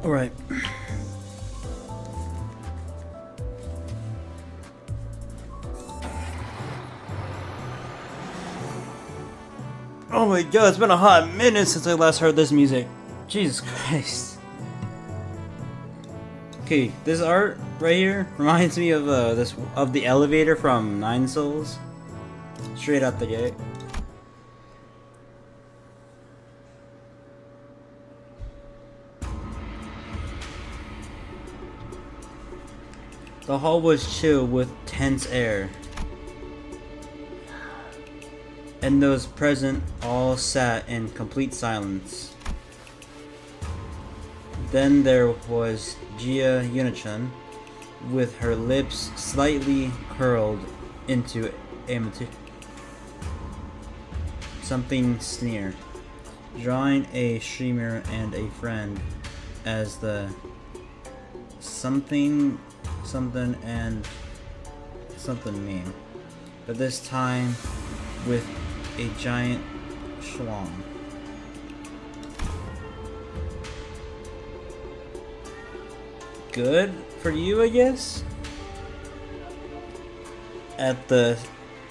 Alright. Oh my god, it's been a hot minute since I last heard this music. Jesus Christ. Okay, this art right here reminds me of the elevator from Nine Souls. Straight out the gate. The hall was chill with tense air, and those present all sat in complete silence. Then there was Gia Unichan, with her lips slightly curled into a something sneer, drawing a streamer and a friend as the something and something meme, but this time with a giant schlong. Good for you, I guess? At the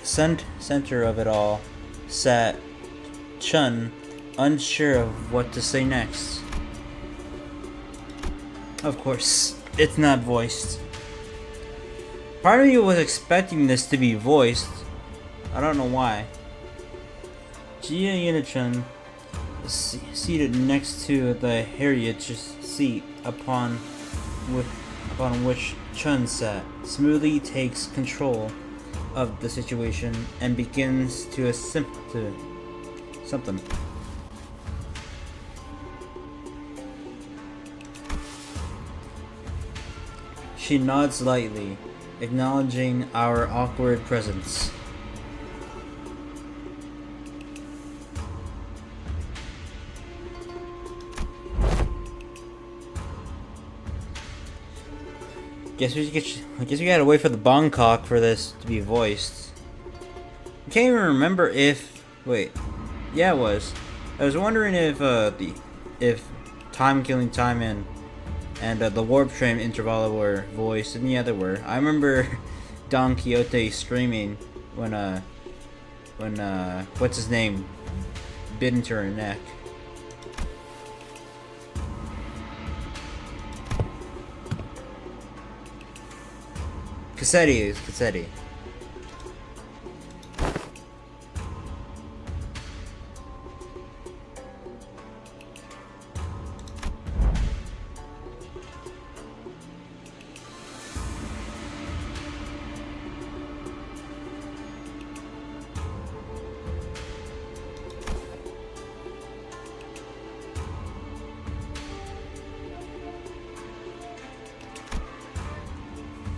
center of it all sat Chun, unsure of what to say next. Of course, it's not voiced. Part of me was expecting this to be voiced. I don't know why. Gia Unichan is seated next to the Harriet's seat upon which Chun sat, smoothly takes control of the situation and begins to something. She nods lightly, acknowledging our awkward presence. Guess we gotta wait for the Bangkok for this to be voiced. I can't even remember if. Wait, yeah, it was. I was wondering if Time Killing Time and the Warp Train Intervallo were voiced, and yeah, they were. I remember Don Quixote screaming when what's his name bit into her neck. Cassetti.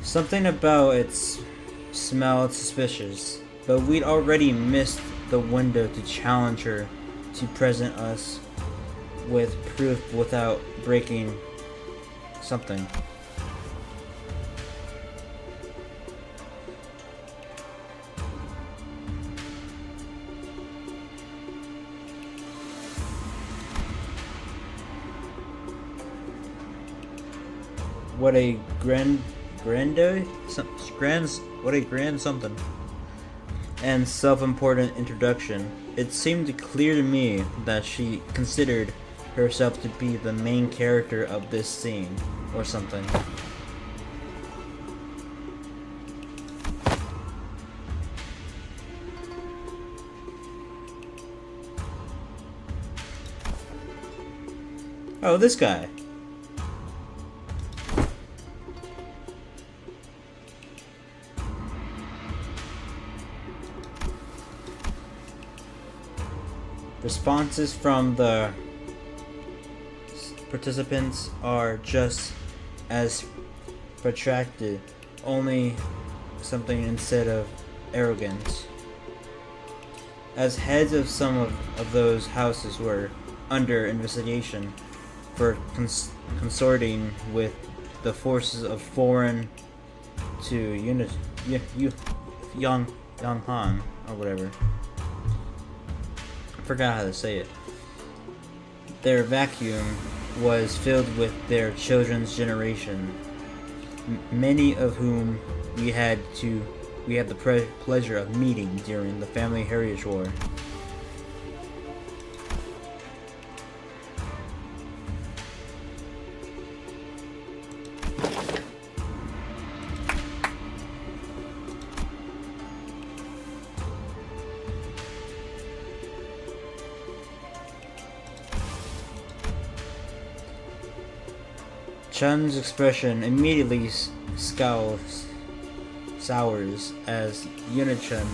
Something about it smelled suspicious, but we'd already missed the window to challenge her to present us with proof without breaking something. What a grand something and self-important introduction. It seemed clear to me that she considered herself to be the main character of this scene or something. Oh, this guy. Responses from the participants are just as protracted, only something instead of arrogant. As heads of some of those houses were under investigation for consorting with the forces of foreign to Yang Han or whatever. Forgot how to say it. Their vacuum was filled with their children's generation, many of whom we had the pleasure of meeting during the Family Heritage War. Chun's expression immediately sours as Unichun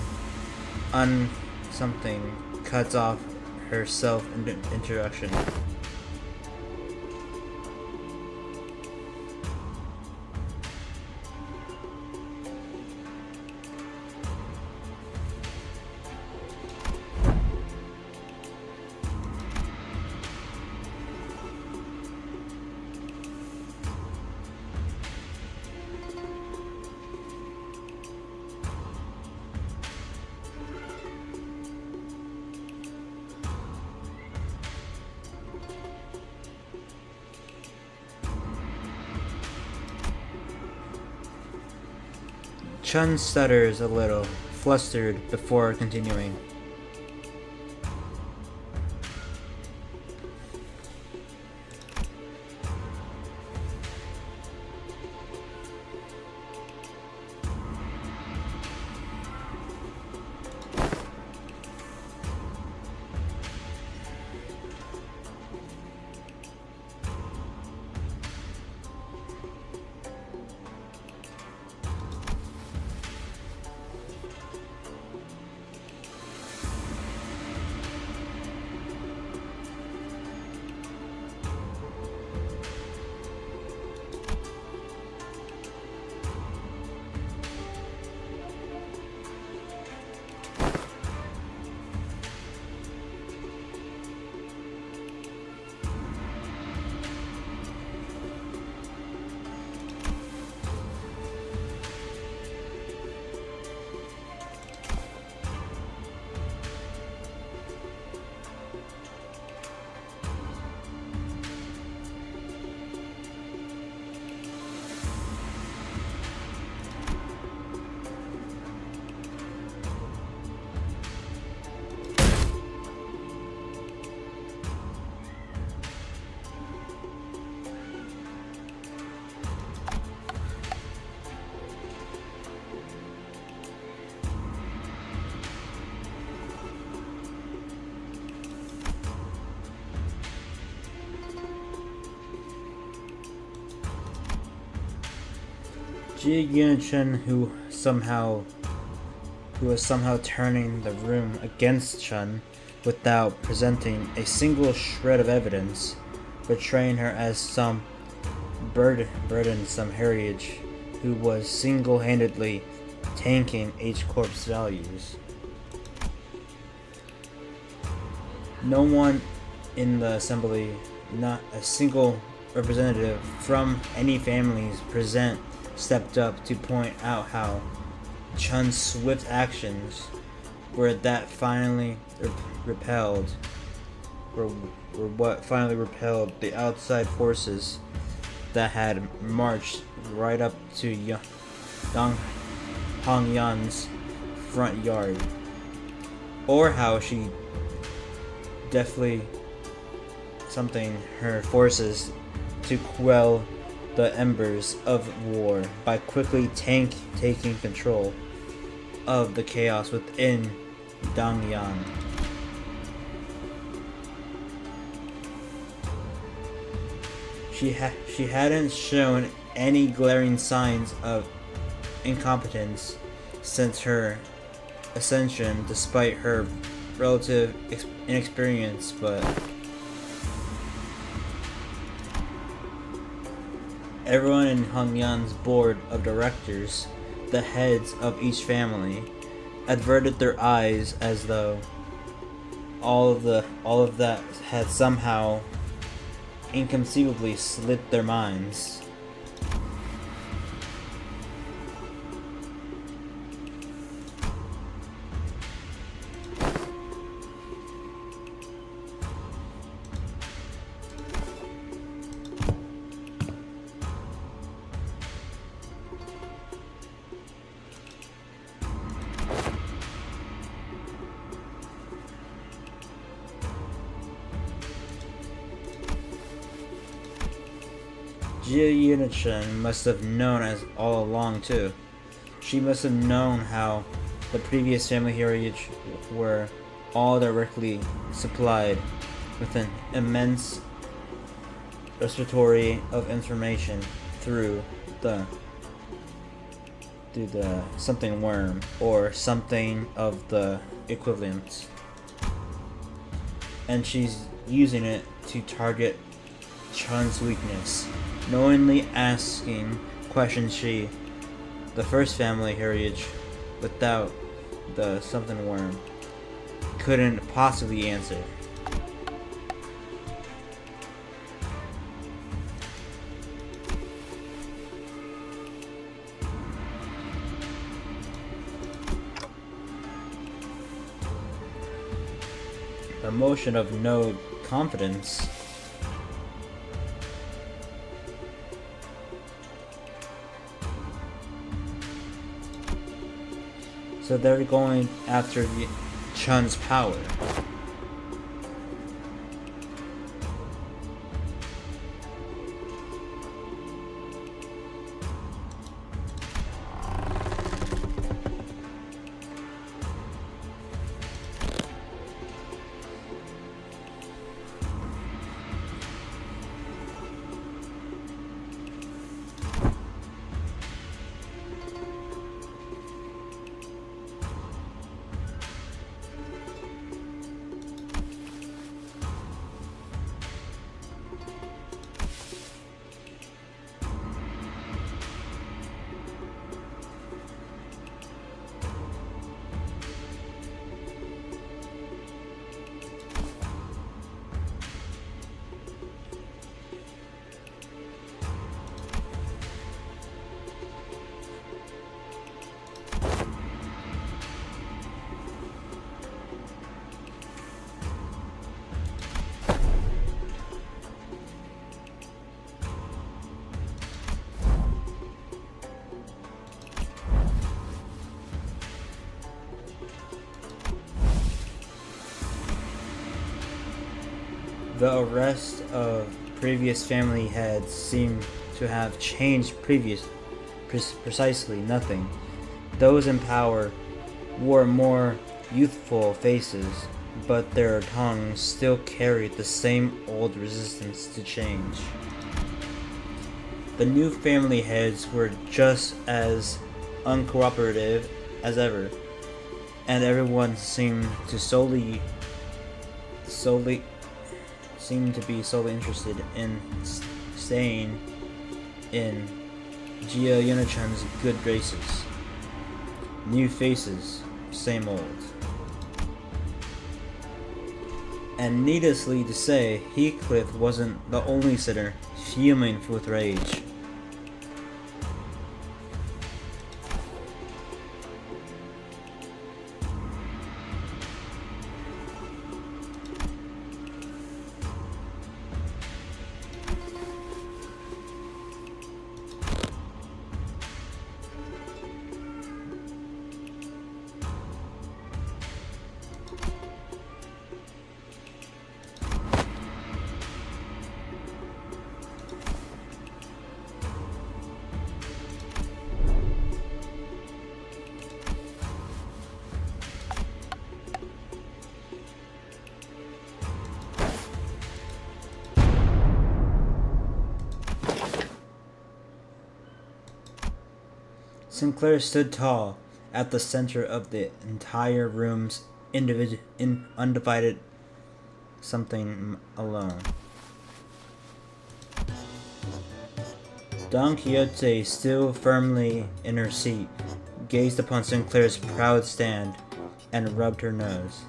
something cuts off her self-introduction. Chun stutters a little, flustered, before continuing. Jia Yunchen, who was somehow turning the room against Chun without presenting a single shred of evidence, portraying her as some burdensome heritage who was single-handedly tanking H-Corp's values. No one in the assembly, not a single representative from any families present, stepped up to point out how Chun's swift actions were what finally repelled the outside forces that had marched right up to Hongyan's front yard, or how she deftly her forces to quell the embers of war by quickly taking control of the chaos within Dongyan. She hadn't shown any glaring signs of incompetence since her ascension, despite her relative inexperience, but everyone in Hongyan's board of directors, the heads of each family, averted their eyes as though all of that had somehow inconceivably slipped their minds. Jia Yunachan must have known as all along too. She must have known how the previous family heritage were all directly supplied with an immense repository of information through the something worm or something of the equivalent, and she's using it to target Chun's weakness, knowingly asking questions the first family heritage without the something worm couldn't possibly answer. Emotion of no confidence. So they're going after Chun's power. The arrest of previous family heads seemed to have changed precisely nothing. Those in power wore more youthful faces, but their tongues still carried the same old resistance to change. The new family heads were just as uncooperative as ever, and everyone seemed to be solely interested in staying in Jia Yunachan's good graces. New faces, same old. And needlessly to say, Heathcliff wasn't the only sitter fuming with rage. Sinclair stood tall at the center of the entire room's undivided something alone. Don Quixote, still firmly in her seat, gazed upon Sinclair's proud stand and rubbed her nose.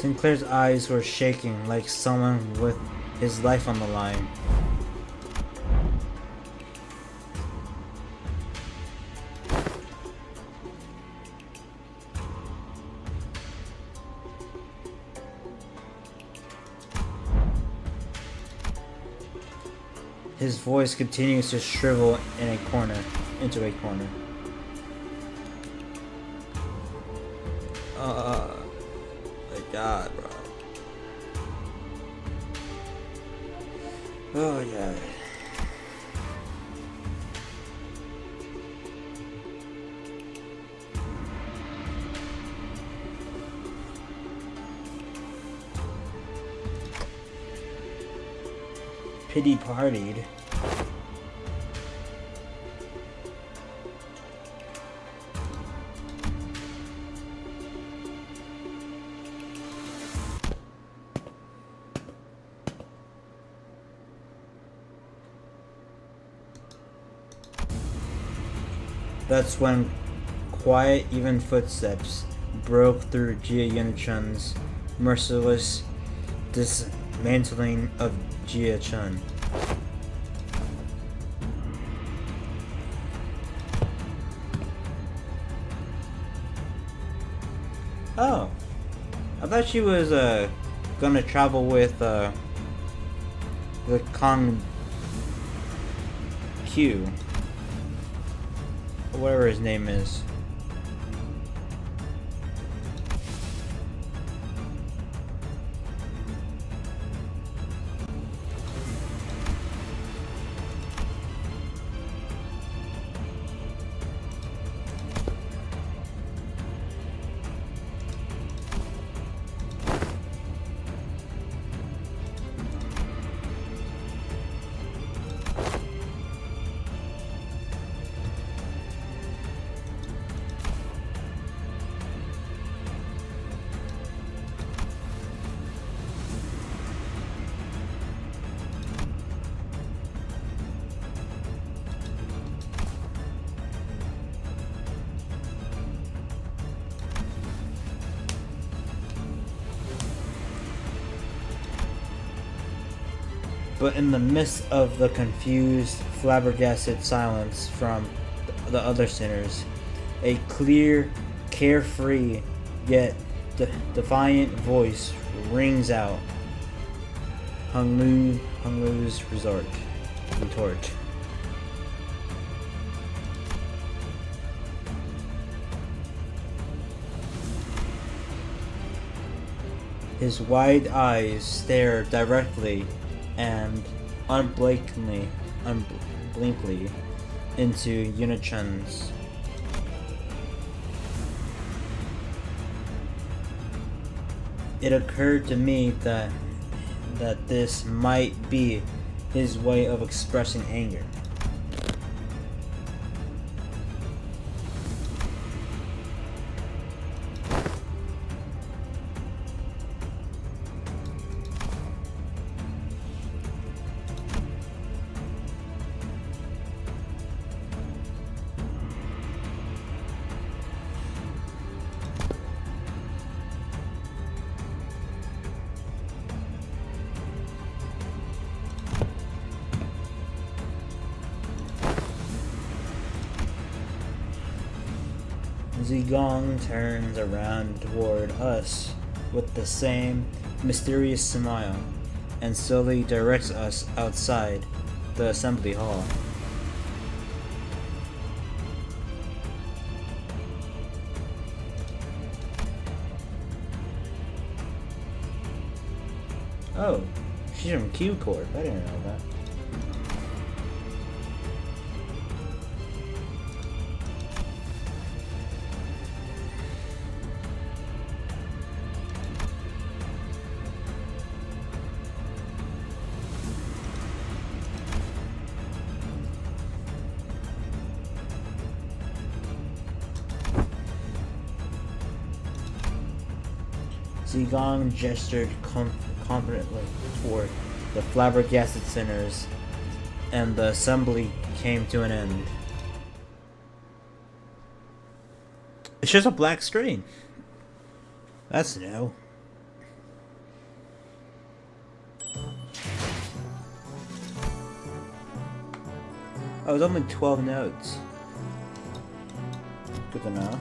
Sinclair's eyes were shaking like someone with his life on the line. His voice continues to shrivel into a corner. My God, bro. Oh yeah. Pity partied. That's when quiet, even footsteps broke through Gia Yunchun's merciless dismantling of Gia Chun. Oh, I thought she was gonna travel with the Kong Q, whatever his name is. But in the midst of the confused, flabbergasted silence from the other sinners, a clear, carefree, yet defiant voice rings out. Hunglu's retort. His wide eyes stare directly and unblinkingly into Unichun's. It occurred to me that this might be his way of expressing anger. Zigong turns around toward us with the same mysterious smile and slowly directs us outside the assembly hall. Oh, she's from Q Corp. I didn't know that. Zigong gestured confidently toward the flabbergasted sinners, and the assembly came to an end. It's just a black screen. That's new. Oh, it's only 12 notes. Good to know.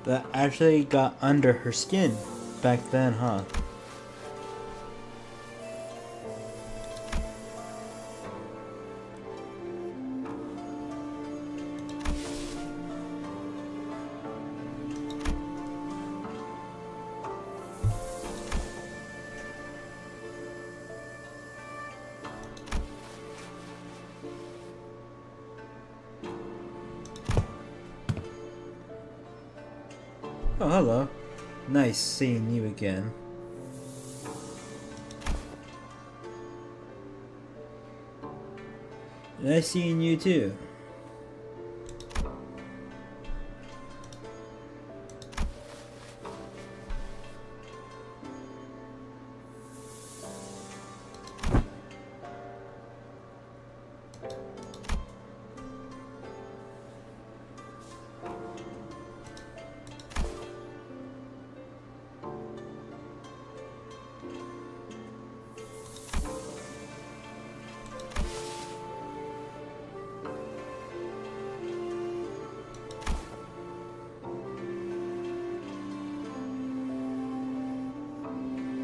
That actually got under her skin back then, huh? Oh, hello. Nice seeing you again. Nice seeing you too.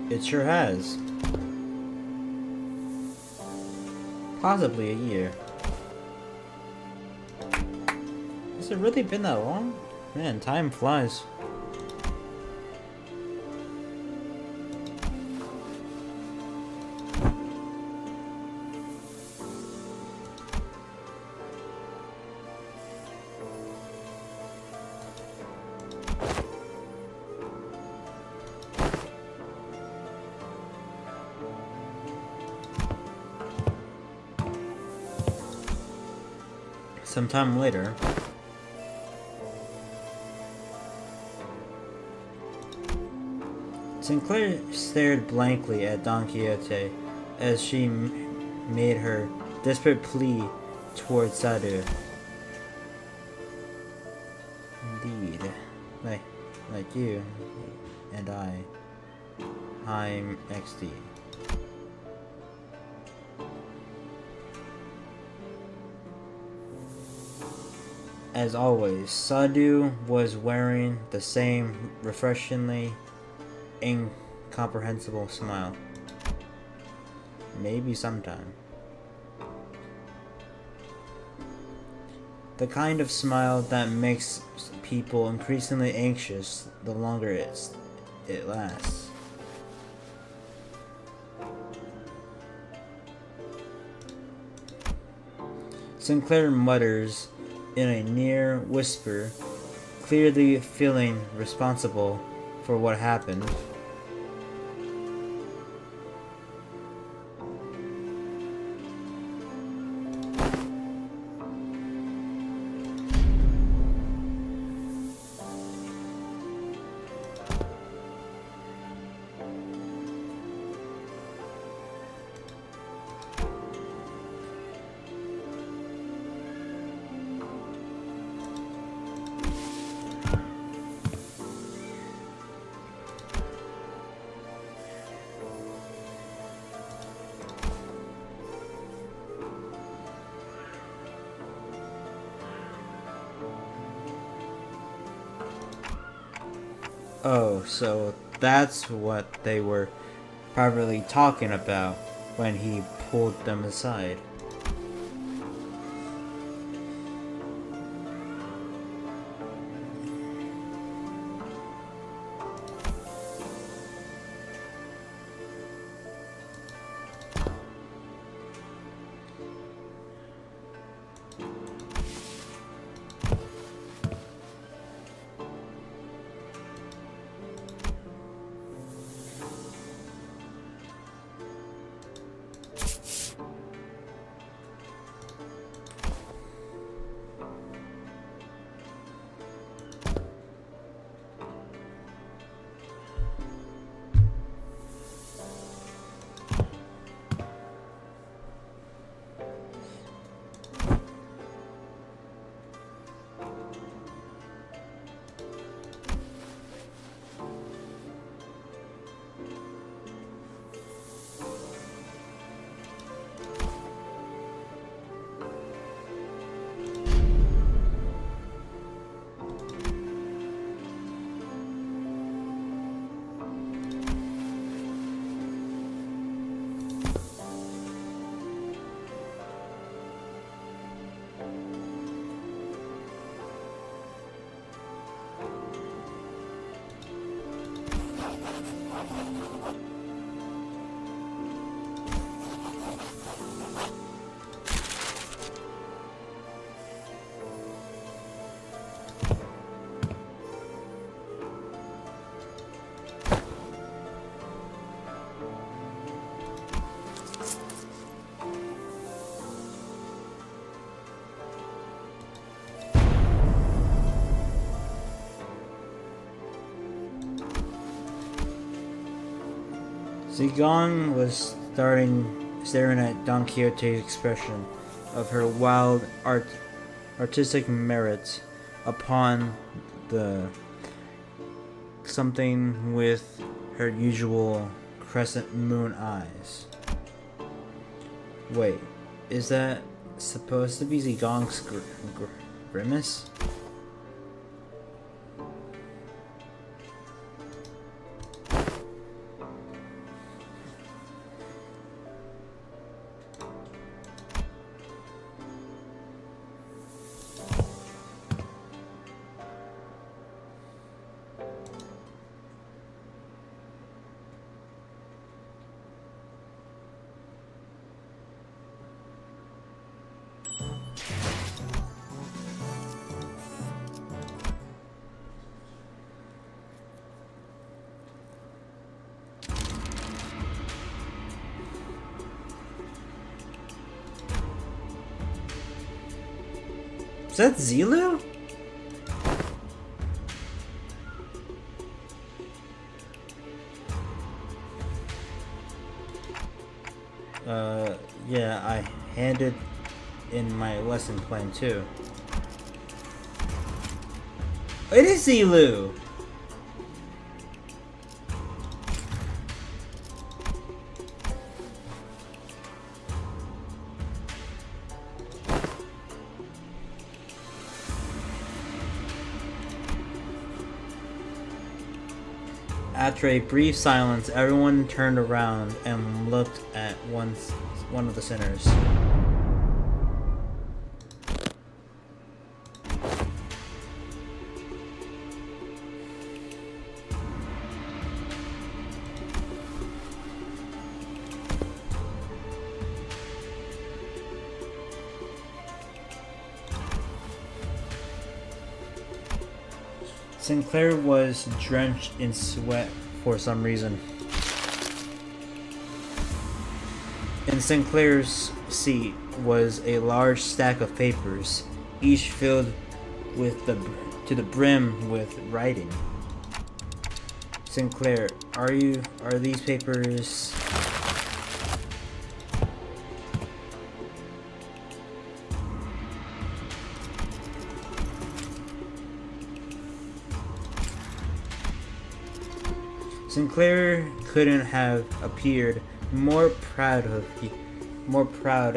It sure has. Possibly a year. Has it really been that long? Man, time flies. Sometime later, Sinclair stared blankly at Don Quixote as she made her desperate plea toward Sadu. Indeed, like you and I'm XD. As always, Sadu was wearing the same refreshingly incomprehensible smile. Maybe sometime. The kind of smile that makes people increasingly anxious the longer it lasts. Sinclair mutters in a near whisper, clearly feeling responsible for what happened. Oh, so that's what they were probably talking about when he pulled them aside. Zigong was staring at Don Quixote's expression of her wild artistic merits upon the something with her usual crescent moon eyes. Wait, is that supposed to be Zigong's grimace? Is that Zilu? Yeah, I handed in my lesson plan too. It is Zilu! After a brief silence, everyone turned around and looked at one of the sinners. Sinclair was drenched in sweat for some reason. In Sinclair's seat was a large stack of papers, each filled to the brim with writing. Sinclair, are these papers? Sinclair couldn't have appeared more proud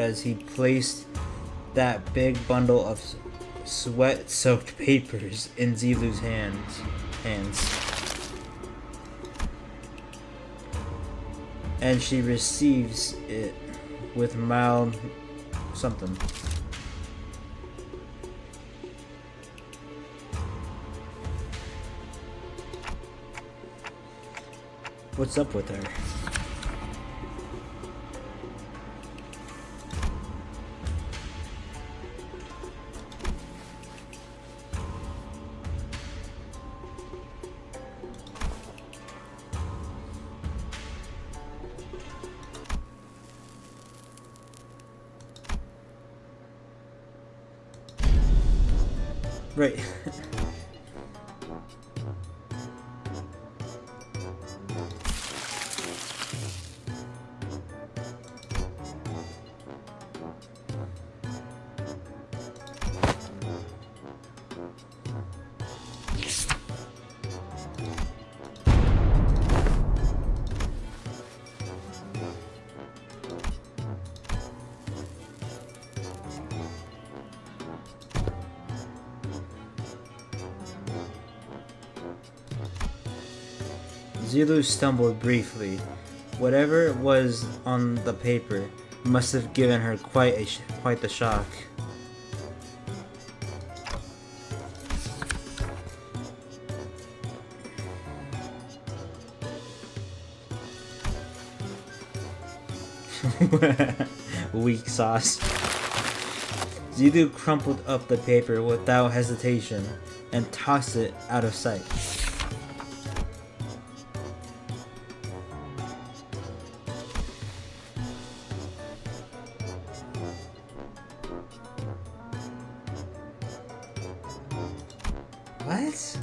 as he placed that big bundle of sweat-soaked papers in Zilu's hands. and she receives it with mild something. What's up with her? Right. Zulu stumbled briefly. Whatever was on the paper must have given her quite the shock. Weak sauce. Zulu crumpled up the paper without hesitation and tossed it out of sight. What?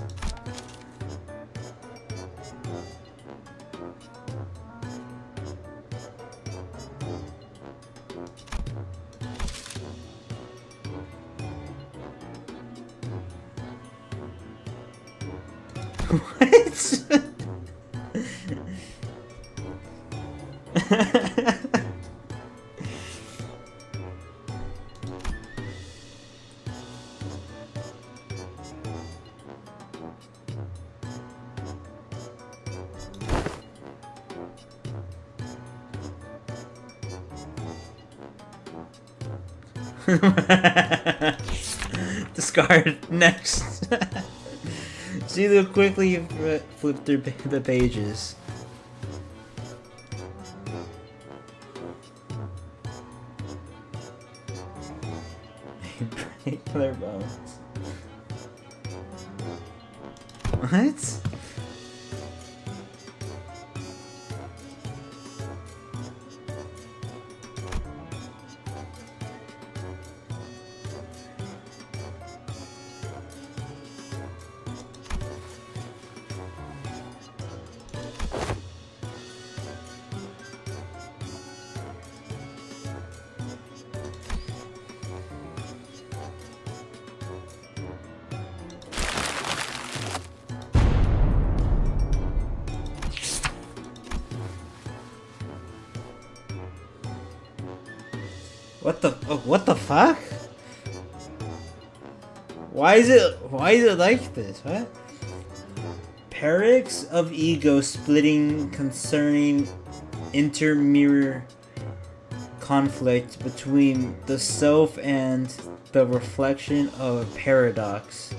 Discard. Next. Zulu quickly flipped through the pages. Break their bones. What? What the fuck? Why is it like this? What? Paradox of ego splitting concerning intermirror conflict between the self and the reflection of paradox.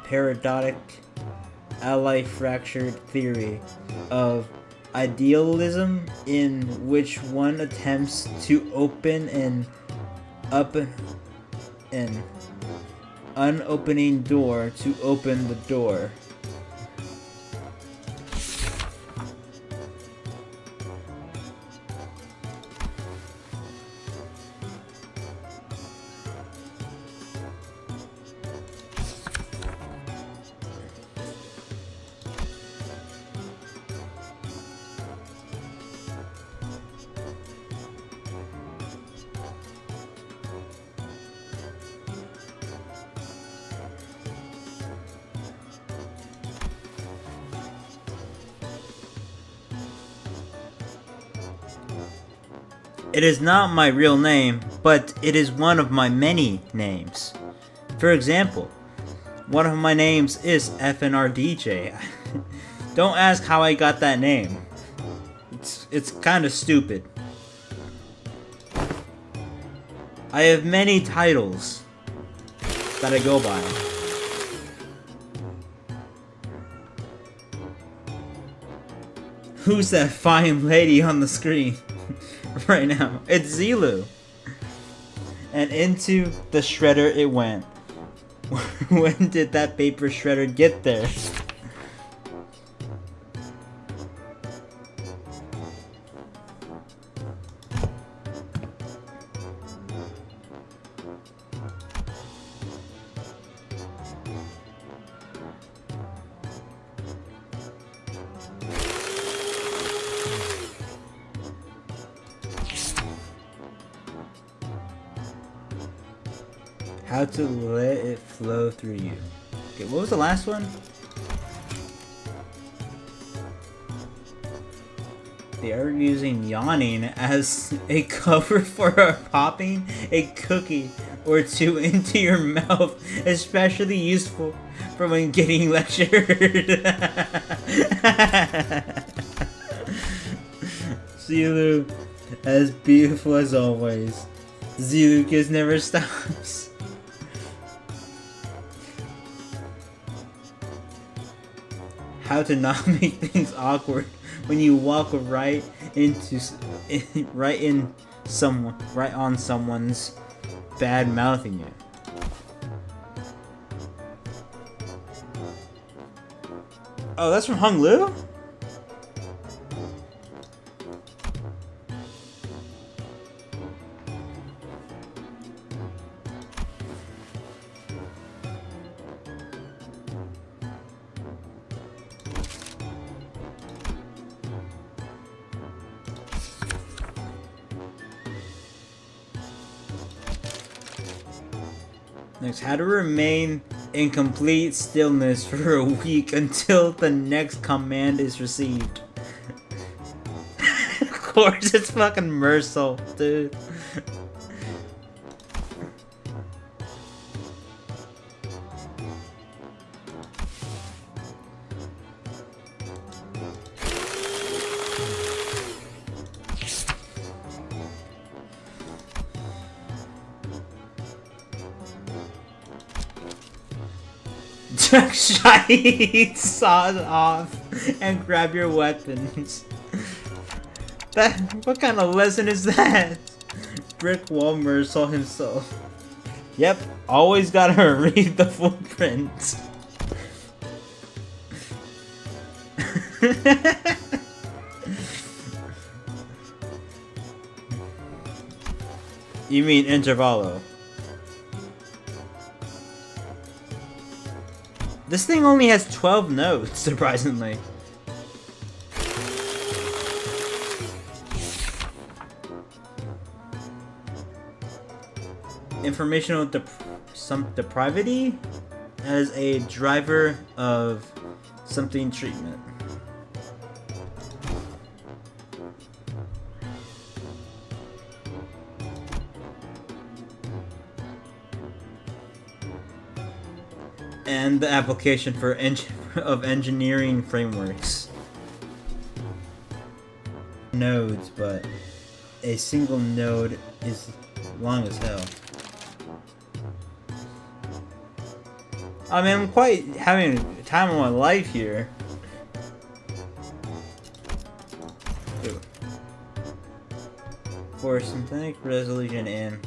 Paradotic ally fractured theory of idealism in which one attempts to open an unopening door to open the door. It is not my real name, but it is one of my many names. For example, one of my names is FNRDJ. Don't ask how I got that name. It's kind of stupid. I have many titles that I go by. Who's that fine lady on the screen right now? It's Zilu. And into the shredder it went. When did that paper shredder get there? How to let it flow through you. Okay, what was the last one? They are using yawning as a cover for popping a cookie or two into your mouth, especially useful for when getting lectured. Zilu, as beautiful as always. Zilucas never stops. How to not make things awkward when you walk right on someone's bad mouthing you. Oh, that's from Hung Lu? Next, how to remain in complete stillness for a week until the next command is received. Of course, it's fucking Mercil, dude. Shite saws off and grab your weapons. What kind of lesson is that? Brick wall Mercil himself. Yep, always gotta read the full print. You mean Intervallo? This thing only has 12 notes, surprisingly. Informational depravity as a driver of something treatment. And the application for of engineering frameworks. Nodes, but a single node is long as hell. I mean, I'm quite having a time of my life here. Ooh. For synthetic resolution and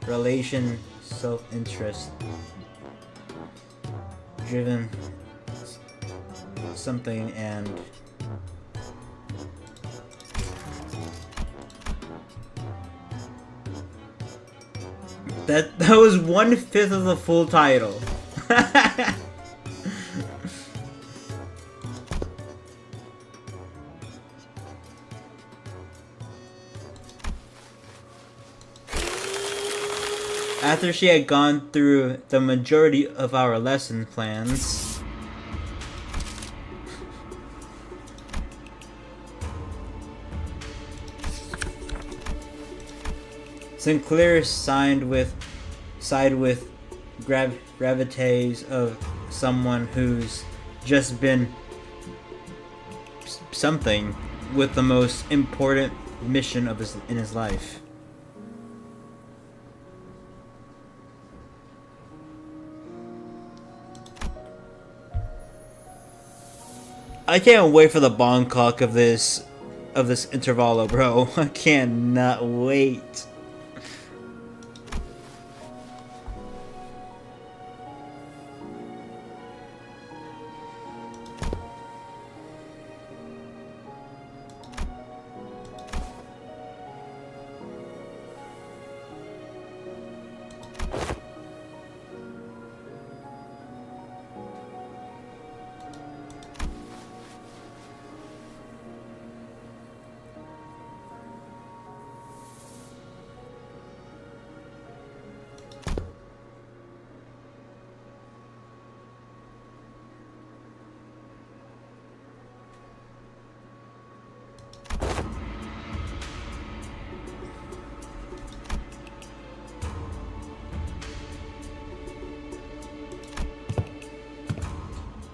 relation self-interest driven something and that was 1/5 of the full title. After she had gone through the majority of our lesson plans, Sinclair side with gravitas of someone who's just been something with the most important mission of in his life. I can't wait for the Bangkok of this Intervallo, bro. I cannot wait.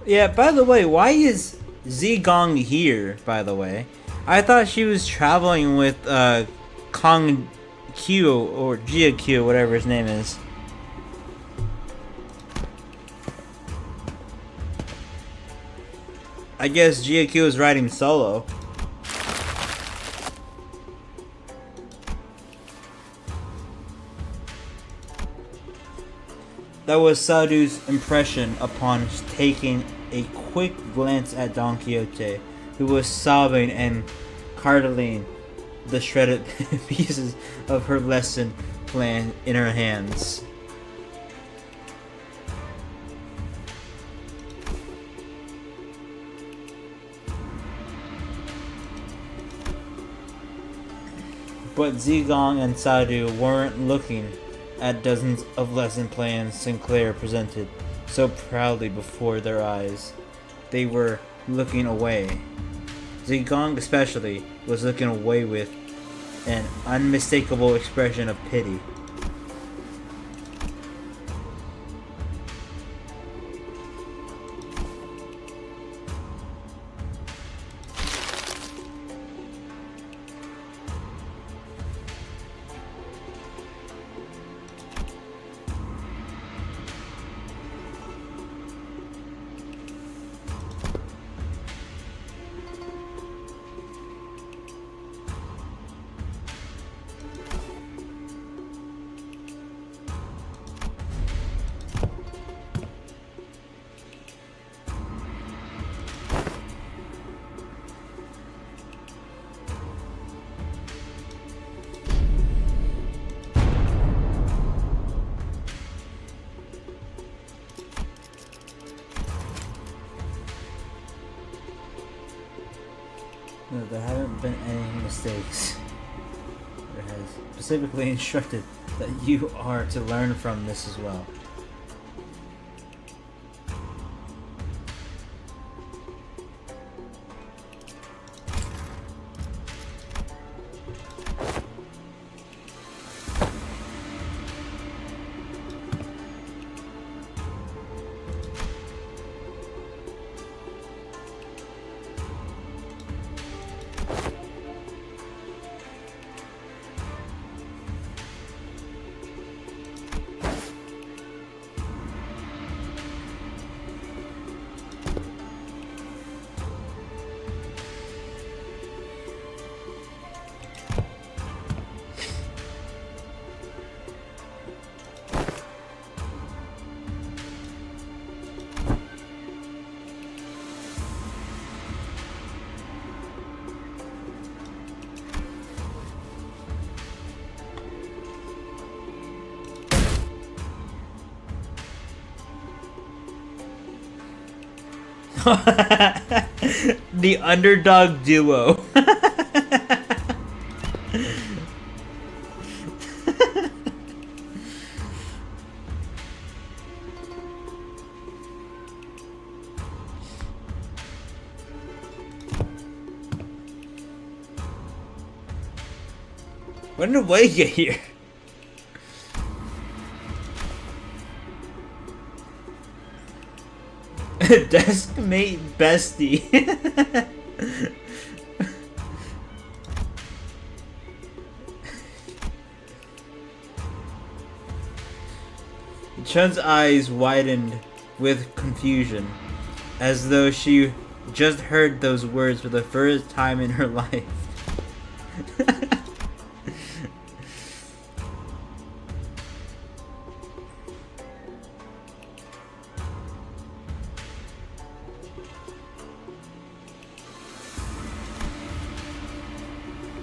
Yeah, by the way, why is Zigong here, by the way? I thought she was traveling with Kong Q or Jia Q, whatever his name is. I guess Jia Q is riding solo. That was Sadhu's impression upon taking a quick glance at Don Quixote, who was sobbing and cradling the shredded pieces of her lesson plan in her hands. But Zigong and Sadhu weren't looking at dozens of lesson plans Sinclair presented so proudly before their eyes. They were looking away. Zigong especially was looking away with an unmistakable expression of pity. No, there haven't been any mistakes. It has specifically instructed that you are to learn from this as well. The underdog duo. When did Wei get here? Deskmate bestie. Chun's eyes widened with confusion, as though she just heard those words for the first time in her life.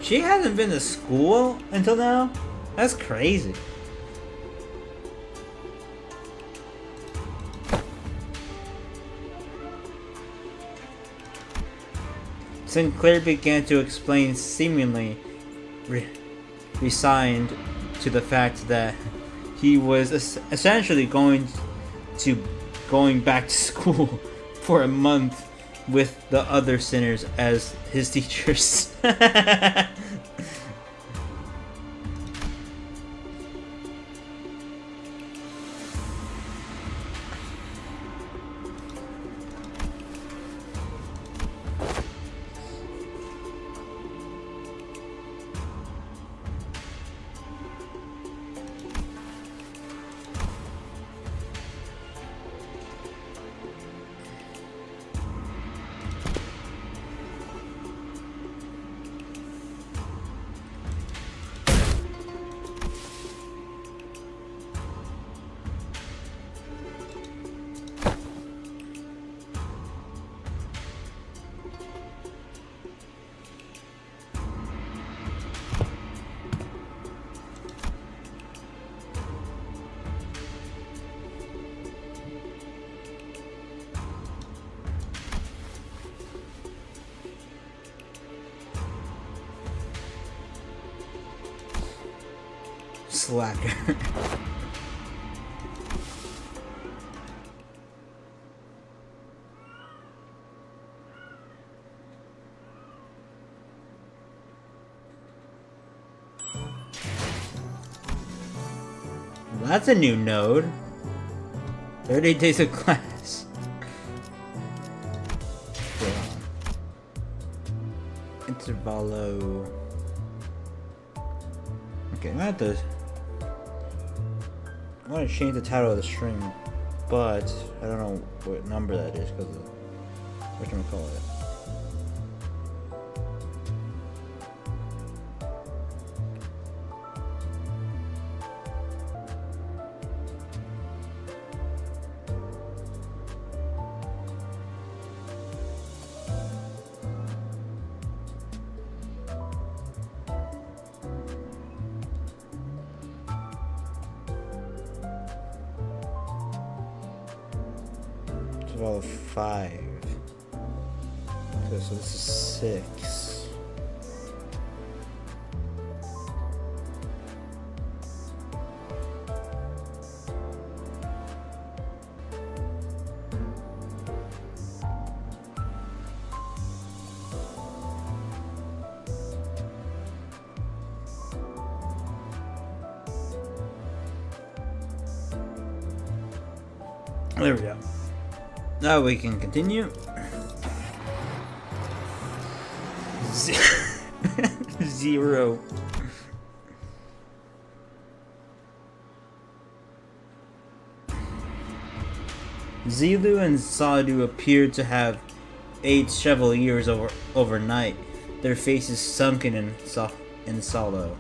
She hasn't been to school until now? That's crazy. Sinclair began to explain, seemingly resigned to the fact that he was essentially going back to school for a month with the other sinners as his teachers. Slacker. That's a new node. 30 days of class. Intervallo. Okay, I want to change the title of the stream, but I don't know what number that is because of what I'm gonna call it. Level 5. Okay, so this is 6. There we go. Now we can continue. Zero. Zilu and Sadu appeared to have aged several years overnight, their faces sunken in sorrow.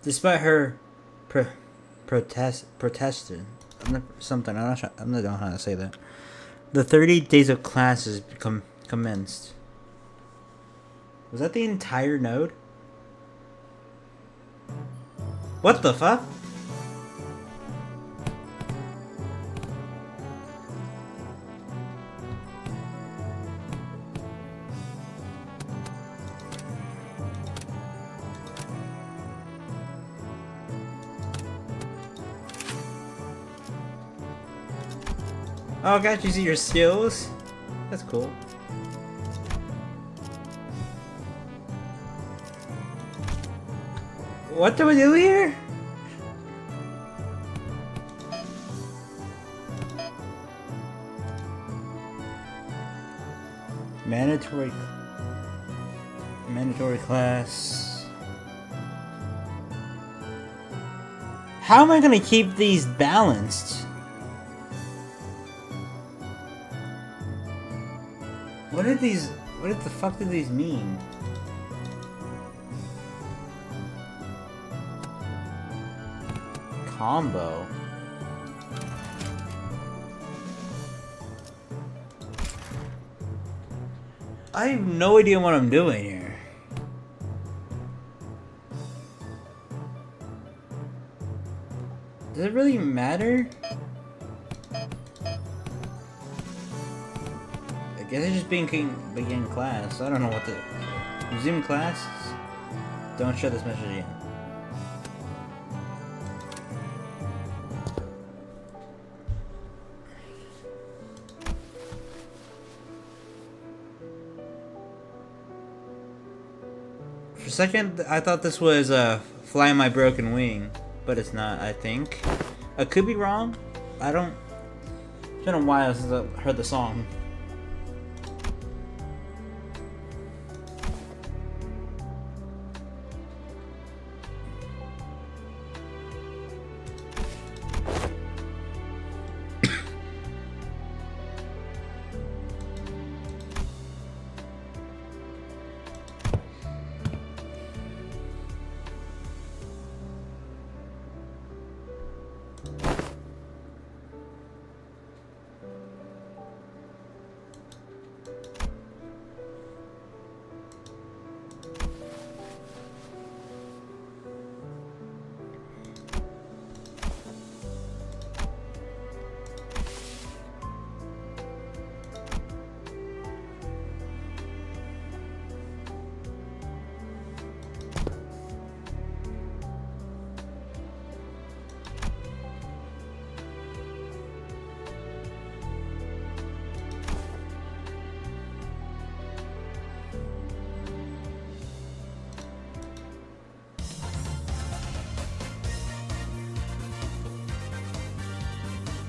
Despite her protested, something, I'm not know how to say that. The 30 days of classes commenced. Was that the entire node? What the fuck? Oh, can't you see your skills? That's cool. What do we do here? Mandatory class. How am I gonna keep these balanced? What the fuck did these mean? Combo. I have no idea what I'm doing here. Does it really matter? I guess I just begin class. I don't know what to... Resume class? Don't show this message again. For a second, I thought this was Fly My Broken Wing, but it's not, I think. I could be wrong. I don't... It's been a while since I heard the song.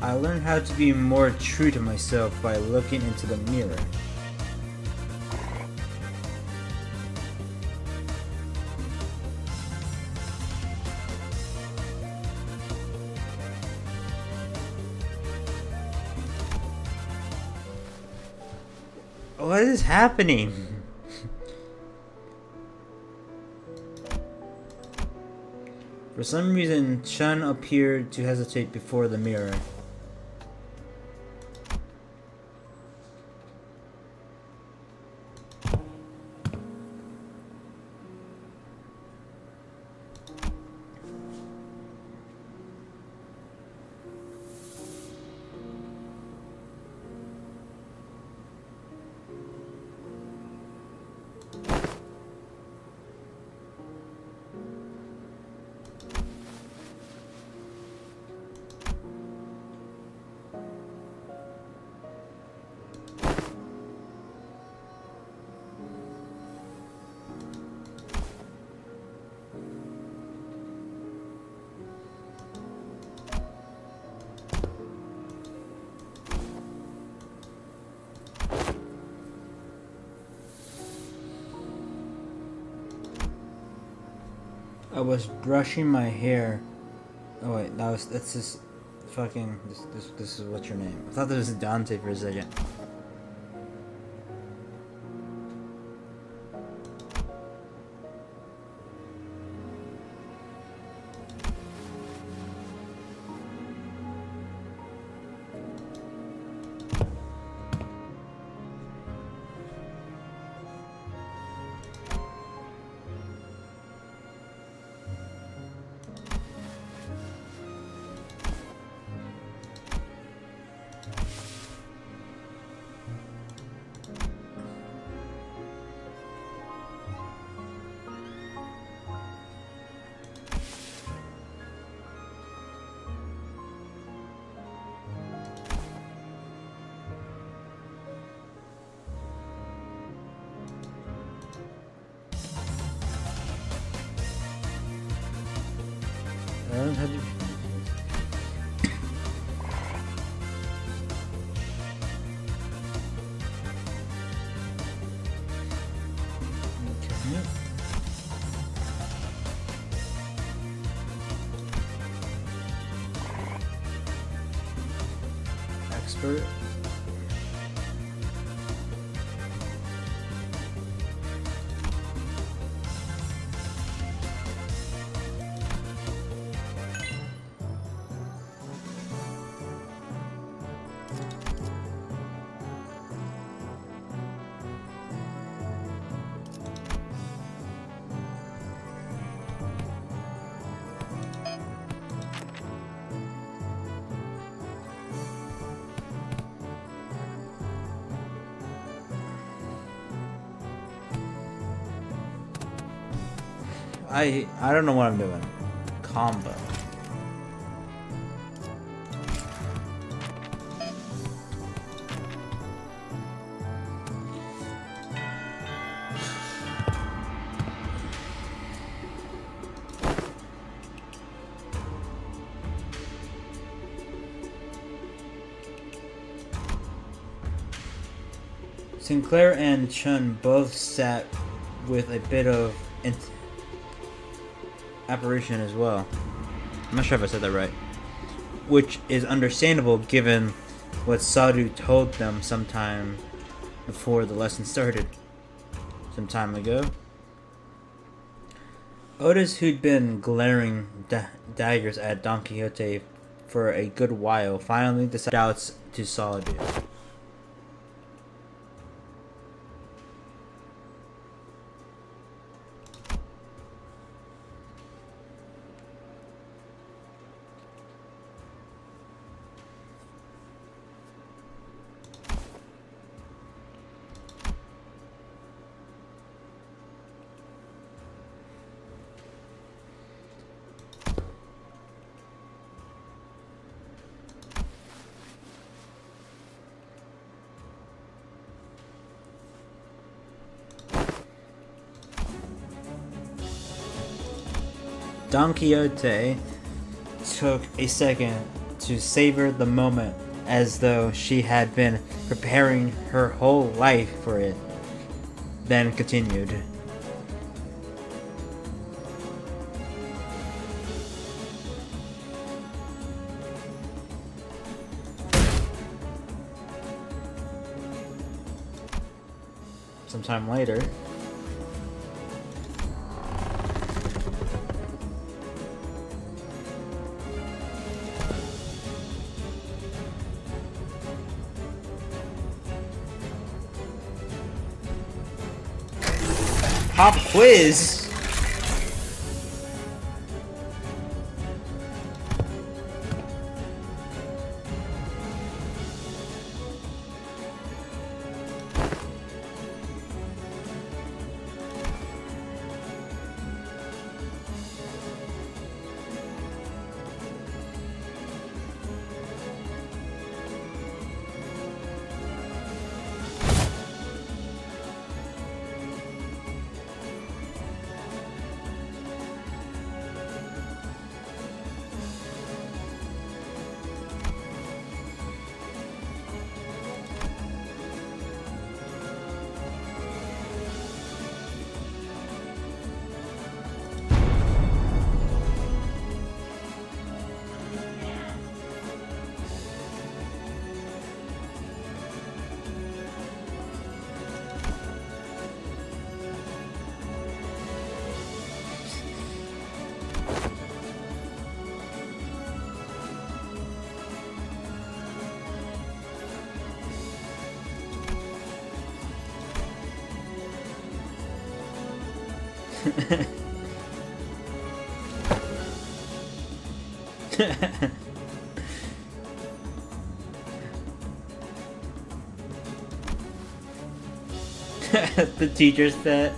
I learned how to be more true to myself by looking into the mirror. What is happening? For some reason, Chun appeared to hesitate before the mirror. I was brushing my hair. Oh wait, that's just fucking this is what's your name? I thought this was Dante for a second. learned how to. Okay. Expert. I don't know what I'm doing. Combo. Sinclair and Chun both sat with a bit of apparition as well. I'm not sure if I said that right. Which is understandable given what Sadhu told them sometime before the lesson started. Some time ago. Otis, who'd been glaring daggers at Don Quixote for a good while, finally decided doubts to Sadhu. Don Quixote took a second to savor the moment as though she had been preparing her whole life for it, then continued. Sometime later, pop quiz. The teacher's pet.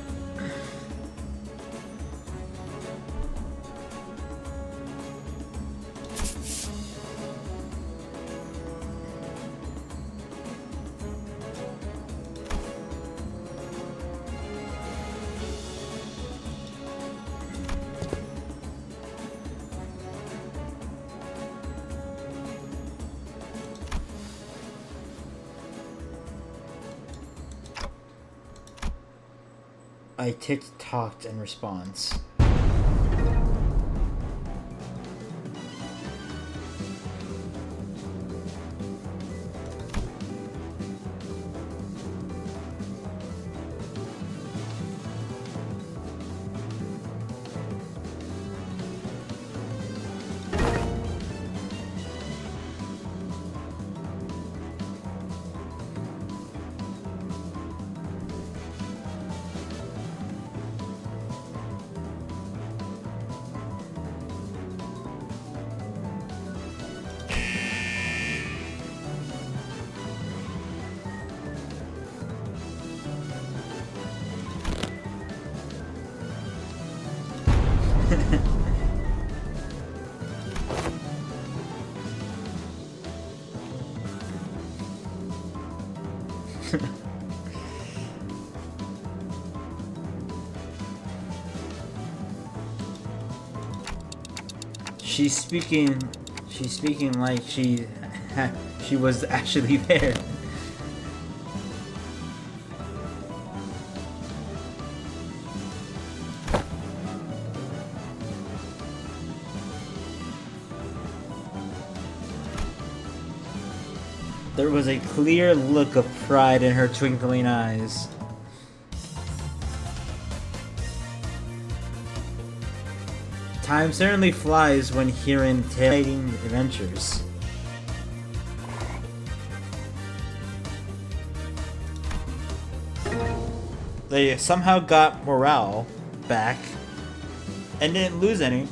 I tick-tocked in response. She's speaking like she was actually there. There was a clear look of pride in her twinkling eyes. Time certainly flies when hearing exciting adventures. They somehow got morale back and didn't lose any.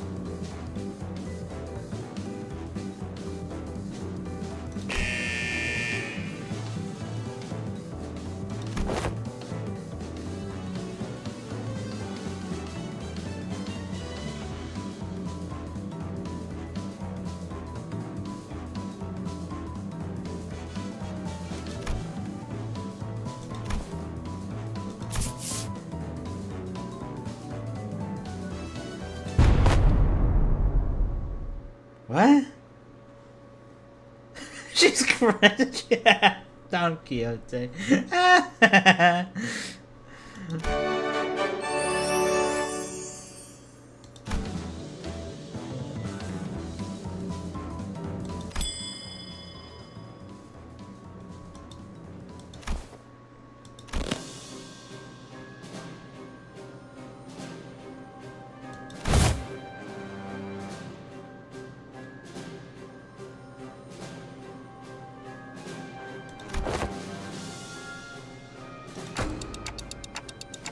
What? She's crazy. Don Quixote.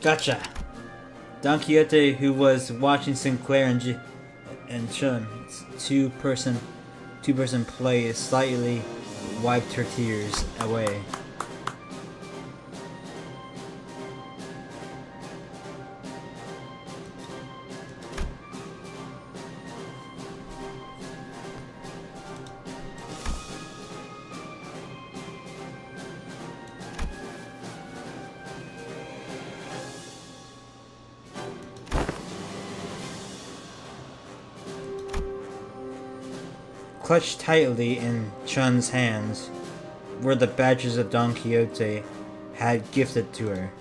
Gotcha. Don Quixote, who was watching Sinclair and Chun's two-person play, slightly wiped her tears away. Clutched tightly in Chun's hands were the badges of Don Quixote had gifted to her.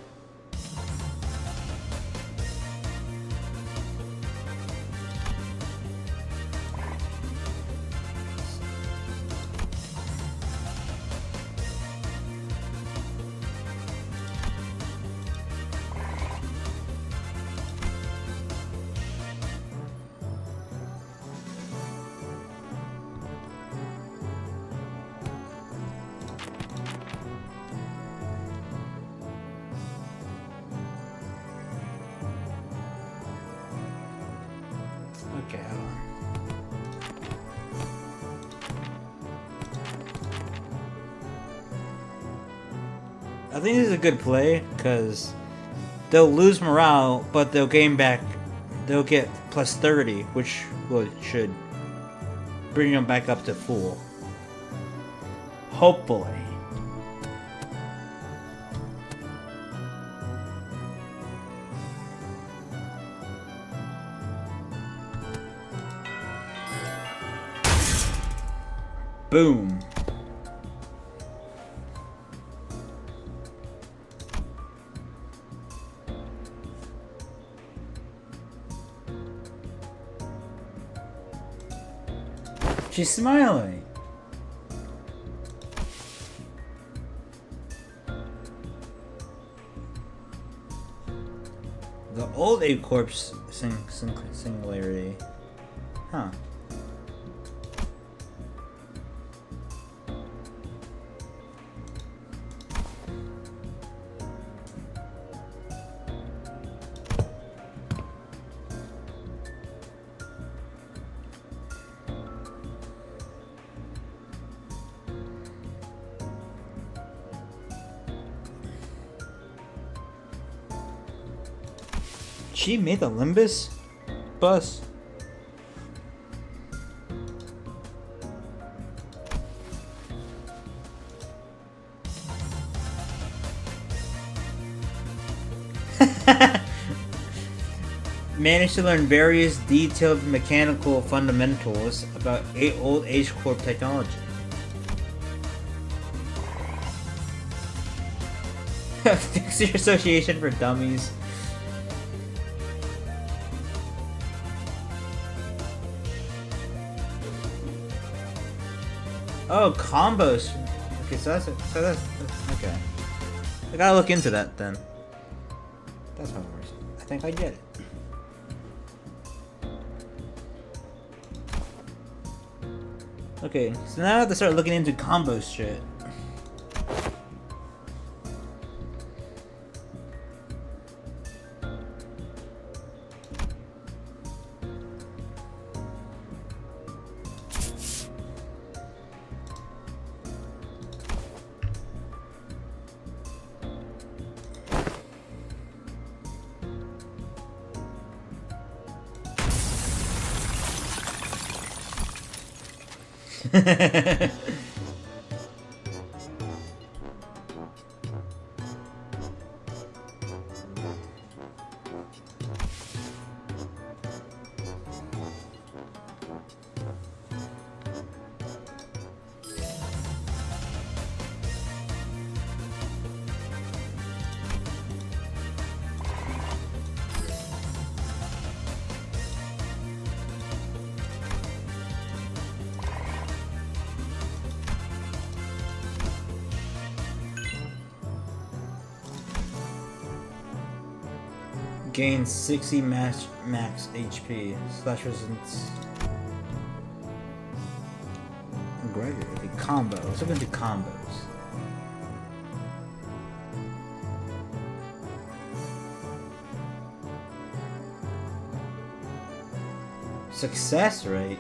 Okay, hold on. I think this is a good play because they'll lose morale, but they'll gain back. They'll get plus 30, which should bring them back up to full. Hopefully. Boom. She's smiling. The old ape corpse singularity. Huh. She made the Limbus bus. Managed to learn various detailed mechanical fundamentals about old Age Corp technology. Fixer Association for Dummies. Oh, combos. Okay, so that's okay. I gotta look into that then. That's how it works. I think I get it. Okay, so now I have to start looking into combo shit. Gains 60 max HP / resistance. Gregory, combo. Let's look into combos. Success rate.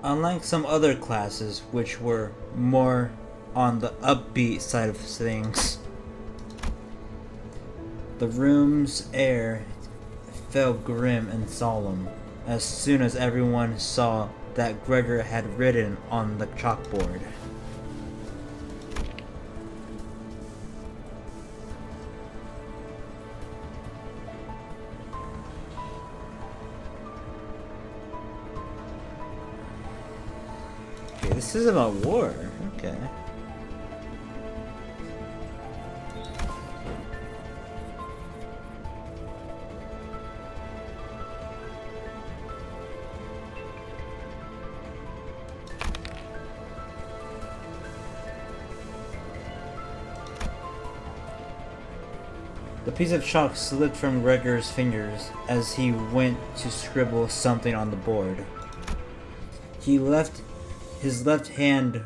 Unlike some other classes, which were more on the upbeat side of things, the room's air felt grim and solemn as soon as everyone saw that Gregor had written on the chalkboard. This is about war, okay. The piece of chalk slipped from Gregor's fingers as he went to scribble something on the board. His left hand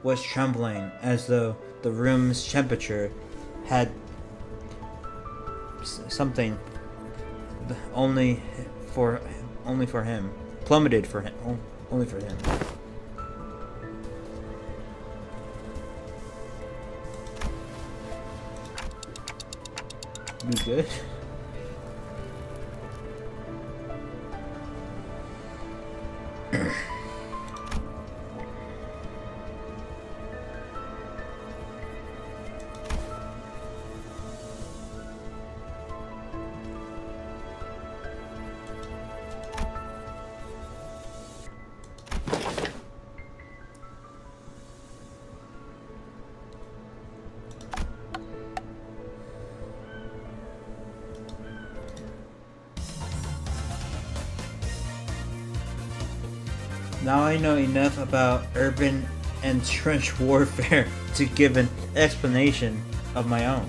was trembling as though the room's temperature had something only for him plummeted for him only for him. You good? Now I know enough about urban and trench warfare to give an explanation of my own.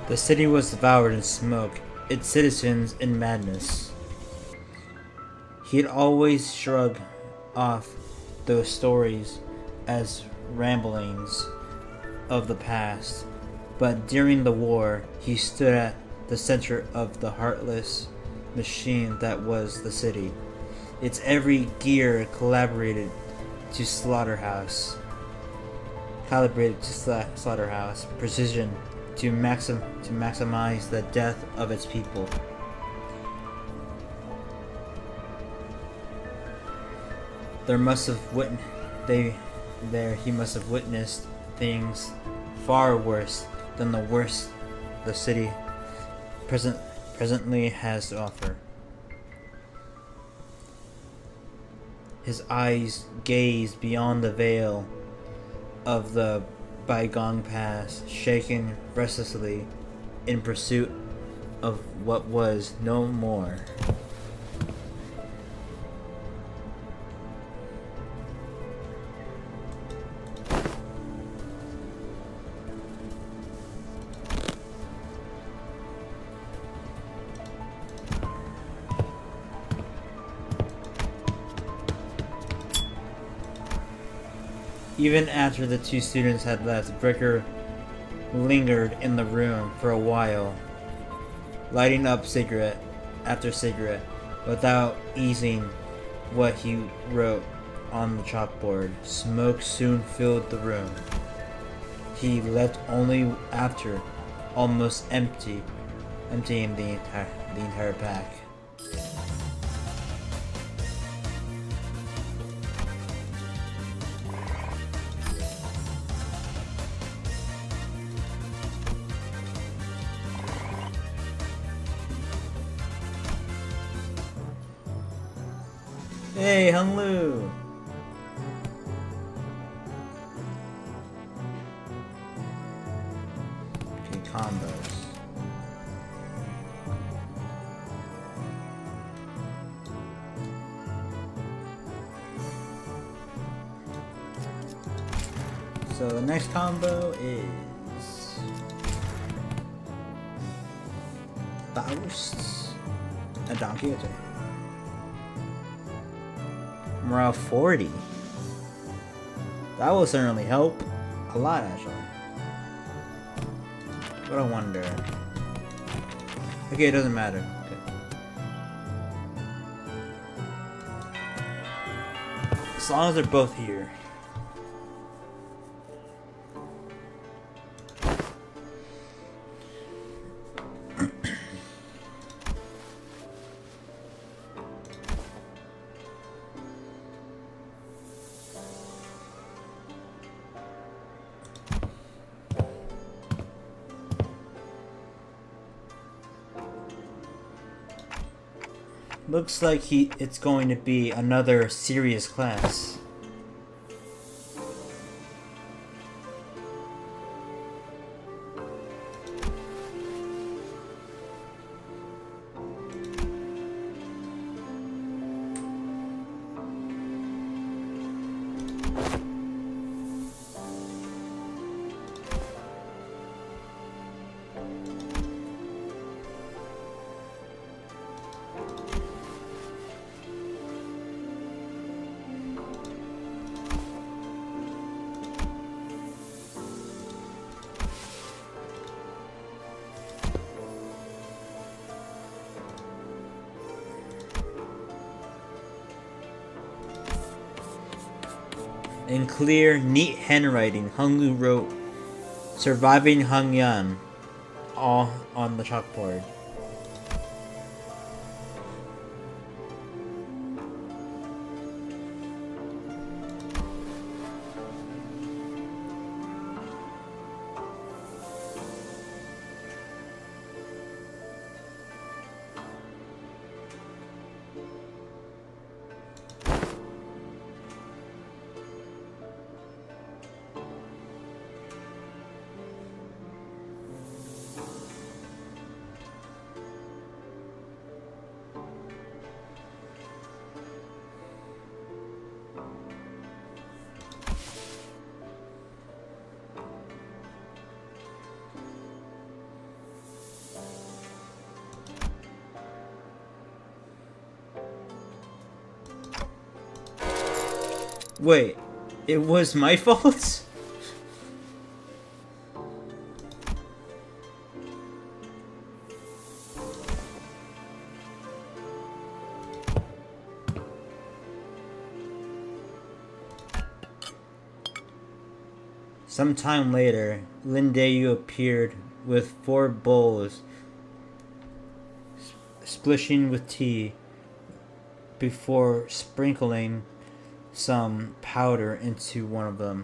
The city was devoured in smoke, its citizens in madness. He had always shrugged off those stories as ramblings of the past, but during the war, he stood at the center of the heartless machine that was the city. Its every gear calibrated to slaughterhouse precision to maximize the death of its people. He must have witnessed things far worse than the worst the city presently has to offer. His eyes gazed beyond the veil of the bygone past, shaking restlessly in pursuit of what was no more. Even after the two students had left, Bricker lingered in the room for a while, lighting up cigarette after cigarette without easing what he wrote on the chalkboard. Smoke soon filled the room. He left only after almost emptying the entire pack. Hey, Hung Lu! Okay, combos. So the next combo is Faust and Don Quixote. Morale 40. That will certainly help. A lot, actually. But I wonder. Okay, it doesn't matter. Okay. As long as they're both here. Looks like it's going to be another serious class. In clear, neat handwriting, Hung Lu wrote, "Surviving Hung Yan," all on the chalkboard. Wait, it was my fault? Some time later, Lindayu appeared with 4 bowls splishing with tea before sprinkling some powder into one of them.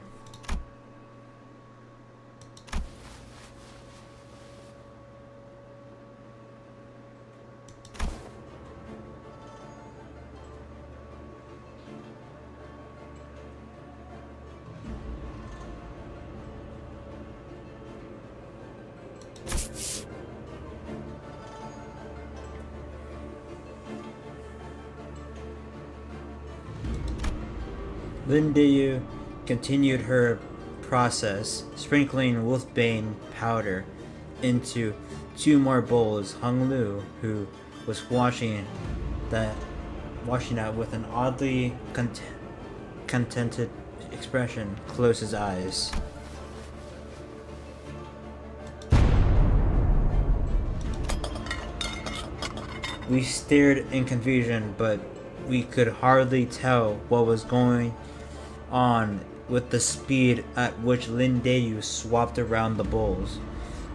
Lindayu continued her process, sprinkling wolfbane powder into 2 more bowls. Hung Lu, who was watching that with an oddly contented expression, closed his eyes. We stared in confusion, but we could hardly tell what was going on with the speed at which Lindayu swapped around the bowls.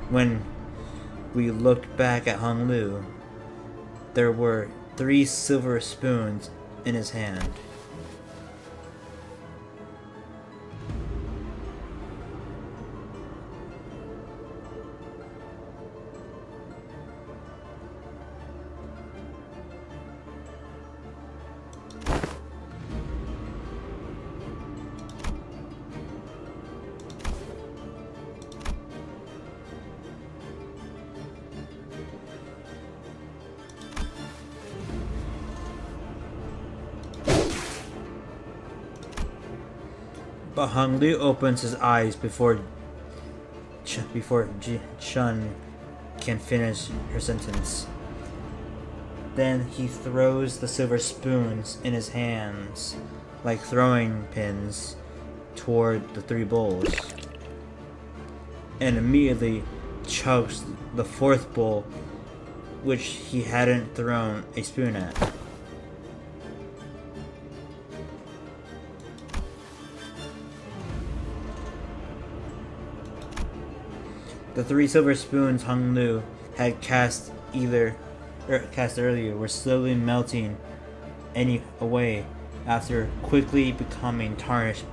When we looked back at Hung Lu, there were 3 silver spoons in his hand. But Hung Lu opens his eyes before Chun can finish her sentence. Then he throws the silver spoons in his hands, like throwing pins, toward the 3 bowls, and immediately chugs the 4th bowl, which he hadn't thrown a spoon at. The 3 silver spoons Hung Lu had cast earlier were slowly melting away after quickly becoming tarnished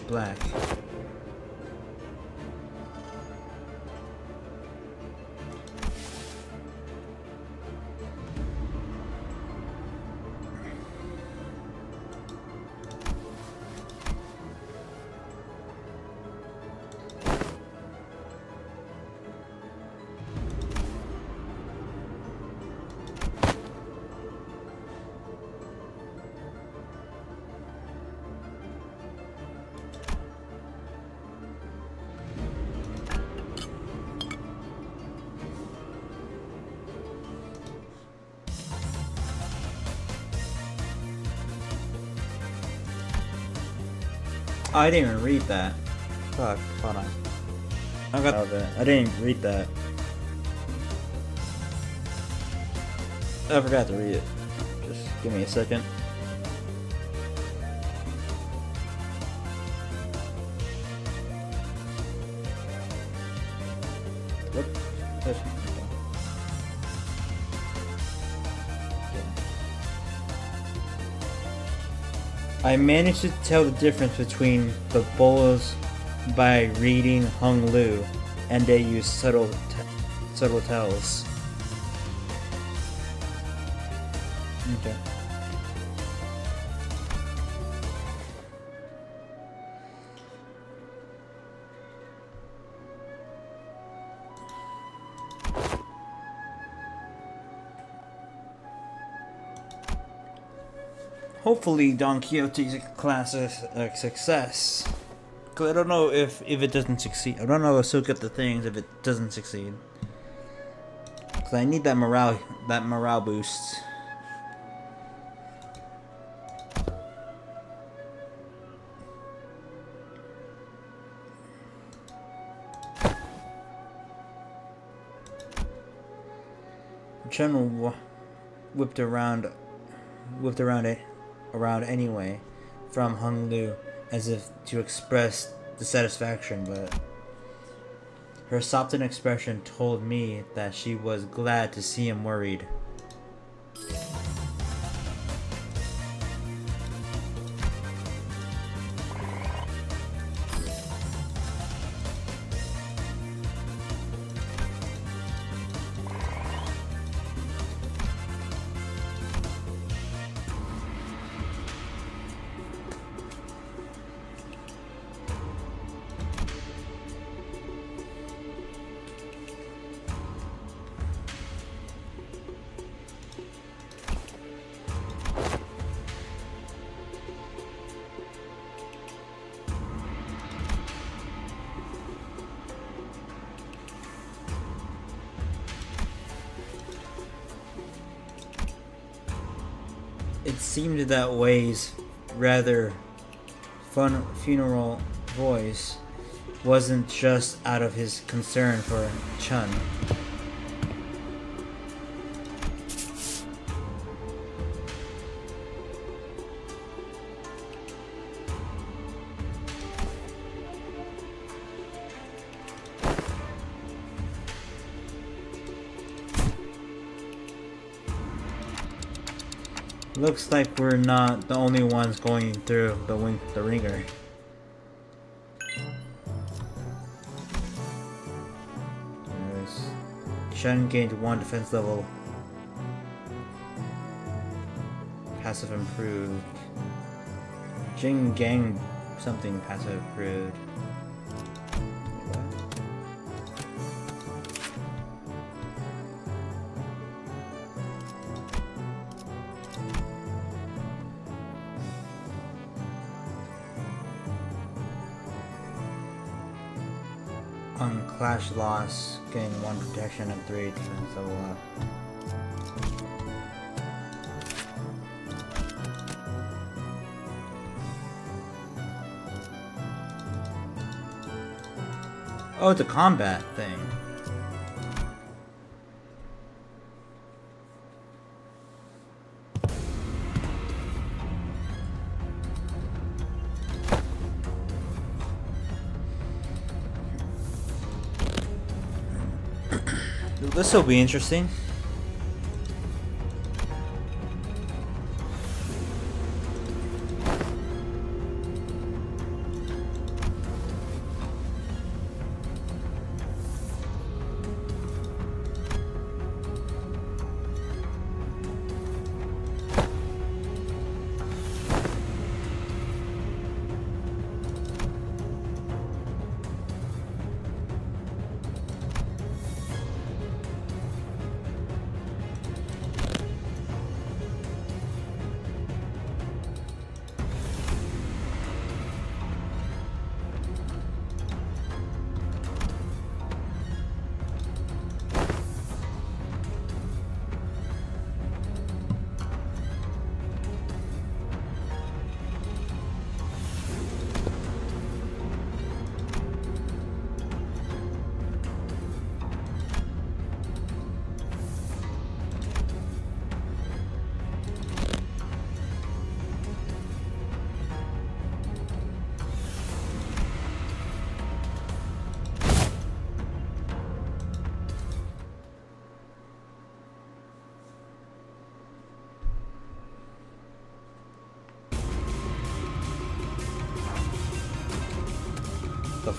black. I didn't even read that. Fuck, hold on. I didn't even read that. I forgot to read it. Just give me a second. What? I managed to tell the difference between the bowls by reading Hung Lu, and they use subtle tells. Okay. Hopefully Don Quixote's class is a success. Cause I don't know if it doesn't succeed. I don't know if I'll get the things if it doesn't succeed. Cause I need that morale boost. Chen whipped around anyway from Hung Lu as if to express dissatisfaction, but her softened expression told me that she was glad to see him worried. It seemed that Wei's rather funeral voice wasn't just out of his concern for Chun. Looks like we're not the only ones going through the ringer. Shen gained 1 defense level. Passive improved. Jing Gang something passive improved. On Clash loss, getting 1 protection and 3 defense level up. Oh, it's a combat thing. This will be interesting.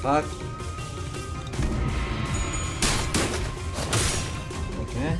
fuck? Okay.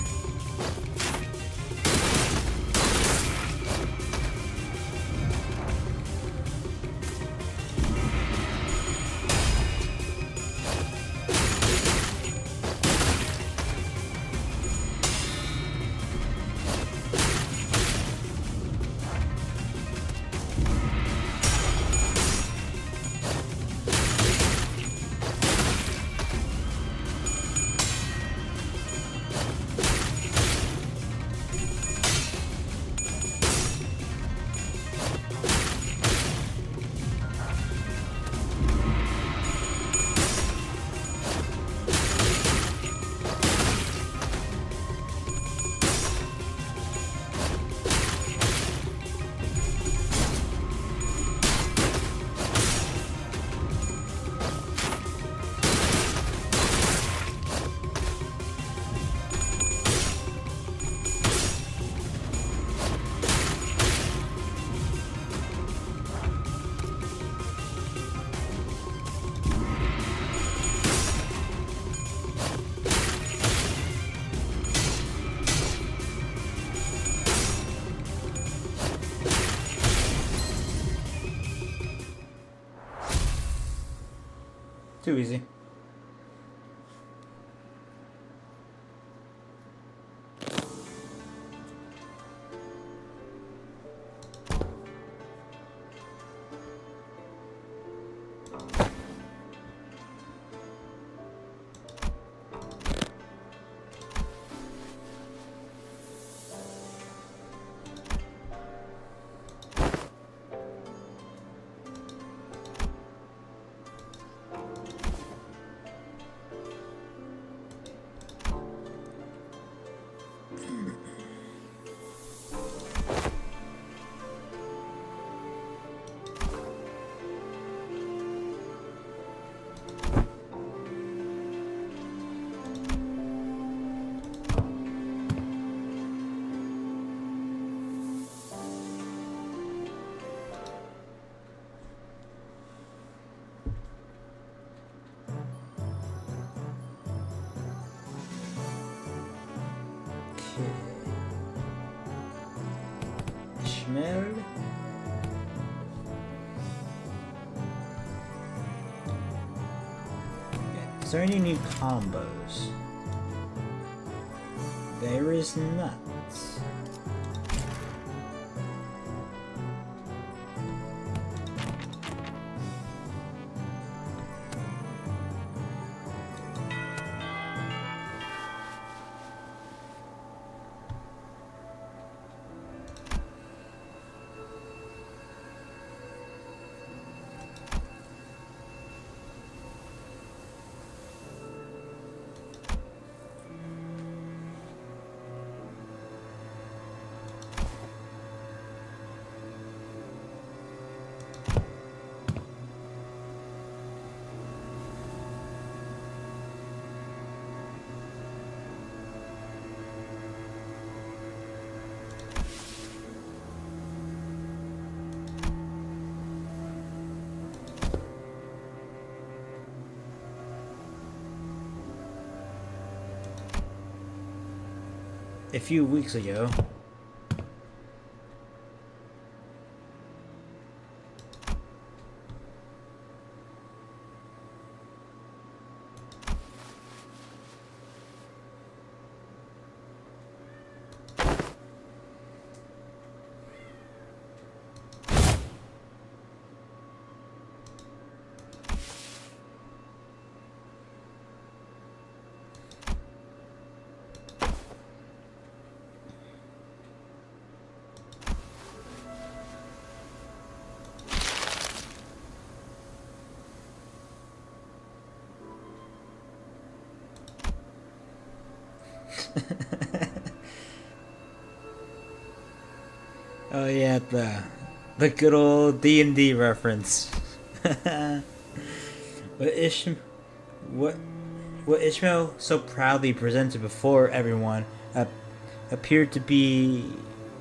Too easy. Schmel. Is there any new combos? There is not. A few weeks ago, oh yeah, the good old D&D reference. what what Ishmael so proudly presented before everyone appeared to be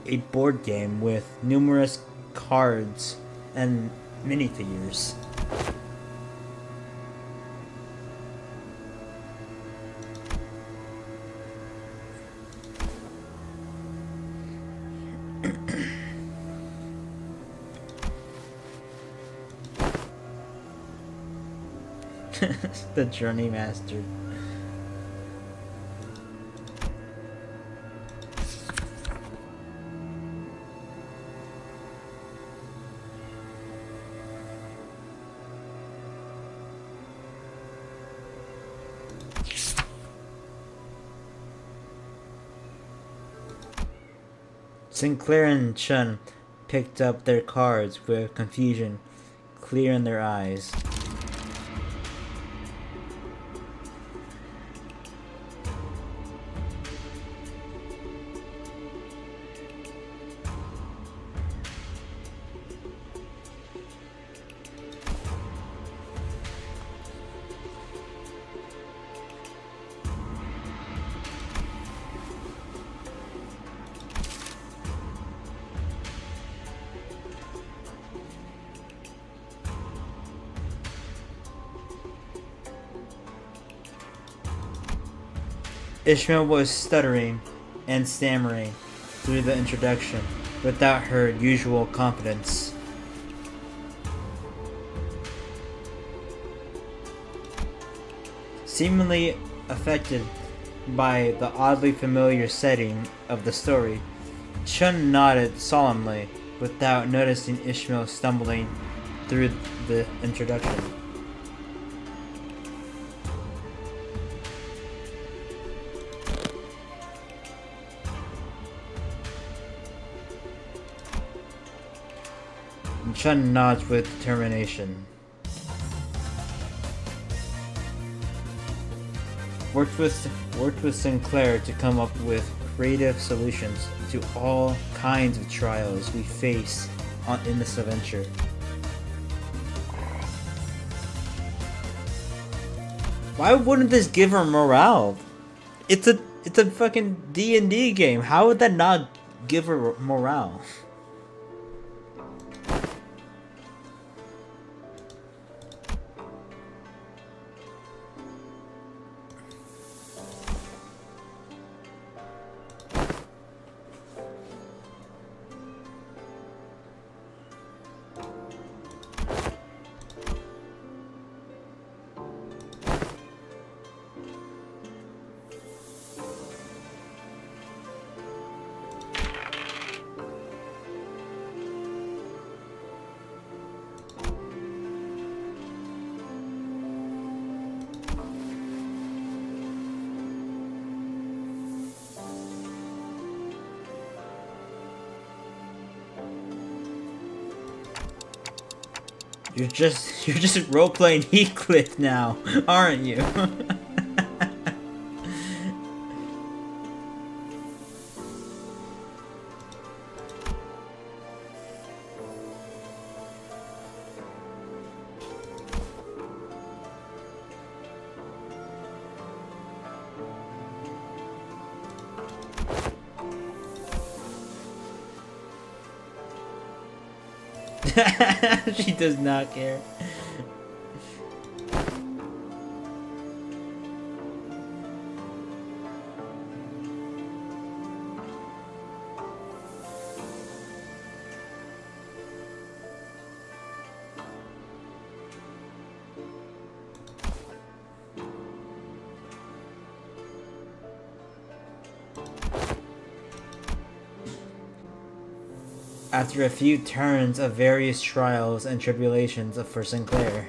a board game with numerous cards and minifigures. The Journey Master. Sinclair and Chun picked up their cards with confusion clear in their eyes. Ishmael was stuttering and stammering through the introduction without her usual confidence. Seemingly affected by the oddly familiar setting of the story, Chun nodded solemnly without noticing Ishmael stumbling through the introduction. Chun nods with determination. Worked with Sinclair to come up with creative solutions to all kinds of trials we face in this adventure. Why wouldn't this give her morale? It's a fucking D&D game. How would that not give her morale? You're just role-playing Heathcliff now, aren't you? She does not care. After a few turns of various trials and tribulations for Sinclair,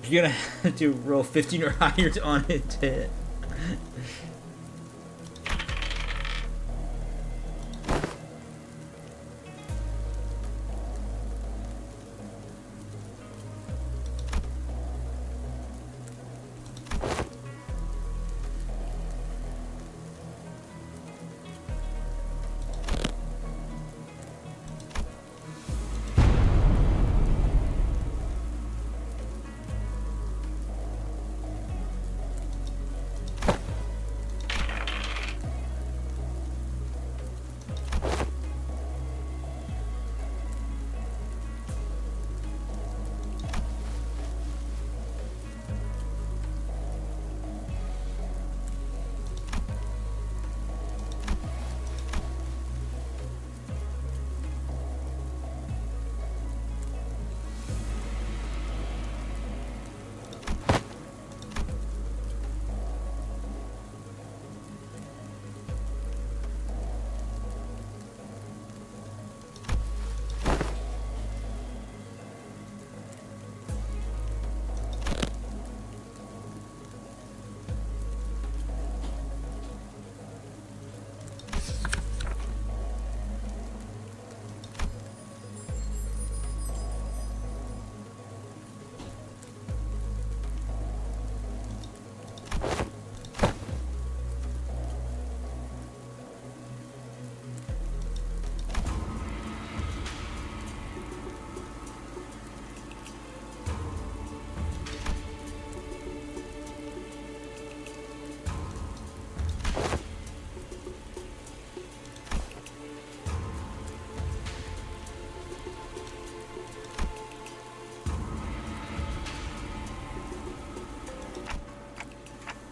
you're gonna have to roll 15 or higher on it to hit.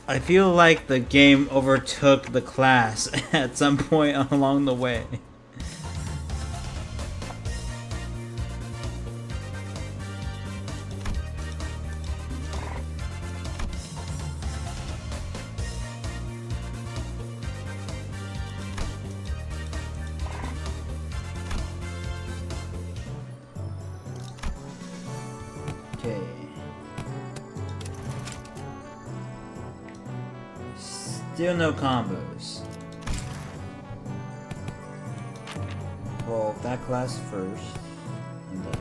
I feel like the game overtook the class at some point along the way. Okay. Still no combos. Well, that class first, and then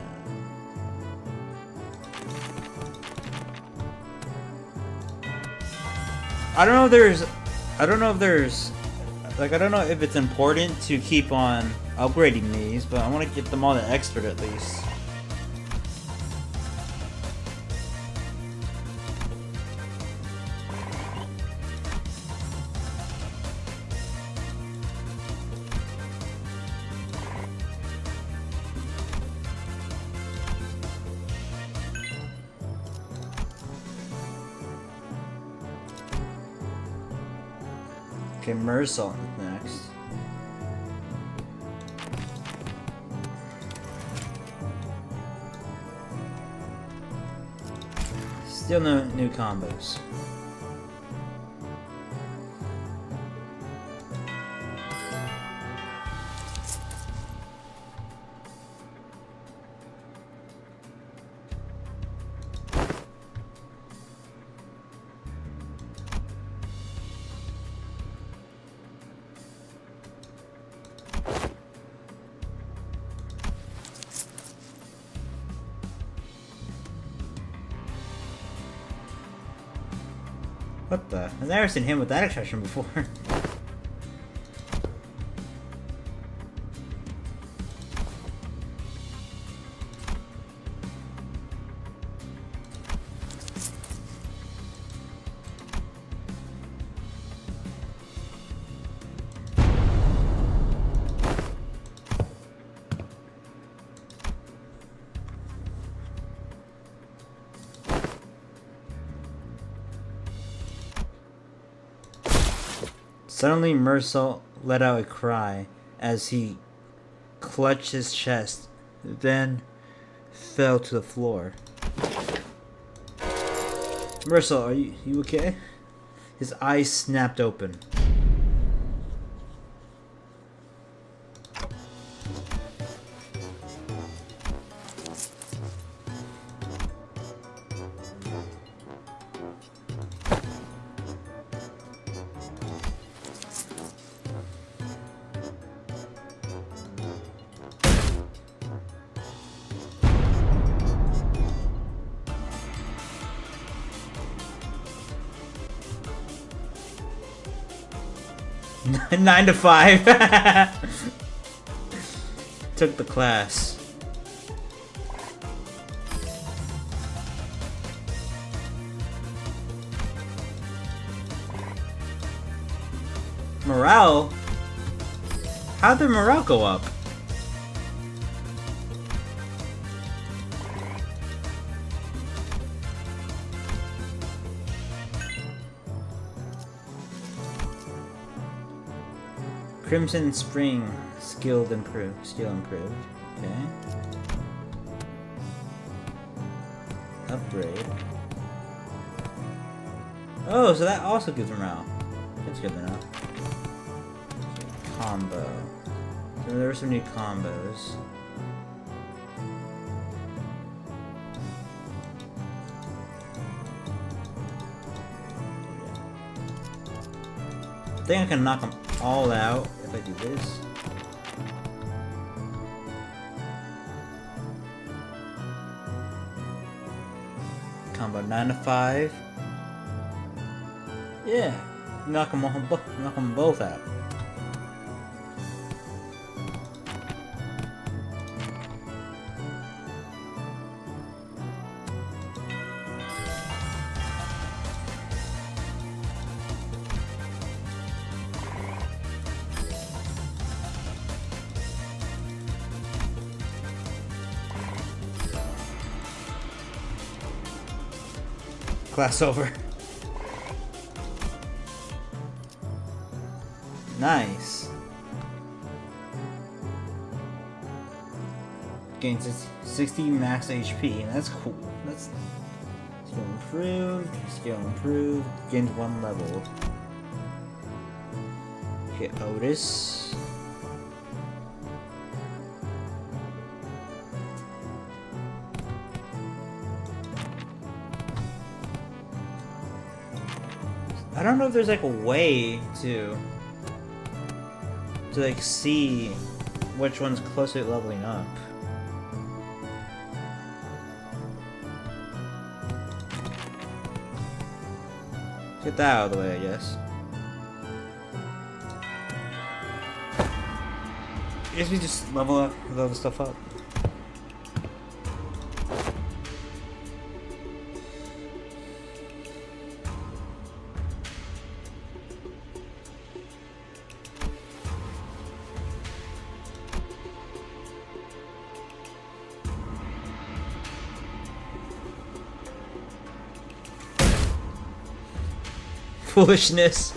I don't know if it's important to keep on upgrading these, but I want to get them all to expert at least. Okay, Mersault next. Still no new combos. What the? I've never seen him with that expression before. Suddenly, Mersault let out a cry as he clutched his chest, then fell to the floor. Mersault, are you okay? His eyes snapped open. Nine to 5. Took the class. Morale? How'd the morale go up? Crimson Spring skill improved. Okay. Upgrade. Oh, so that also gives morale. That's good to know. Combo. So there are some new combos. I think I can knock them all out if I do this. Combo 9 to 5. Yeah, knock them both out. Class over. Nice. Gains 60 max HP. That's cool. That's skill improved. Skill improved. Gains 1 level. Okay, Otis. I don't know if there's like a way to like see which one's closer to leveling up. Get that out of the way, I guess. I guess we just level stuff up. Foolishness.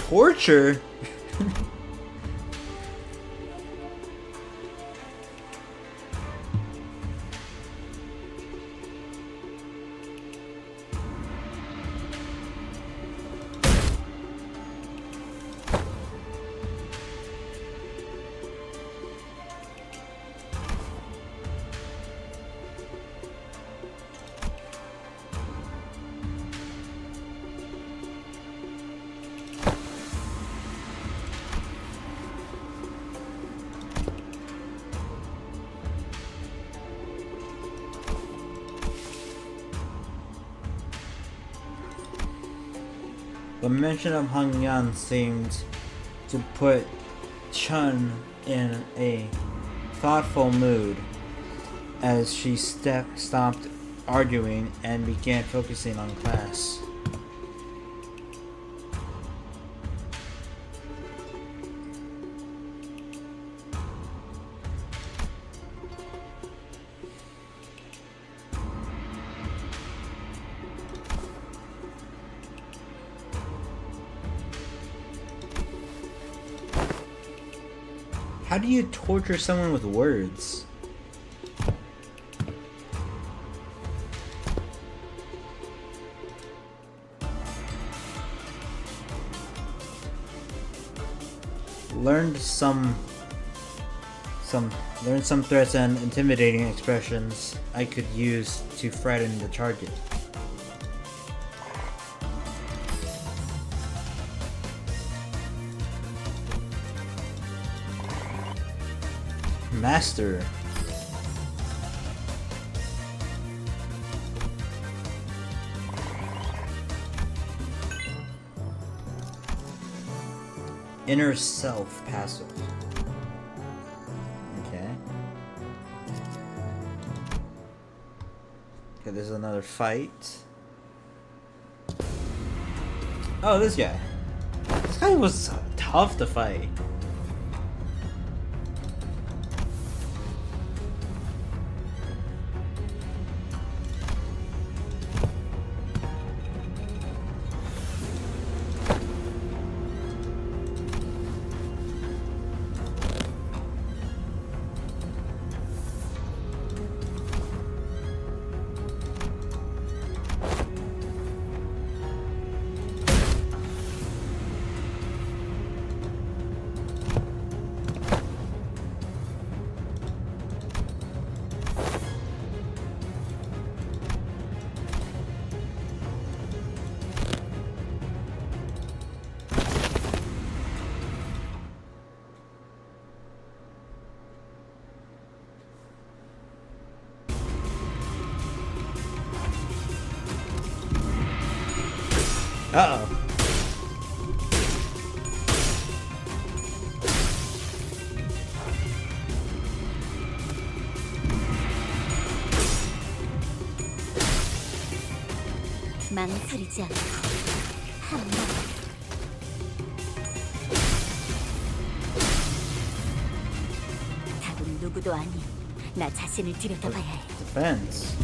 Torture? The mention of Hung Yan seemed to put Chun in a thoughtful mood as she stopped arguing and began focusing on class. How do you torture someone with words? Learn some threats and intimidating expressions I could use to frighten the target. Master. Inner self passive. Okay. Okay, there's another fight. Oh, this guy. This guy was tough to fight. Uh-oh. 망설이지 않고 한 번. 답은 누구도 아닌 나 자신을 들여다봐야 해. Depends.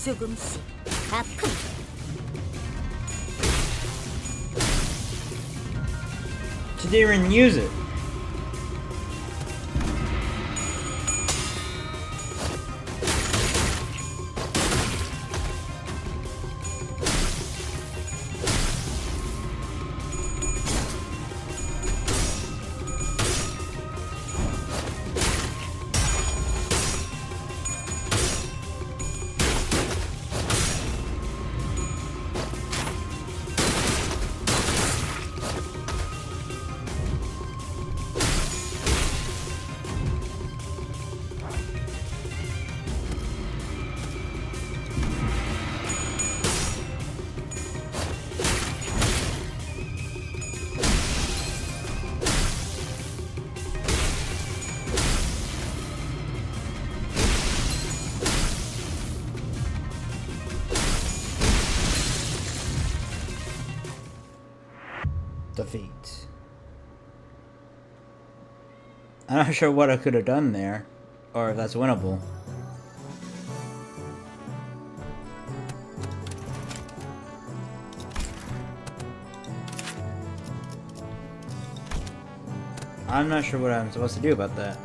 조금씩 아픔. She didn't even use it. Defeat. I'm not sure what I could have done there, or if that's winnable. I'm not sure what I'm supposed to do about that.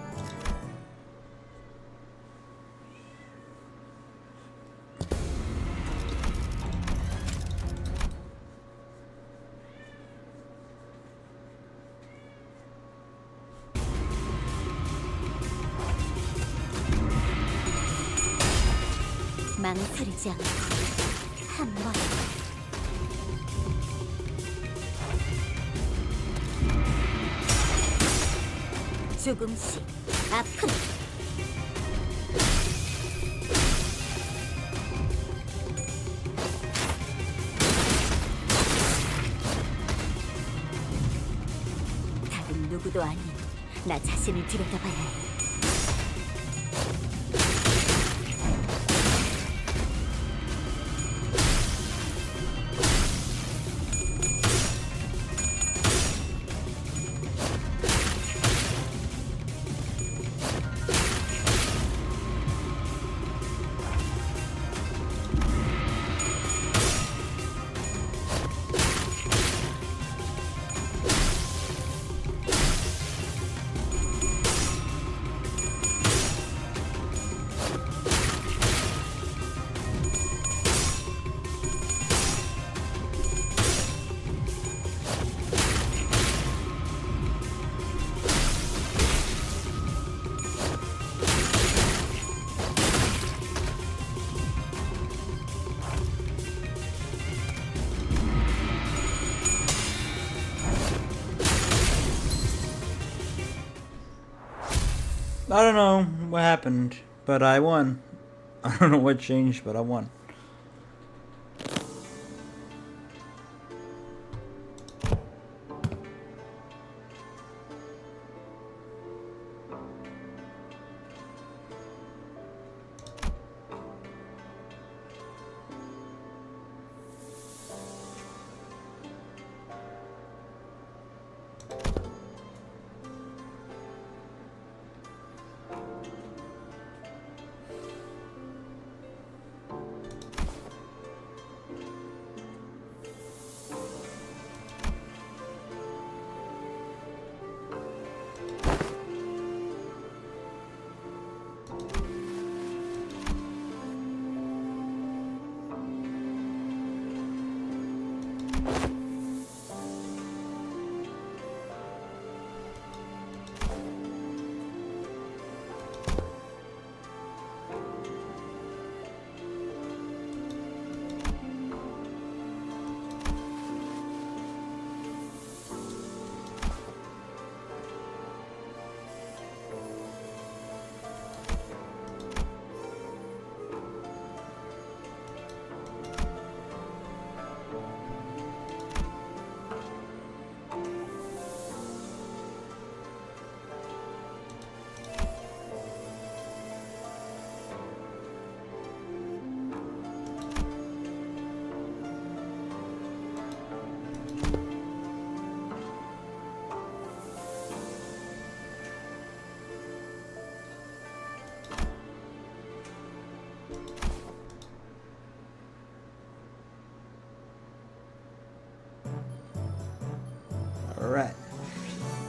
망설이지 않고 한 번. 조금씩 아픔. 답은 누구도 아닌 나 자신을 들여다봐야 해. I don't know what happened, but I won. I don't know what changed, but I won.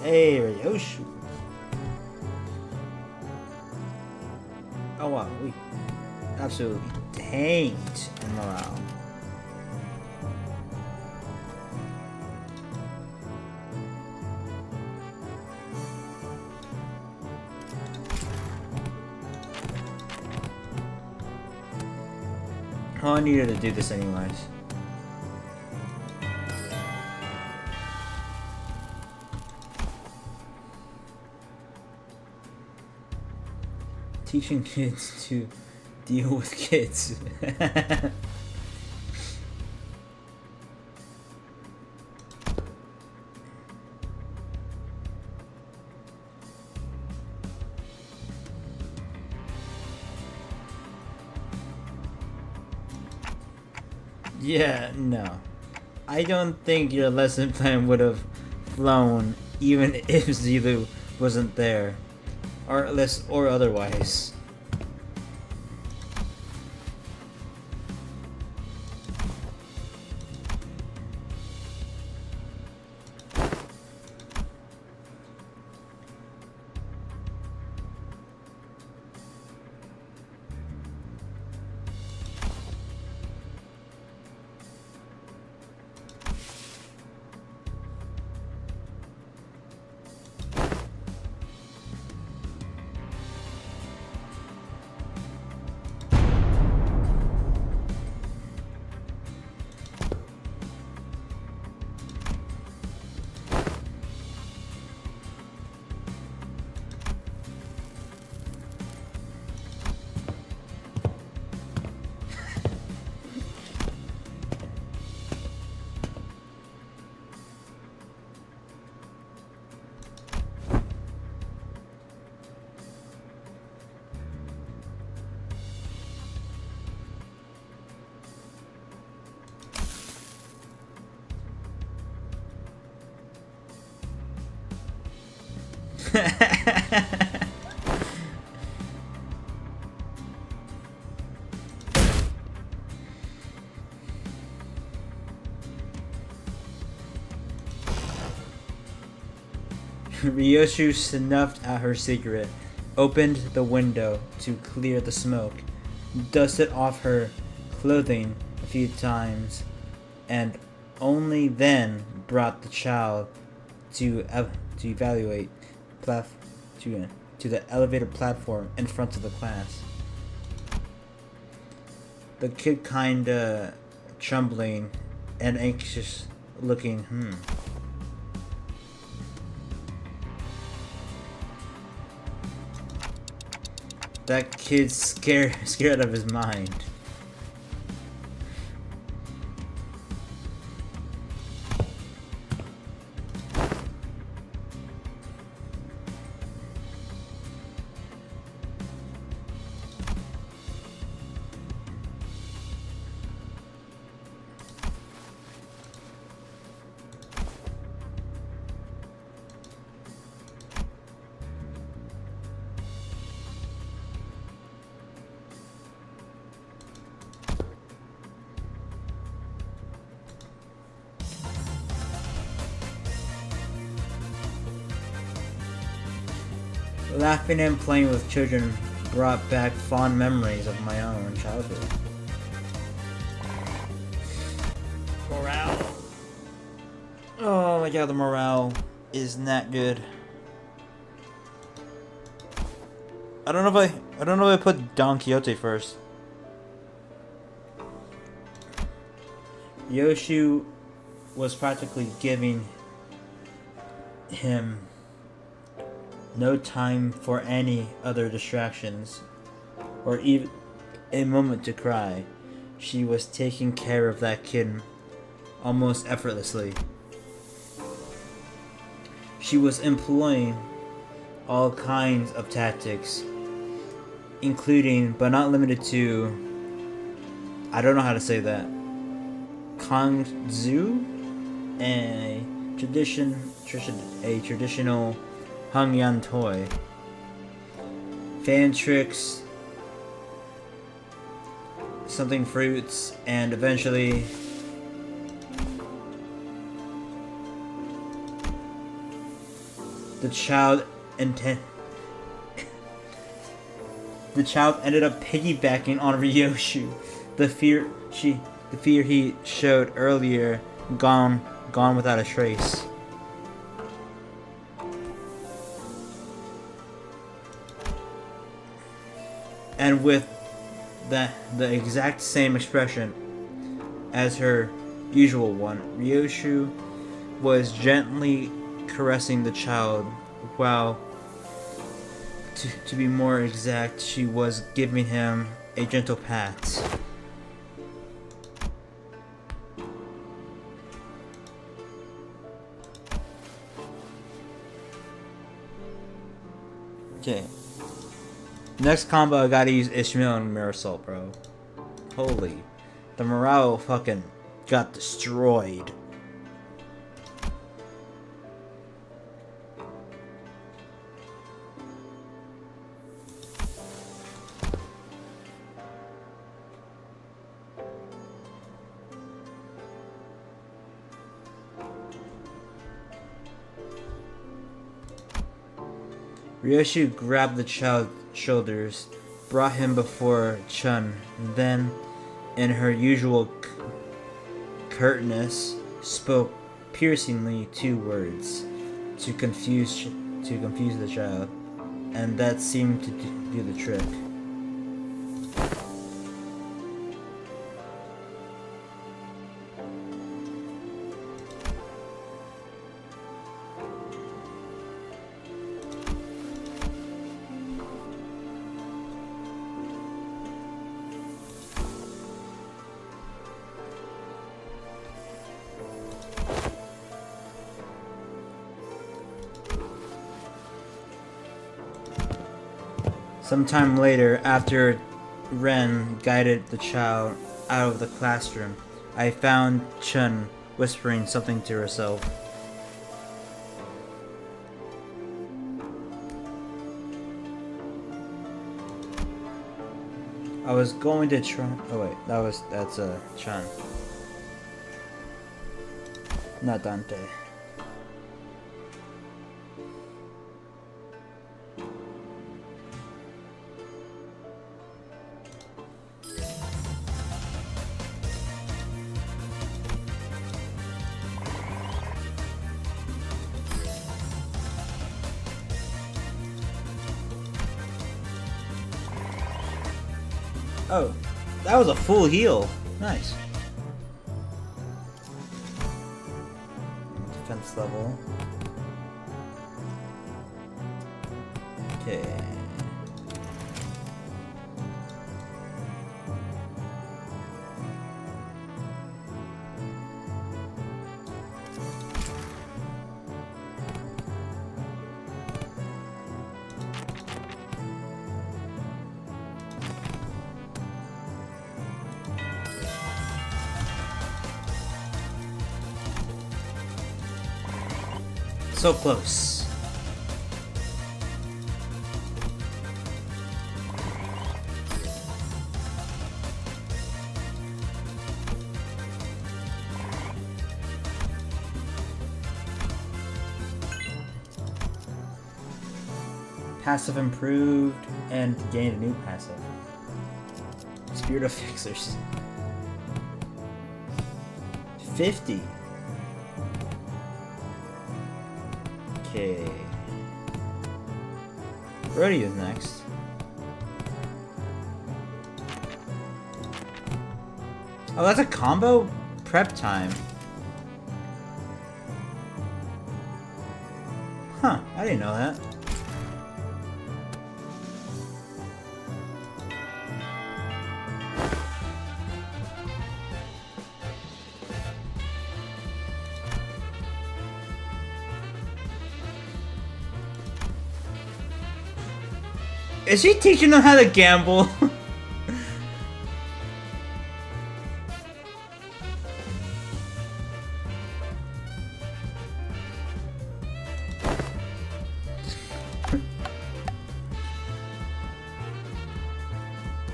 Hey, Ryoshu. Oh wow, we absolutely tanked in morale. Oh, I needed to do this anyways. Teaching kids to deal with kids. Yeah, no. I don't think your lesson plan would have flown even if Zilu wasn't there. Or less or otherwise. Ryoshu snuffed out her cigarette, opened the window to clear the smoke, dusted off her clothing a few times, and only then brought the child to evaluate to the elevator platform in front of the class. The kid kinda trembling and anxious looking, That kid's scared of his mind. Laughing and playing with children brought back fond memories of my own childhood. Morale. Oh my god, the morale is not good. I don't know if I put Don Quixote first. Yoshu was practically giving him no time for any other distractions, or even a moment to cry. She was taking care of that kid almost effortlessly. She was employing all kinds of tactics, including, but not limited to, I don't know how to say that, Kangzu, a traditional Hangyan toy, fan tricks, something fruits, and eventually the child intent. The child ended up piggybacking on Ryoshu. The fear he showed earlier gone without a trace. And with the exact same expression as her usual one, Ryoshu was gently caressing the child, while to be more exact, she was giving him a gentle pat. Okay. Next combo I gotta use Ishmael and Marisol, bro. Holy. The morale fucking got destroyed. Ryoshu grabbed the child's shoulders, brought him before Chun, then, in her usual curtness, spoke piercingly 2 words to confuse the child, and that seemed to do the trick. Sometime later, after Ren guided the child out of the classroom, I found Chun whispering something to herself. I was going to try. Oh wait, that's Chun, not Dante. Oh, that was a full heal. Nice. Defense level. Okay. So close. Passive improved and gained a new passive. Spirit of Fixers. 50. Okay. Brody is next. Oh, that's a combo? Prep time. Huh, I didn't know that. Is she teaching them how to gamble?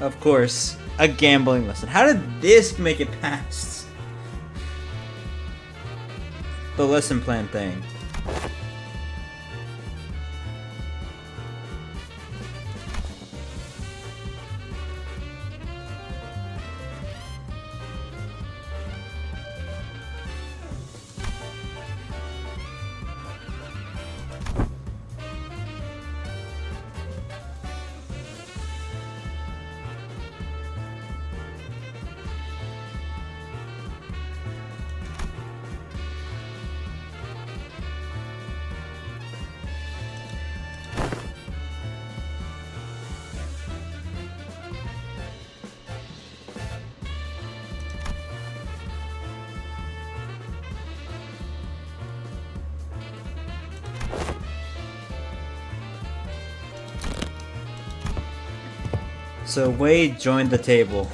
Of course, a gambling lesson. How did this make it past the lesson plan thing? So Wade joined the table.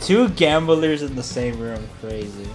Two gamblers in the same room, crazy.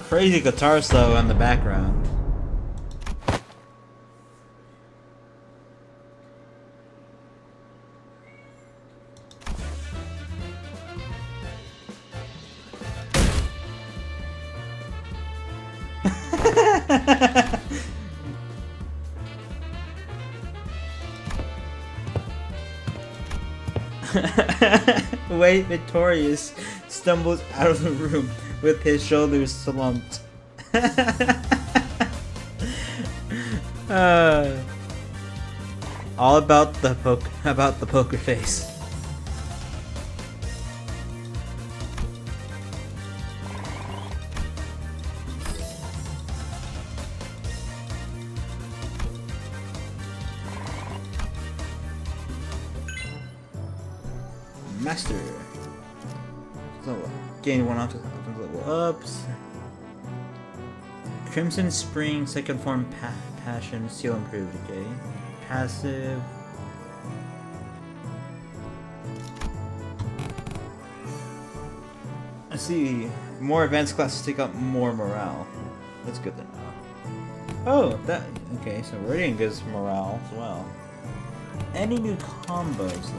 Crazy guitar solo in the background. Wade Victorious stumbles out of the room with his shoulders slumped. All about the poker face. Master. So, gain one off level ups. Crimson Spring, second form passion, seal improved, okay. Passive. I see. More advanced classes take up more morale. That's good to know. Oh, that. Okay, so Radiant gives morale as well. Any new combos?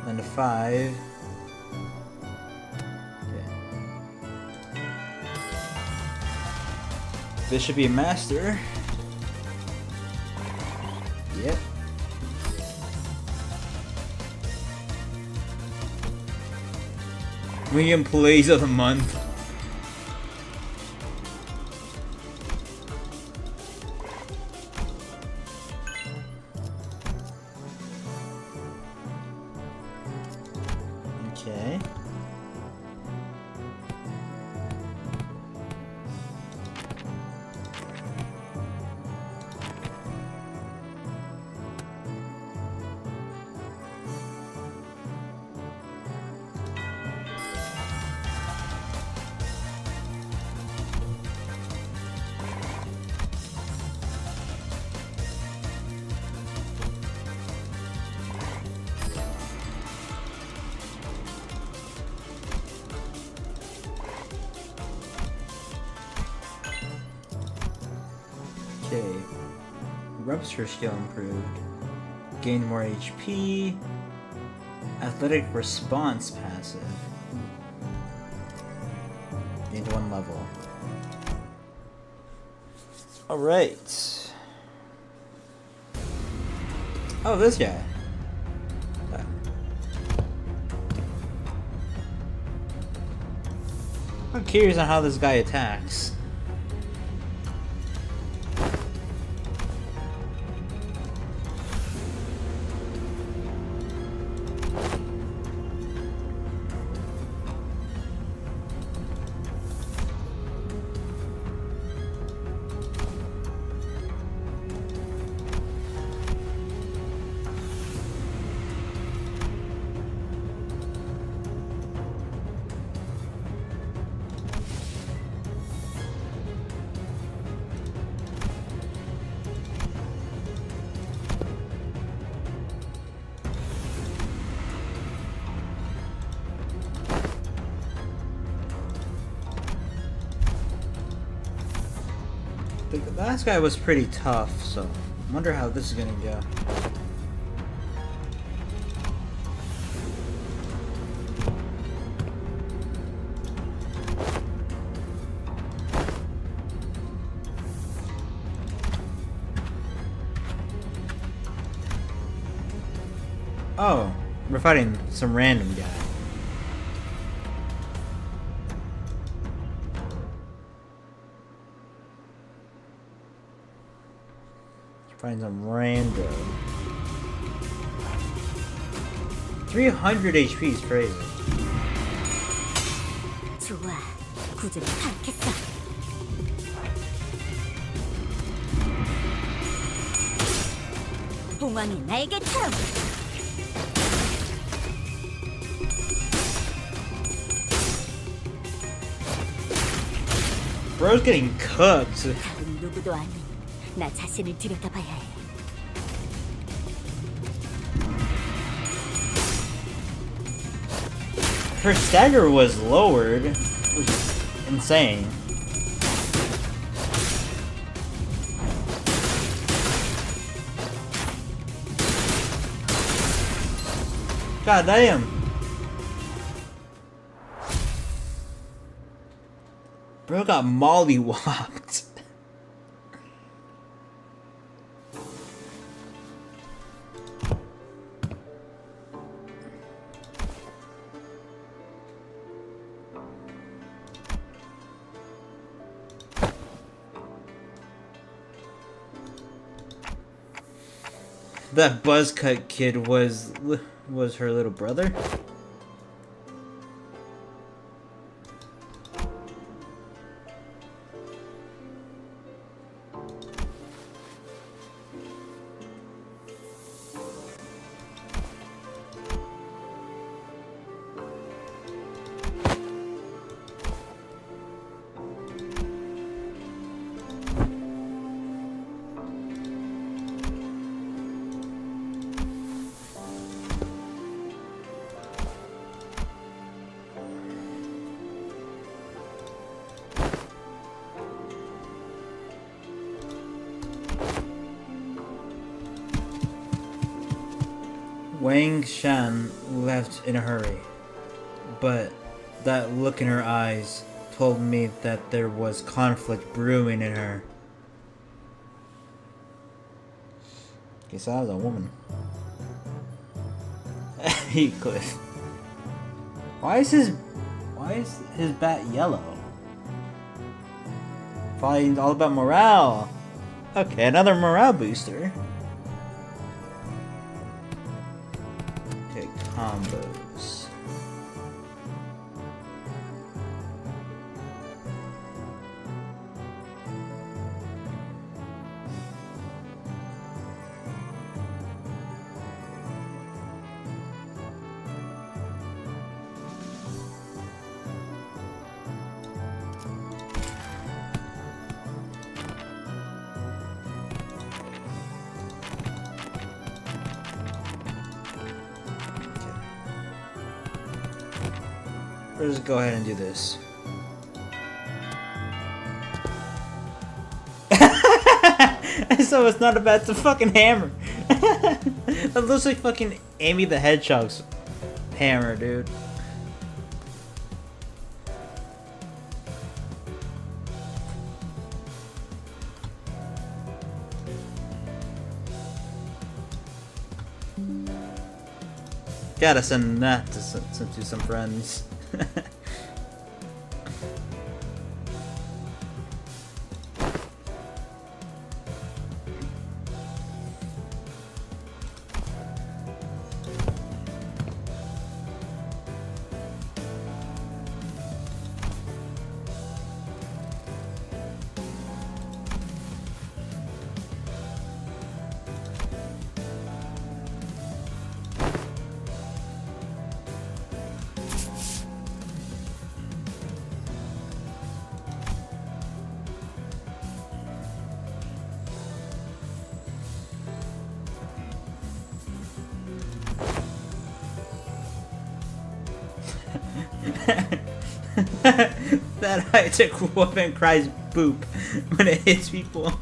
And a 5. Okay. This should be a master. Yep. We employees of the month. Okay. Okay. Rupture skill improved. Gain more HP. Athletic response passive. Gained 1 level. Alright. Oh, this guy. I'm curious on how this guy attacks. The last guy was pretty tough, so I wonder how this is gonna go. Oh, we're fighting some random guy. Find some random. 300 HP is crazy. 좋아, 구조를 파악했어. 봉황이 날개처럼. Bro's getting cooked. 다른 누구도 아닌 나 자신을 들여다봐야 해. Her stagger was lowered, which is insane. God damn. Bro got mollywopped. That buzzcut kid was her little brother? Wang Shan left in a hurry, but that look in her eyes told me that there was conflict brewing in her. Guess I was a woman. Heathcliff. Why is his bat yellow? Probably all about morale. Okay, another morale booster. Okay, combos. Let's go ahead and do this. So it's not about the fucking hammer. That looks like fucking Amy the Hedgehog's hammer, dude. Gotta send that to some friends. That high-tech whooping cries boop when it hits people.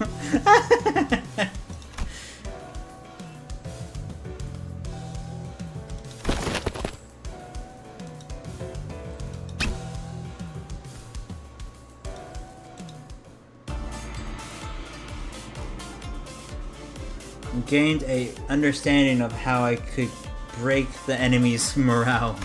Gained a understanding of how I could break the enemy's morale.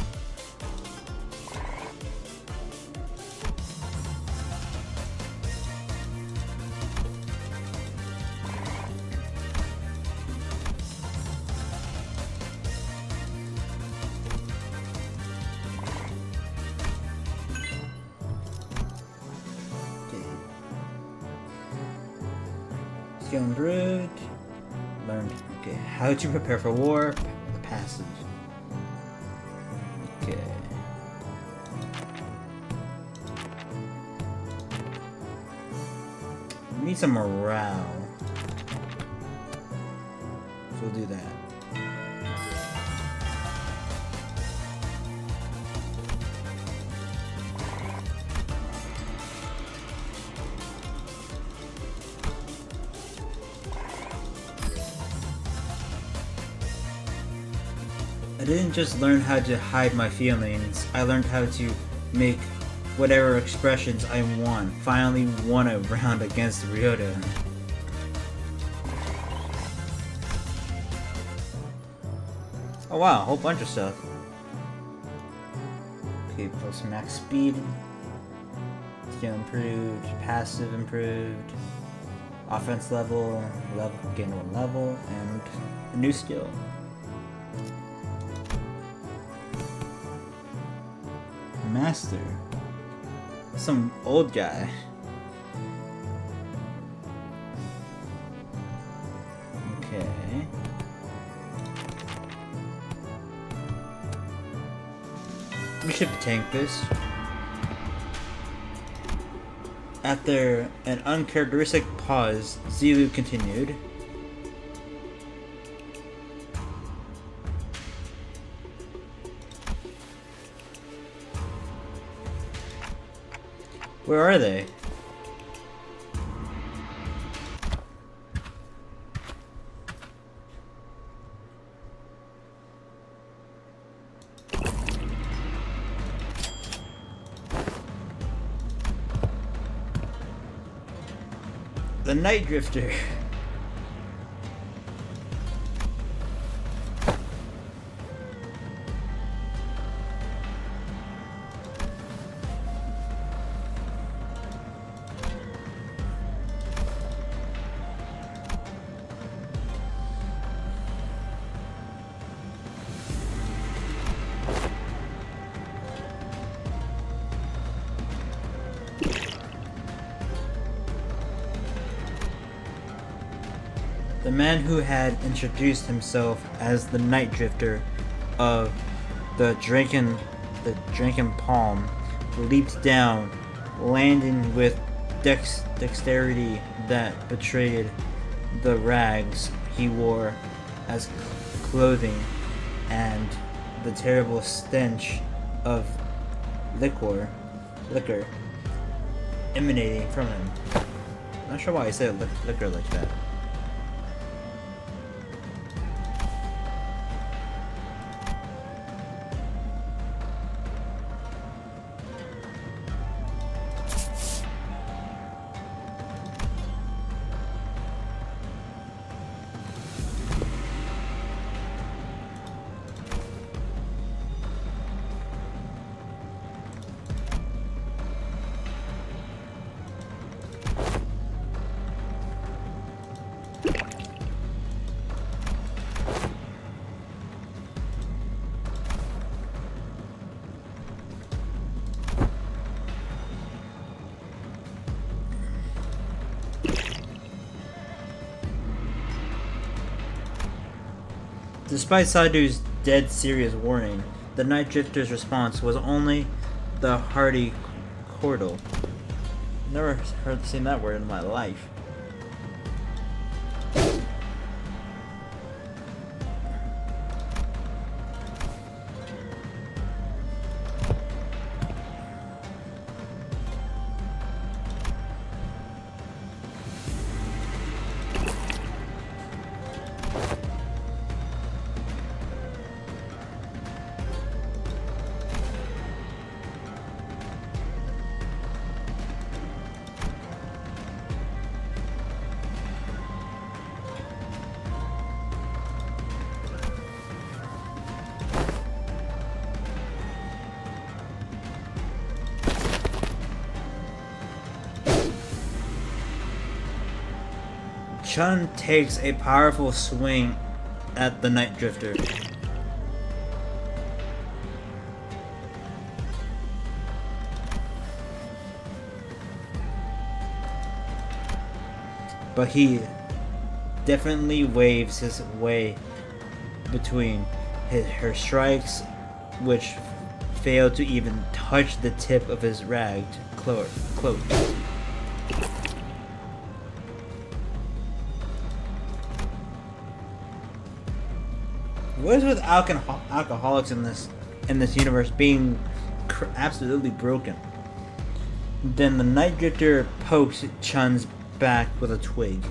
Skill improved. Learned. Okay, how to prepare for war. The passive. Okay. We need some morale. So we'll do that. I didn't just learn how to hide my feelings, I learned how to make whatever expressions I want. Finally won a round against Ryota. Oh wow, a whole bunch of stuff. Okay, plus max speed. Skill improved, passive improved, offense level, gain 1 level, and a new skill. Master. Some old guy. Okay. We should tank this. After an uncharacteristic pause, Zilu continued. Where are they? The Night Drifter. The man who had introduced himself as the Night Drifter of the Drinking Palm leaped down, landing with dexterity that betrayed the rags he wore as clothing and the terrible stench of liquor emanating from him. Not sure why I said liquor like that. Despite Sadu's dead serious warning, the Night Drifter's response was only the hearty chordal. Never heard seen that word in my life. Chun takes a powerful swing at the Night Drifter. But he definitely waves his way between her strikes, which failed to even touch the tip of his ragged cloak. What is with alcoholics in this universe being absolutely broken? Then the Night Drifter pokes Chun's back with a twig.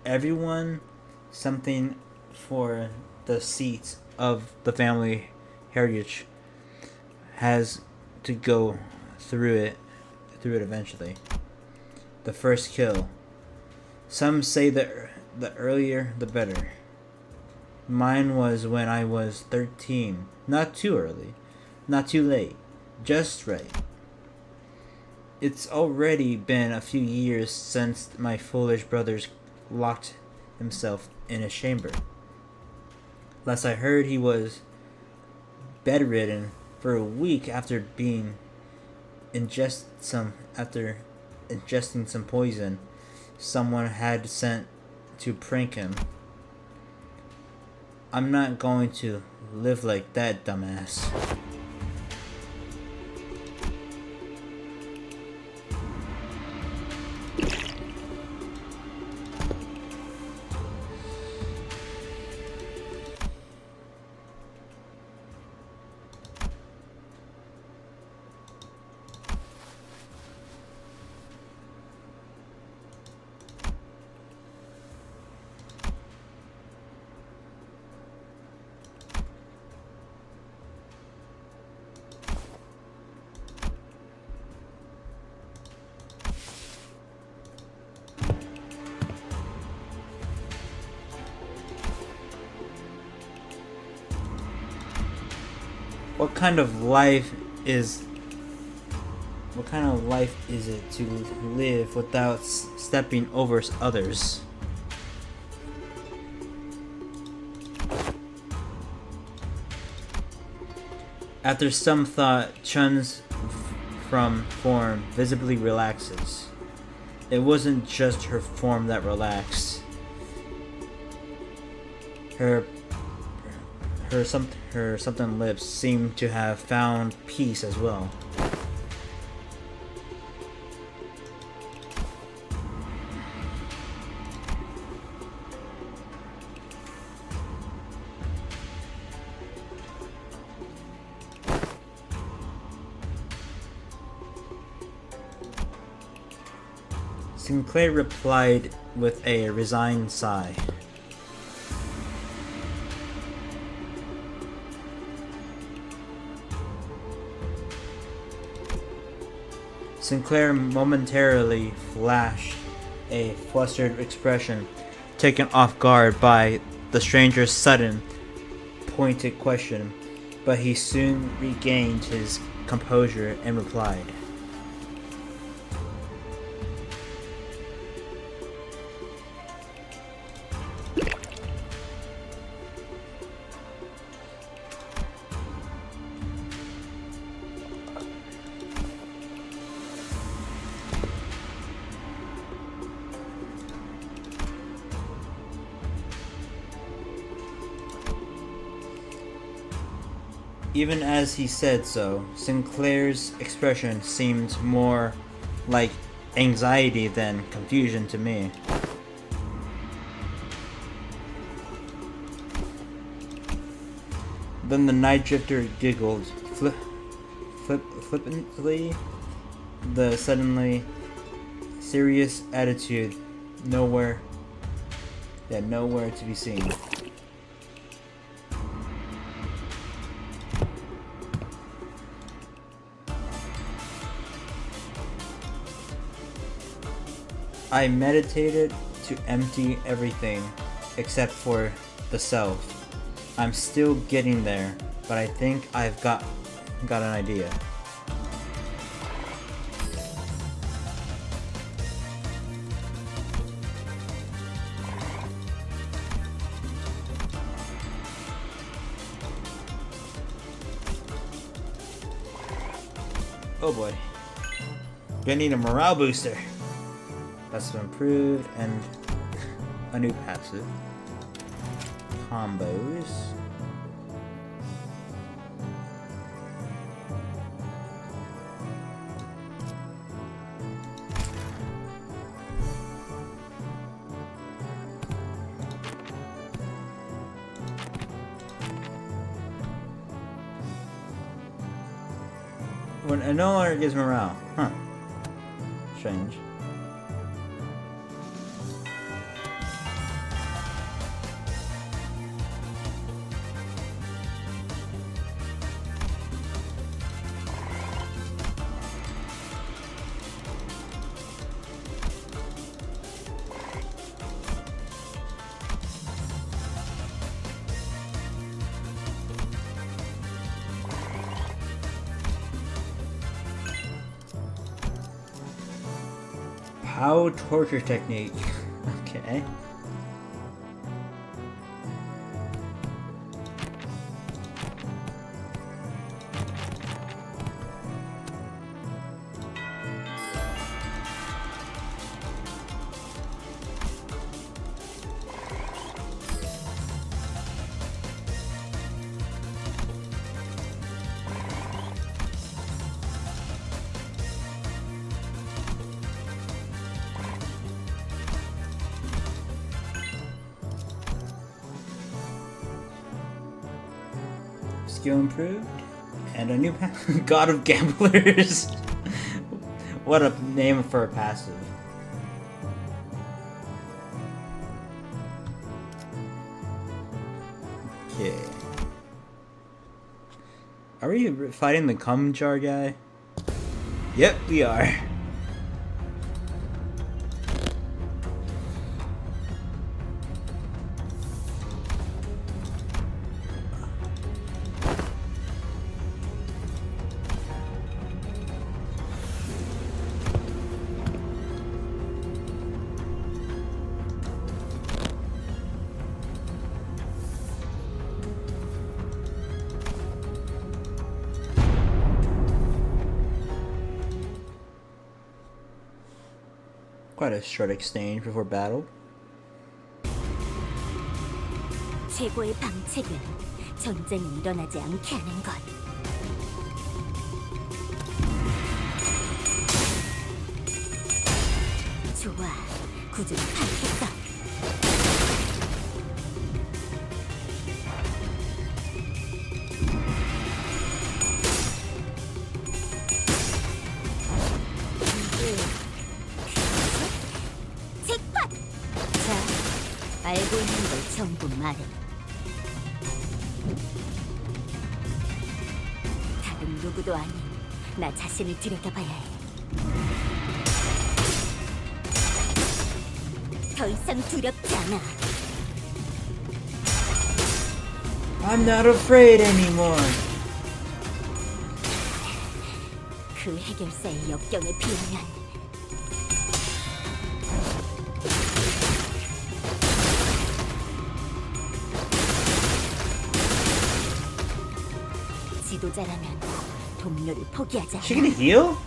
Everyone, something for the seat of the family heritage, has to go through it eventually. The first kill. Some say the earlier the better. Mine was when I was 13. Not too early. Not too late. Just right. It's already been a few years since my foolish brother locked himself in his chamber. Last I heard, he was bedridden for a week after ingesting some poison someone had sent to prank him. I'm not going to live like that, dumbass. What kind of life is it to live without stepping over others? After some thought, Chun's form visibly relaxes. It wasn't just her form that relaxed. Her something lips seemed to have found peace as well. Sinclair replied with a resigned sigh. Sinclair momentarily flashed a flustered expression, taken off guard by the stranger's sudden, pointed question, but he soon regained his composure and replied. Even as he said so, Sinclair's expression seemed more like anxiety than confusion to me. Then the night drifter giggled flippantly, the suddenly serious attitude nowhere to be seen. I meditated to empty everything except for the self. I'm still getting there, but I think I've got an idea. Oh boy. Gonna need a morale booster. That's been improved and a new passive. Combos. When it no longer gives morale. Huh. Strange. How torture technique. Okay. Skill improved, and a new God of Gamblers. What a name for a passive. Okay. Are we fighting the cum jar guy? Yep, we are. Quite a short exchange before battle. 최고의 방책은 전쟁이 일어나지 않게 하는 것. 좋아, 구조를 파악했어. 잭팟! 자, 알고 있는 걸 전부 말해. 다른 누구도 아닌 나 자신을 들여다봐야 해. 더 이상 두렵지 않아. I'm not afraid anymore. 그 해결사의 역경에 비하면 지도자라면 동료를 포기하지 않아. She gonna heal?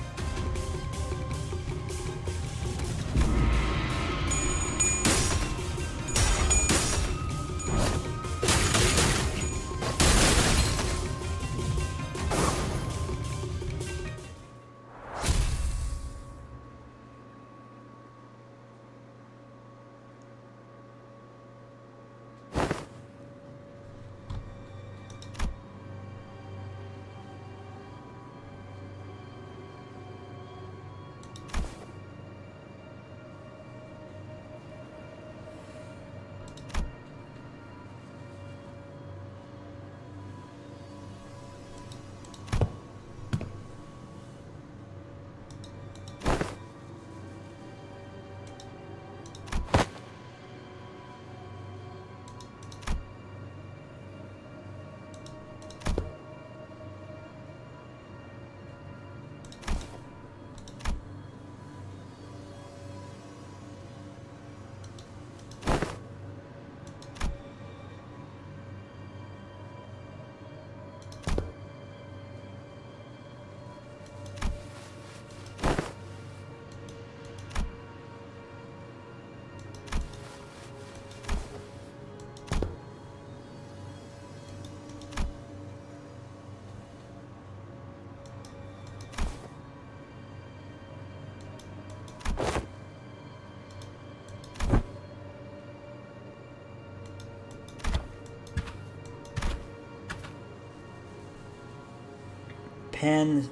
hand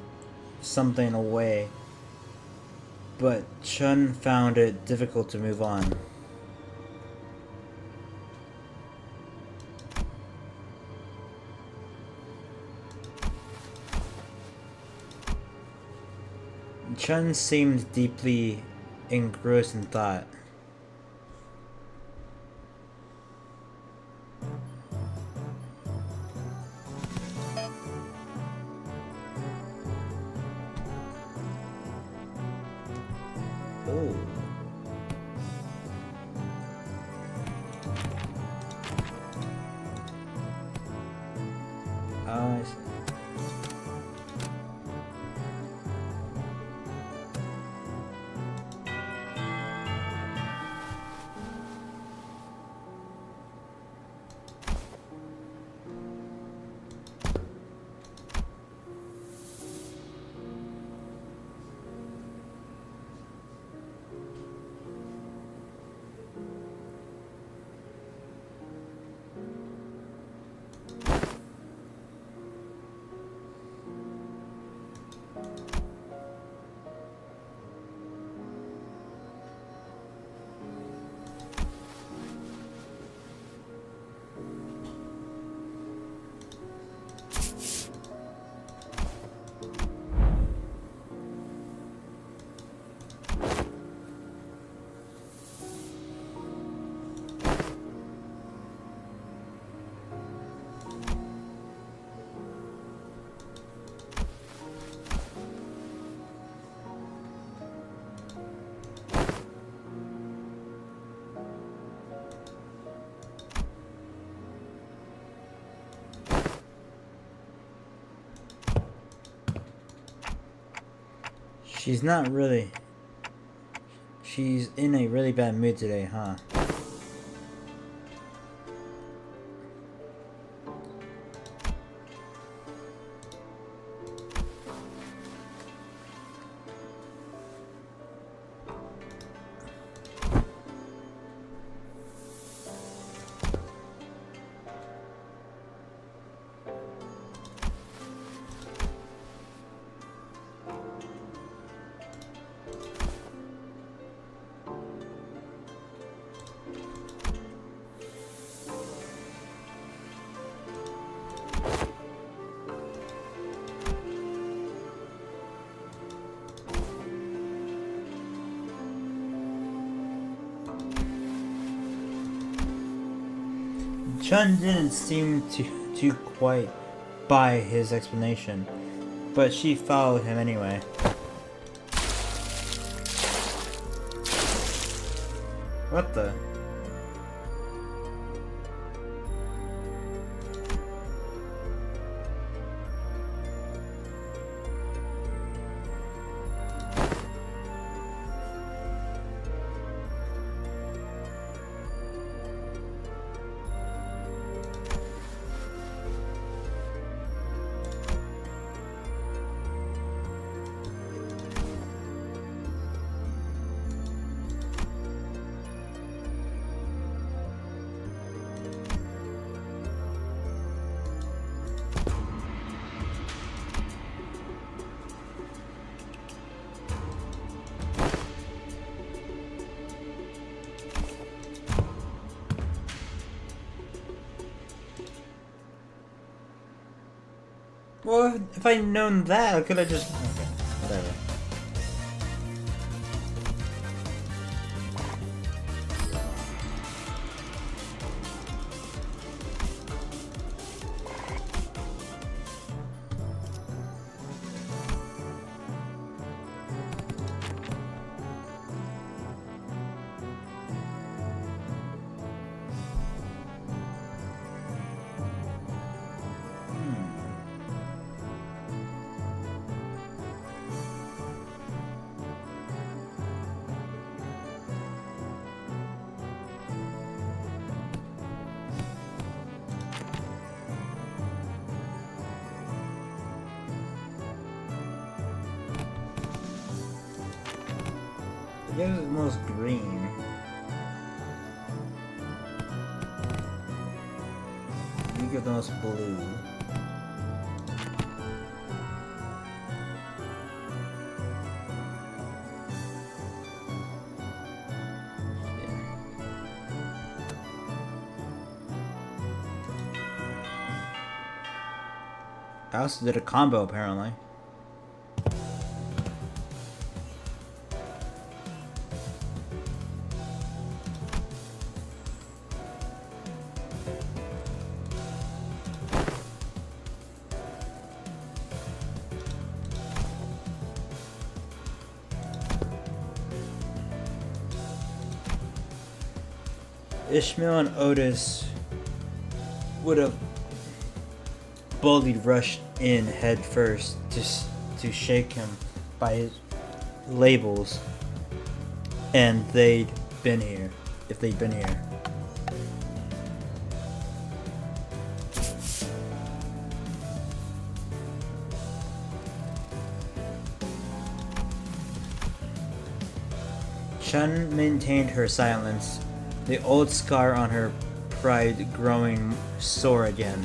something away, but Chun found it difficult to move on. Chun seemed deeply engrossed in thought. Oh. I see. She's not really. She's in a really bad mood today, huh? Chun didn't seem to quite buy his explanation, but she followed him anyway. What the? Well, if I'd known that, I could have just... Okay, whatever. I guess it's most green. You get the most blue. I also did a combo apparently. Ishmael and Otis would have boldly rushed in head first to shake him by his labels, and they'd been here if they'd been here. Chun maintained her silence, the old scar on her pride growing sore again.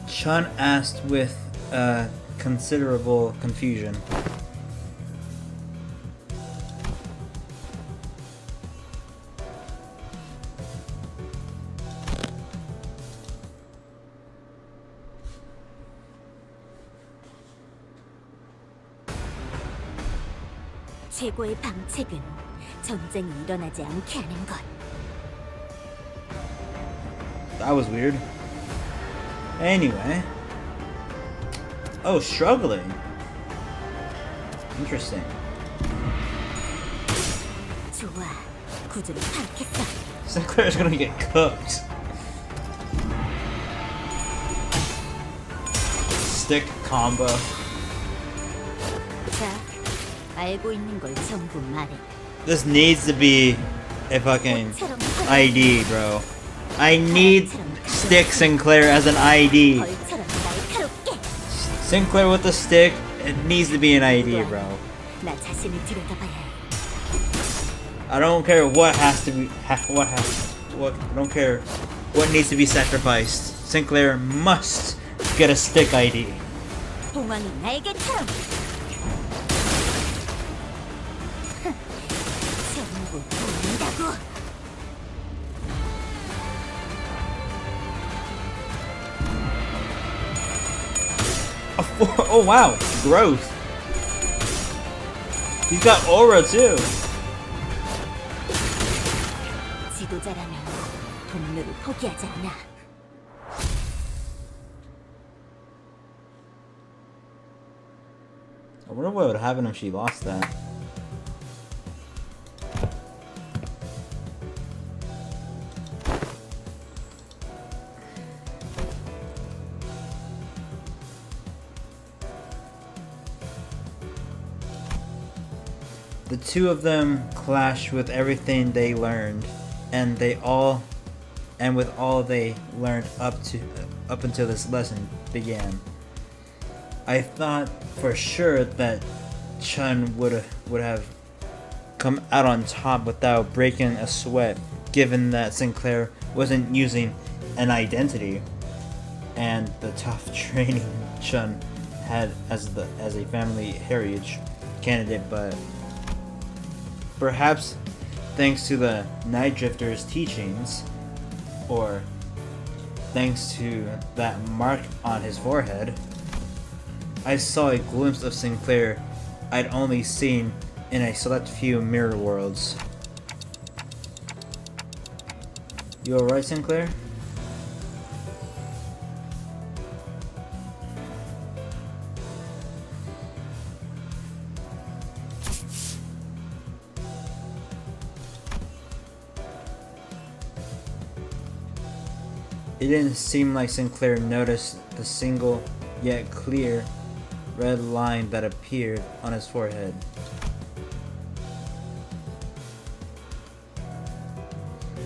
Chun asked with considerable confusion. 최고의 방책은 전쟁이 일어나지 않게 하는 것. That was weird. Anyway. Oh, struggling. Interesting. 좋아, 구조를 파악했어. Sinclair's gonna get cooked. Stick combo. 자, 알고 있는 걸 전부 말해. This needs to be a fucking ID, bro. I need Stick Sinclair as an ID. 벌처럼 날카롭게. Sinclair with the stick, it needs to be an ID, bro. 나 자신을 들여다봐야 해. I don't care what has to be, I don't care what needs to be sacrificed. Sinclair must get a stick ID. 봉황이 날개처럼. 전부 보인다고. Oh wow, growth. He's got aura too. 지도자라면 동료를 포기하지 않아. I wonder what would happen if she lost that. The two of them clash with everything they learned, and with all they learned up until this lesson began. I thought for sure that Chun would have come out on top without breaking a sweat, given that Sinclair wasn't using an identity, and the tough training Chun had as a family heritage candidate, but perhaps thanks to the Night Drifter's teachings, or thanks to that mark on his forehead, I saw a glimpse of Sinclair I'd only seen in a select few mirror worlds. You alright, Sinclair? It didn't seem like Sinclair noticed the single yet clear red line that appeared on his forehead.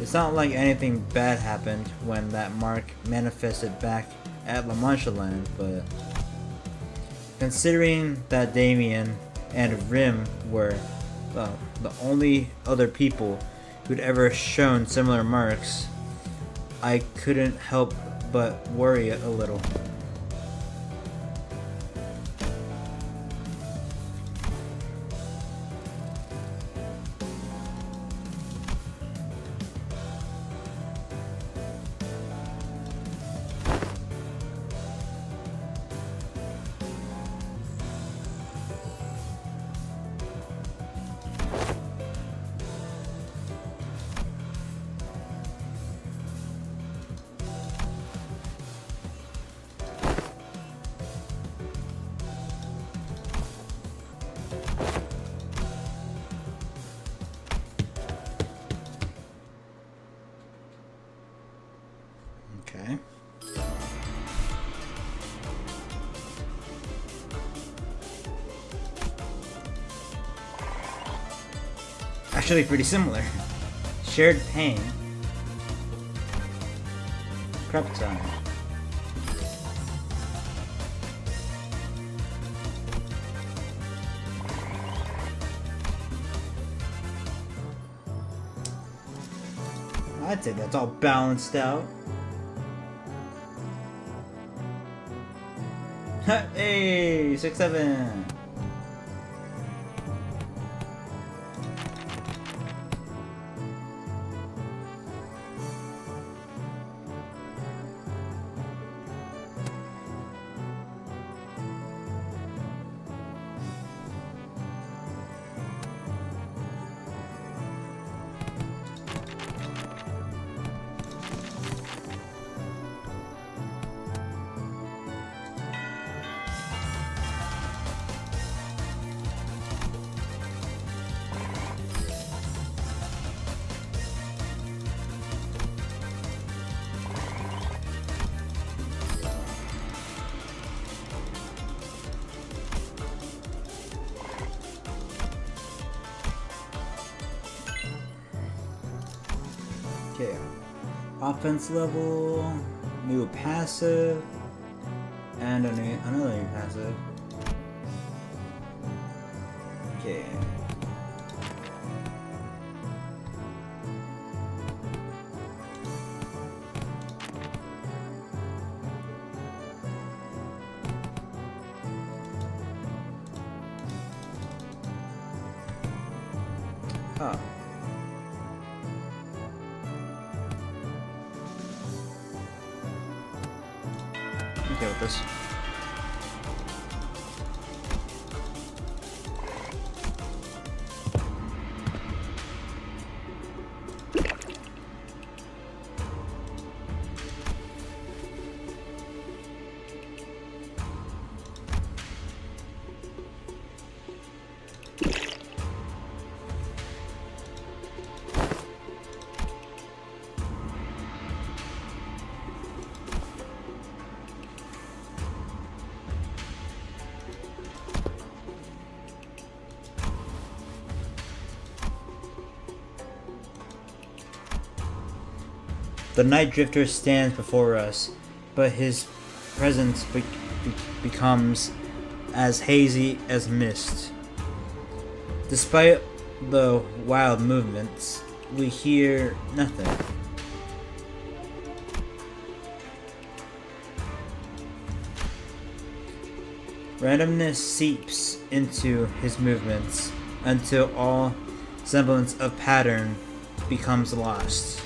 It's not like anything bad happened when that mark manifested back at La Mancha Land, but considering that Damien and Rim were, well, the only other people who'd ever shown similar marks, I couldn't help but worry a little. Okay. Actually pretty similar. Shared pain. Prep time. I'd say that's all balanced out. Hey, 6-7. Okay, offense level, new passive, and another new passive. Okay. Oh. Okay with this. The Night Drifter stands before us, but his presence becomes as hazy as mist. Despite the wild movements, we hear nothing. Randomness seeps into his movements until all semblance of pattern becomes lost.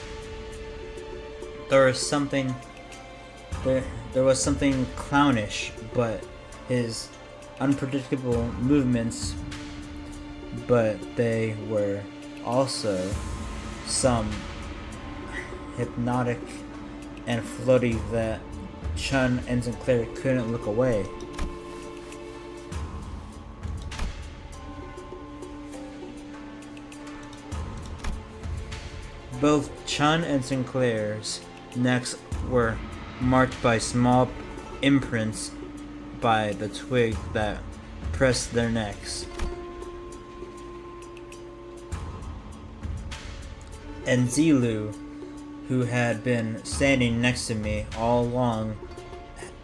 There was something clownish, but his unpredictable movements, but they were also some hypnotic and floaty that Chun and Sinclair couldn't look away. Both Chun and Sinclair's necks were marked by small imprints by the twig that pressed their necks. And Zilu, who had been standing next to me all along,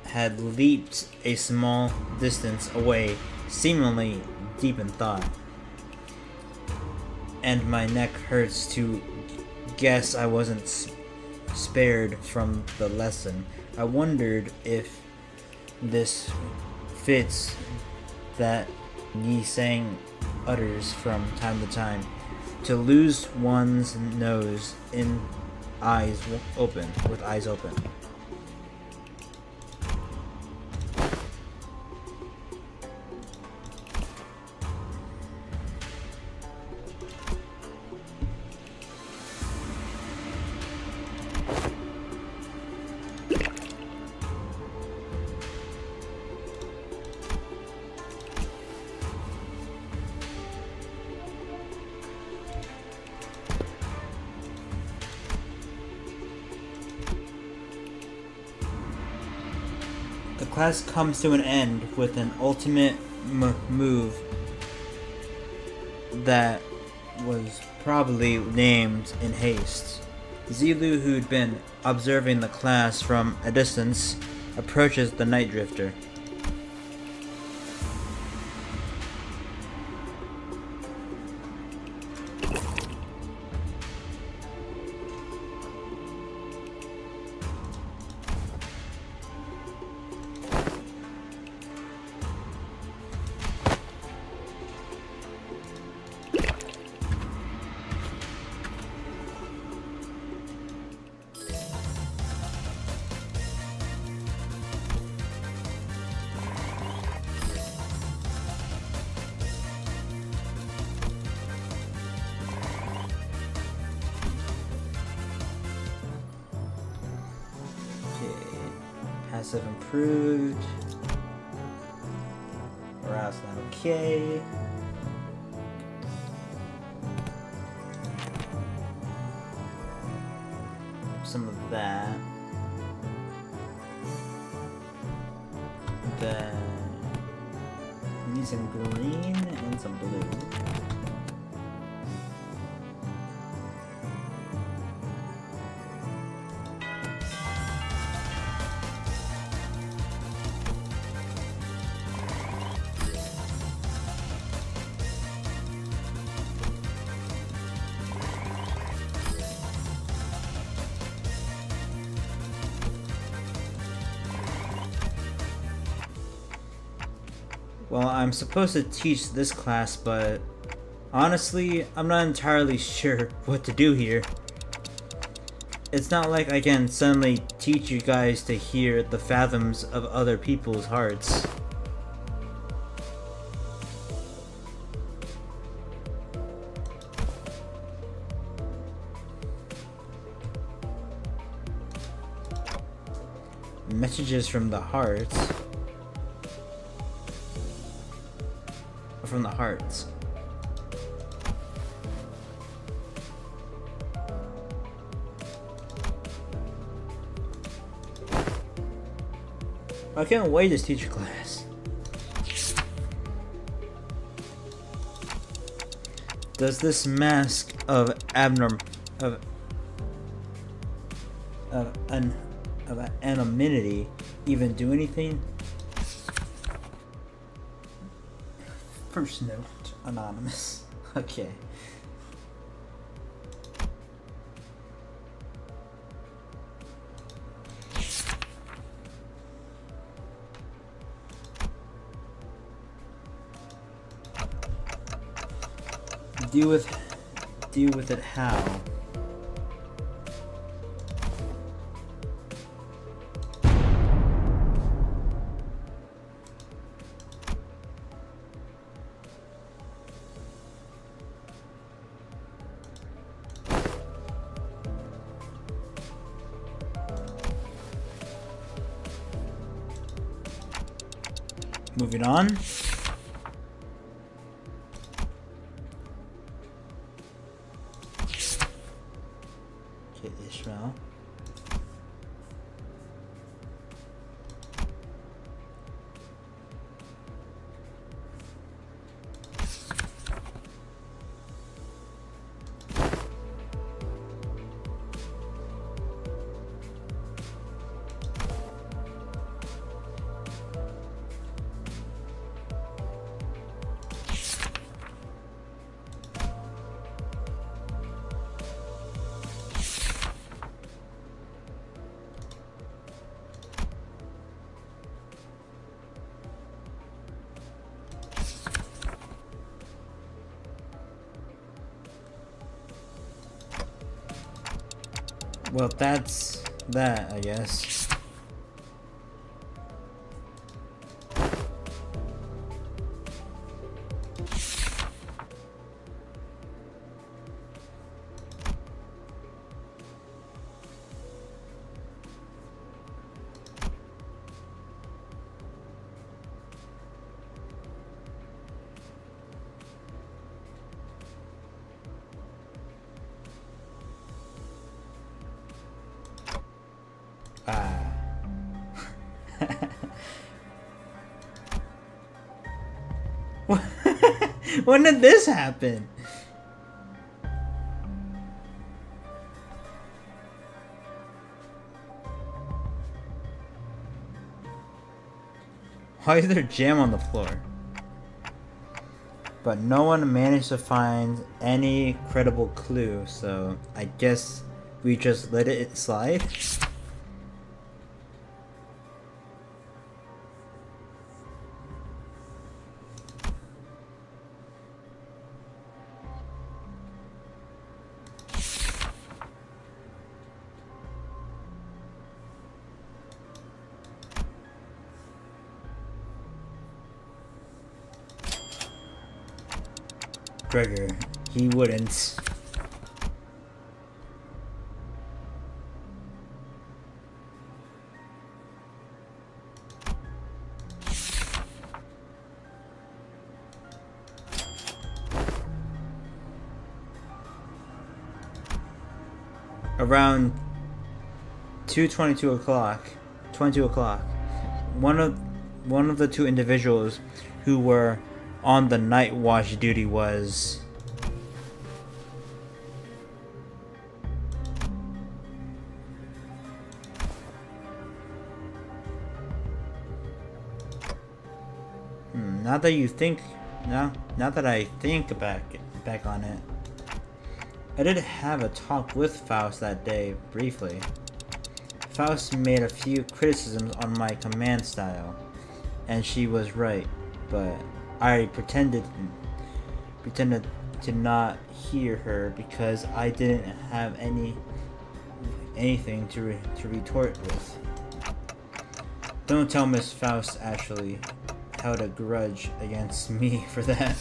had leaped a small distance away, seemingly deep in thought. And my neck hurts to guess I wasn't spared from the lesson. I wondered if this fits that Yi Sang utters from time to time, to lose one's nose in eyes open, with eyes open. The class comes to an end with an ultimate move that was probably named in haste. Zilu, who'd been observing the class from a distance, approaches the Night Drifter. Passive improved. Morale's not okay. Some of that. Then need some green and some blue. Well, I'm supposed to teach this class, but honestly, I'm not entirely sure what to do here. It's not like I can suddenly teach you guys to hear the fathoms of other people's hearts. Messages from the hearts. From the hearts. I can't wait to teach a class. Does this mask of anonymity even do anything? First note, anonymous. Okay. Deal with it how? Moving on. Okay, Ishmael. Well, that's that, I guess. When did this happen? Why is there jam on the floor? But no one managed to find any credible clue, so I guess we just let it slide? Gregor, he wouldn't. Around 22 o'clock, one of the two individuals who were on the night watch duty was now that I think back on it, I did have a talk with Faust that day briefly. Faust made a few criticisms on my command style, and she was right, but I pretended to not hear her because I didn't have anything to retort with. Don't tell Miss Faust actually held a grudge against me for that.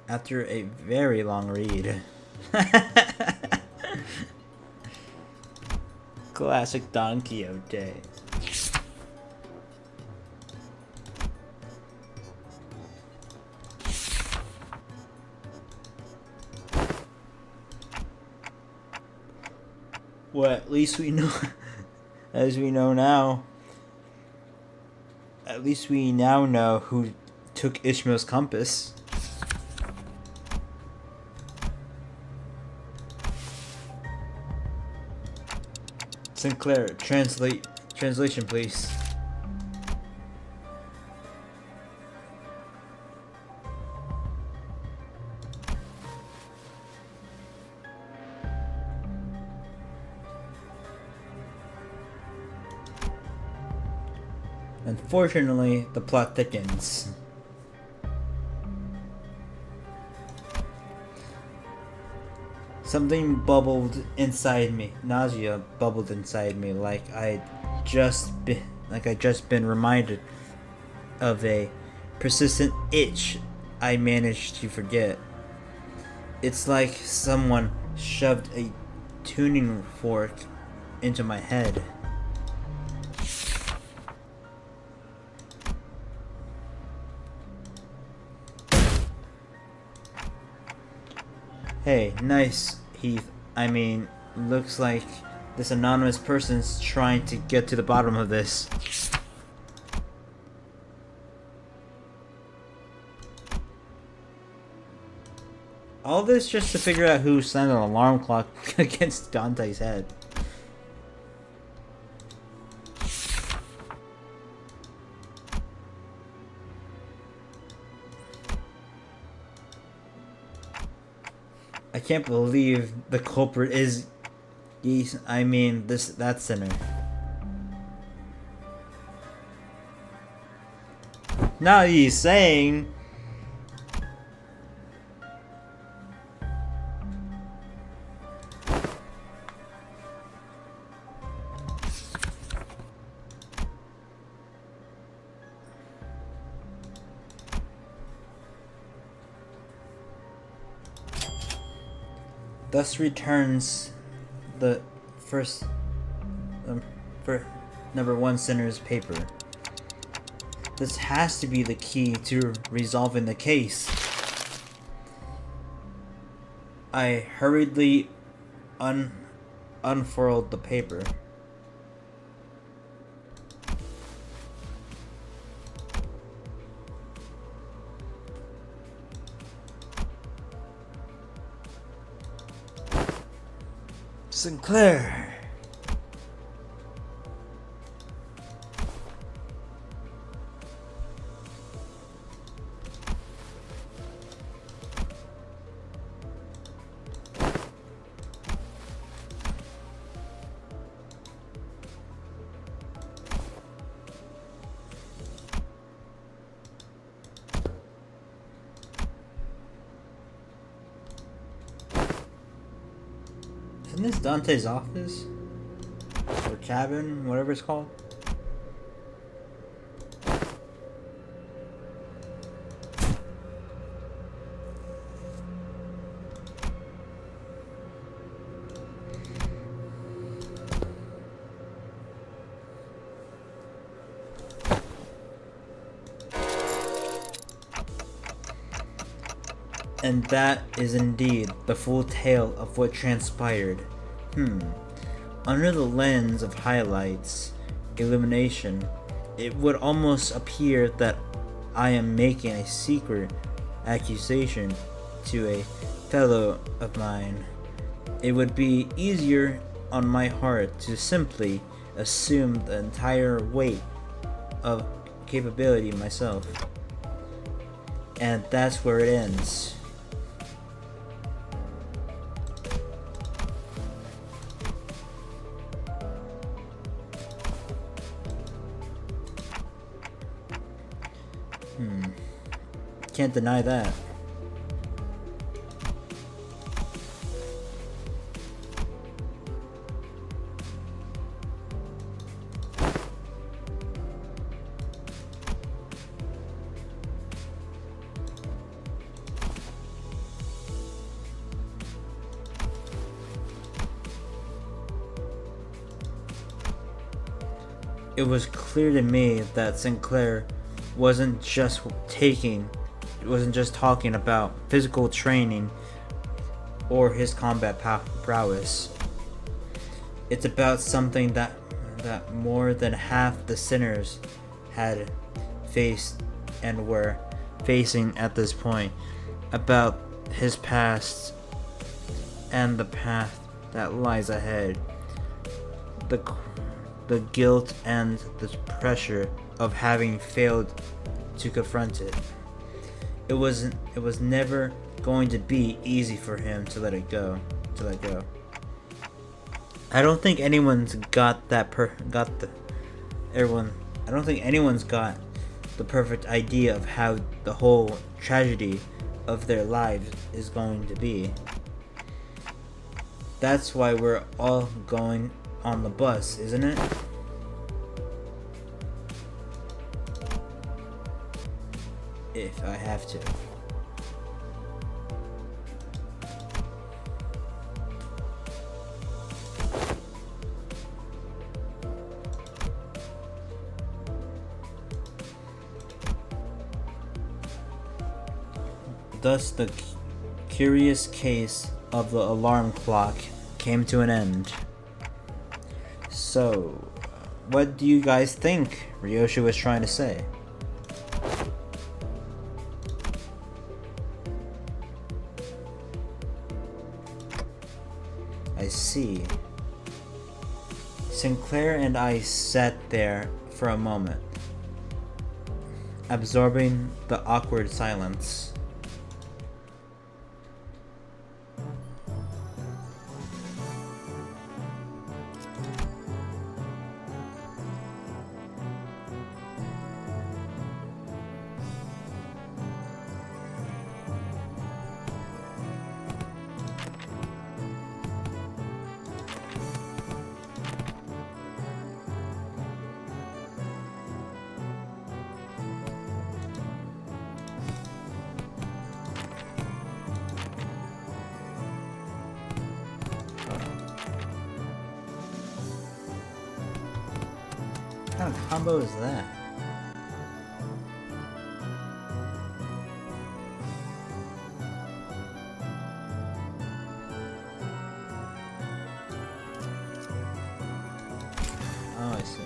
After a very long read. Classic Don Quixote. Well, at least we know, as we know now. At least we now know who took Ishmael's compass. Sinclair, translation please. Unfortunately, the plot thickens. Something bubbled inside me. Nausea bubbled inside me, like I just been reminded of a persistent itch I managed to forget. It's like someone shoved a tuning fork into my head. Hey, nice, Heath. I mean, looks like this anonymous person's trying to get to the bottom of this. All this just to figure out who slammed an alarm clock against Dante's head. I can't believe the culprit is that sinner. Now he's saying thus returns the first for number one sinner's paper. This has to be the key to resolving the case. I hurriedly unfurled the paper. Sinclair. Isn't this Dante's office? Or cabin, whatever it's called? And that is indeed the full tale of what transpired. Under the lens of highlights, illumination, it would almost appear that I am making a secret accusation to a fellow of mine. It would be easier on my heart to simply assume the entire weight of capability myself. And that's where it ends. Can't deny that. It was clear to me that Sinclair wasn't just talking about physical training or his combat prowess. It's about something that more than half the sinners had faced and were facing at this point, about his past and the path that lies ahead, the guilt and the pressure of having failed to confront it. It was never going to be easy for him to let go. I don't think anyone's got the perfect idea of how the whole tragedy of their lives is going to be. That's why we're all going on the bus, isn't it? If I have to. Thus the curious case of the alarm clock came to an end. So, what do you guys think Ryoshi was trying to say? I see. Sinclair and I sat there for a moment, absorbing the awkward silence. What kind of combo is that? Oh, I see.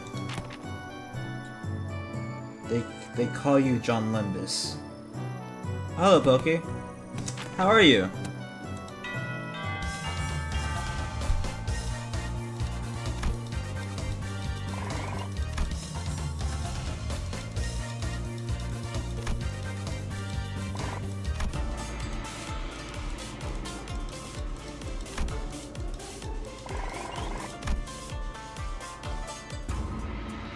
They call you John Limbus. Hello, Pokey. How are you?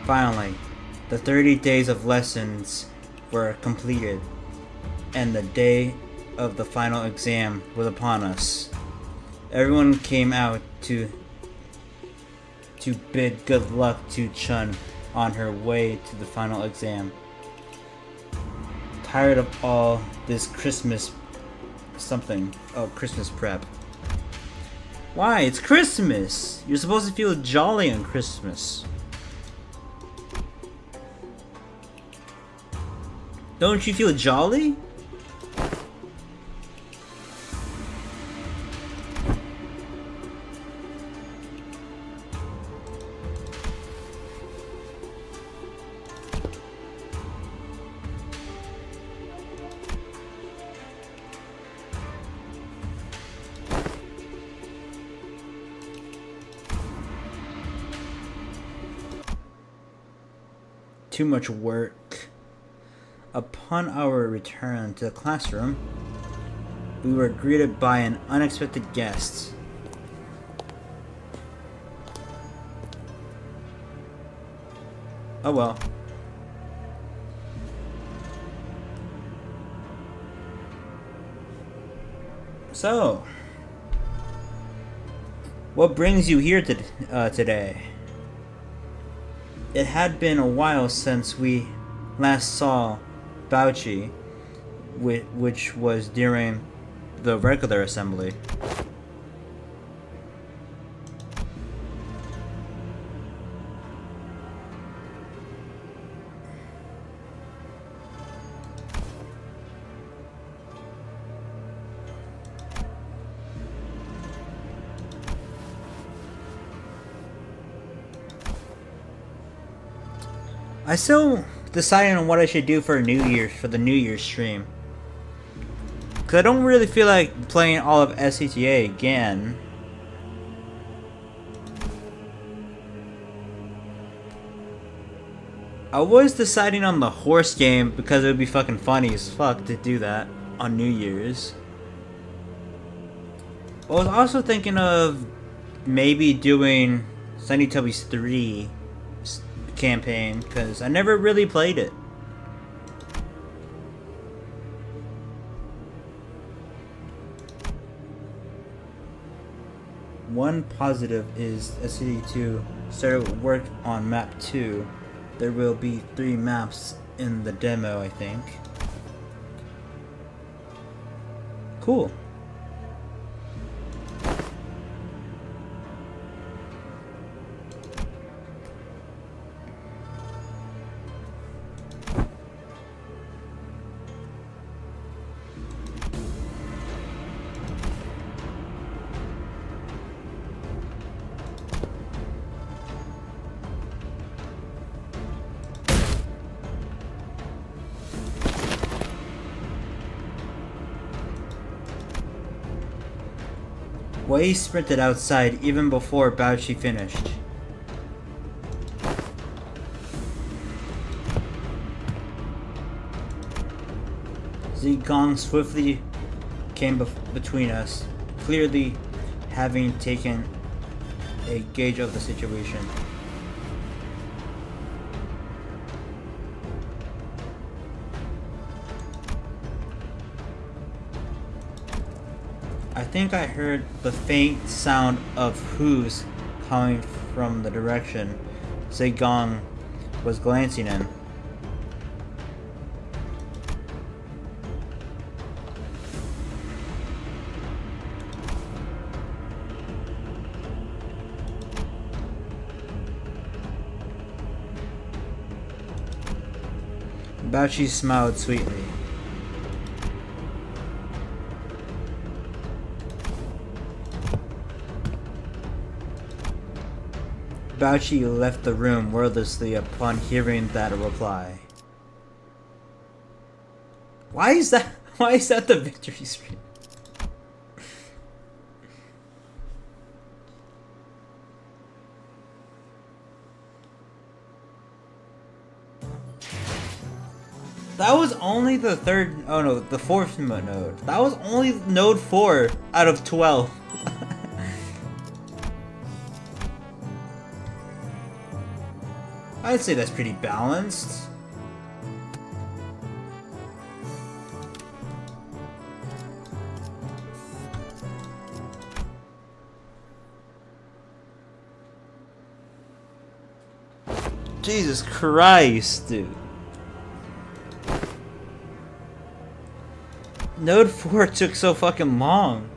Finally, the 30 days of lessons were completed, and the day of the final exam was upon us. Everyone came out to bid good luck to Chun on her way to the final exam. Tired of all this Christmas prep. Why? It's Christmas! You're supposed to feel jolly on Christmas. Don't you feel jolly? Too much work. Upon our return to the classroom, we were greeted by an unexpected guest. Oh well. So, what brings you here today? It had been a while since we last saw Bauchi, which was during the regular assembly. I still deciding on what I should do for the New Year's stream. Cause I don't really feel like playing all of SCTA again. I was deciding on the horse game because it would be fucking funny as fuck to do that on New Year's. I was also thinking of maybe doing Sunny Tubby's 3 campaign because I never really played it. One positive is SCD2 started work on map 2. There will be 3 maps in the demo, I think. Cool. Wei sprinted outside even before Baochi finished. Zigong swiftly came between us, clearly having taken a gauge of the situation. I think I heard the faint sound of hooves coming from the direction Zigong was glancing in. Baochi smiled sweetly. Baochi left the room wordlessly upon hearing that reply. Why is that the victory screen? That was only the the fourth node. That was only node 4 out of 12. I'd say that's pretty balanced. Jesus Christ, dude. Node 4 took so fucking long.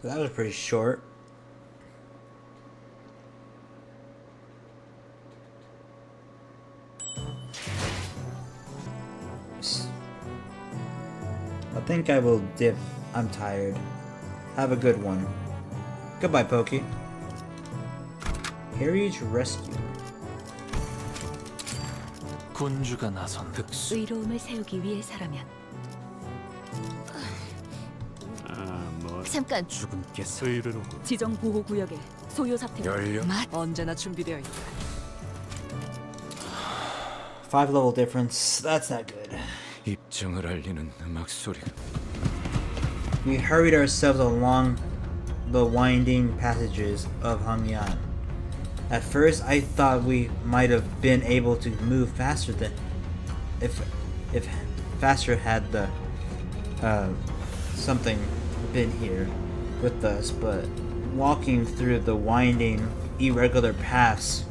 That was pretty short. I think I will dip. I'm tired. Have a good one. Goodbye, Pokey. Harry's rescue. 군주가 나선 흑수. 의로움을 세우기 위해서라면. 잠깐 죽음께서 이르노. 지정 보호 구역에 소요 사태. 열려. 언제나 준비되어 있다. 5 level difference. That's not good. 입증을 알리는 음악 소리가. We hurried ourselves along the winding passages of Hangyan. At first, I thought we might have been able to move faster than if faster had the something been here with us, but walking through the winding, irregular paths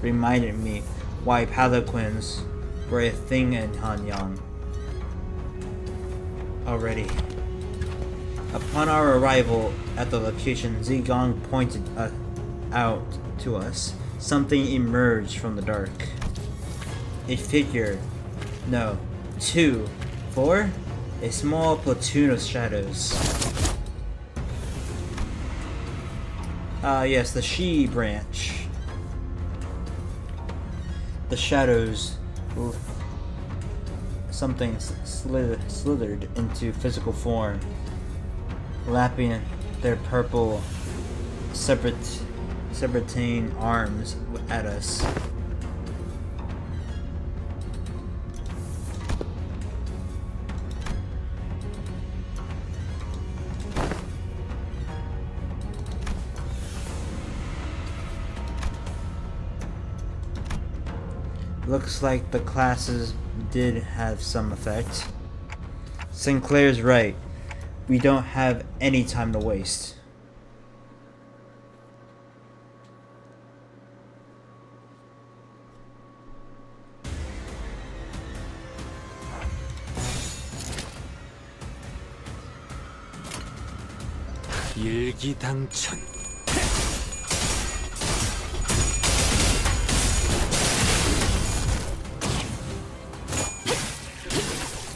reminded me why palanquins were a thing in Hanyang already. Upon our arrival at the location, Zigong pointed out to us. Something emerged from the dark. A figure. No. 2. 4? A small platoon of shadows. Yes, the Shi branch. The shadows. Something slithered into physical form, lapping their purple serpentine arms at us. Looks like the classes did have some effect. Sinclair's right. We don't have any time to waste. 일기당천.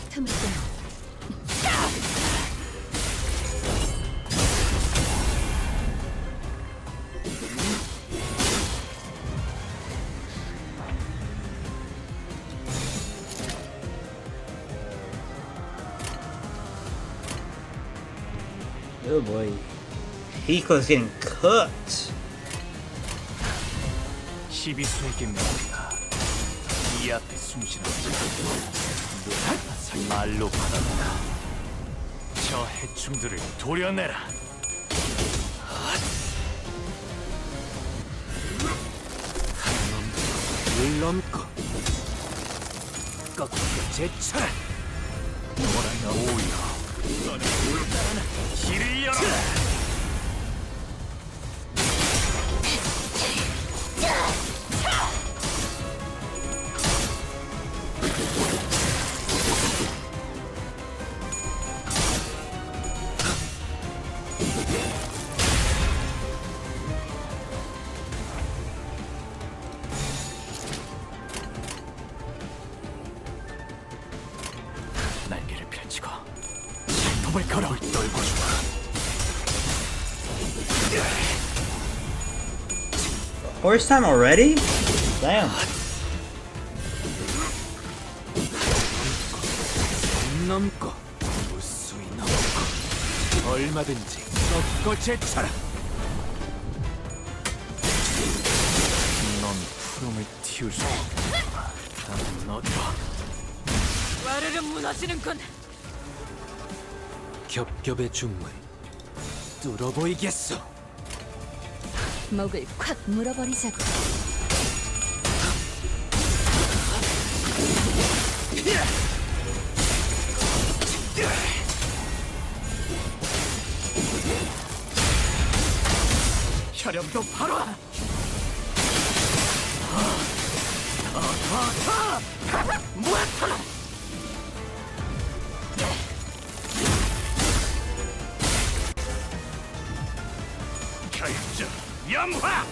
틈을 Oh boy. Hiko's getting cooked. 12수에게 명이야. 이 앞에 숨쉬는 자 말로 받아라. 저 해충들을 도려내라. 물 넘고 꺾고 제쳐라. 뭐라냐 오히려 너는 물따라나 길을 열어라. 날개를 펼치고 발톱을 걸어 떨고 주마. Horse time already? Damn. 넘고 무수히 넘고 얼마든지 꺾고 제쳐라. 넌 푸름을 틔울 수 없구나. 나는 너도 와르르 무너지는군. 겹겹의 중문 뚫어보이겠어. 목을 콱 물어버리자고. 혈염도 바로 뭐야? 결정 염화.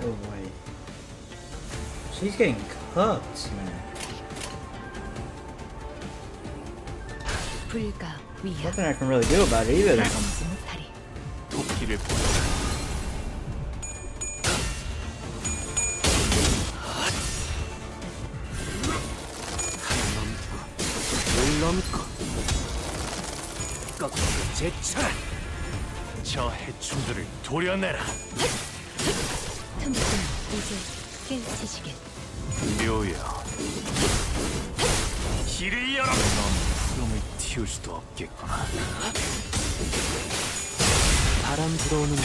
Oh boy. She's getting cooked, man. 불가 위협. Nothing I can really do about it either. 나가지 못하리. 도끼를 보내. 물 넘고 꺾고 제쳐라. 저 해충들을 도려내라. 틈틈 이제 깨우치시겠. 묘여 길을 열어. 넌 푸름을 틔울 수도 없겠구나. 바람 불어오는 건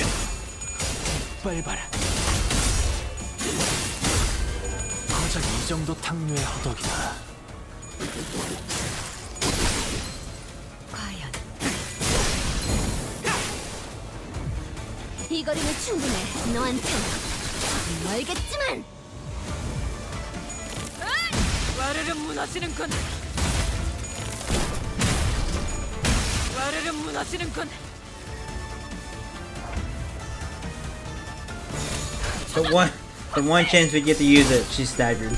빨바라. 고작 이 정도 탕류의 허덕이다. 과연 이 거리면 충분해. 너한텐 멀겠지만. 와르르 무너지는군. 와르르 무너지는군. The one chance we get to use it, she's staggered.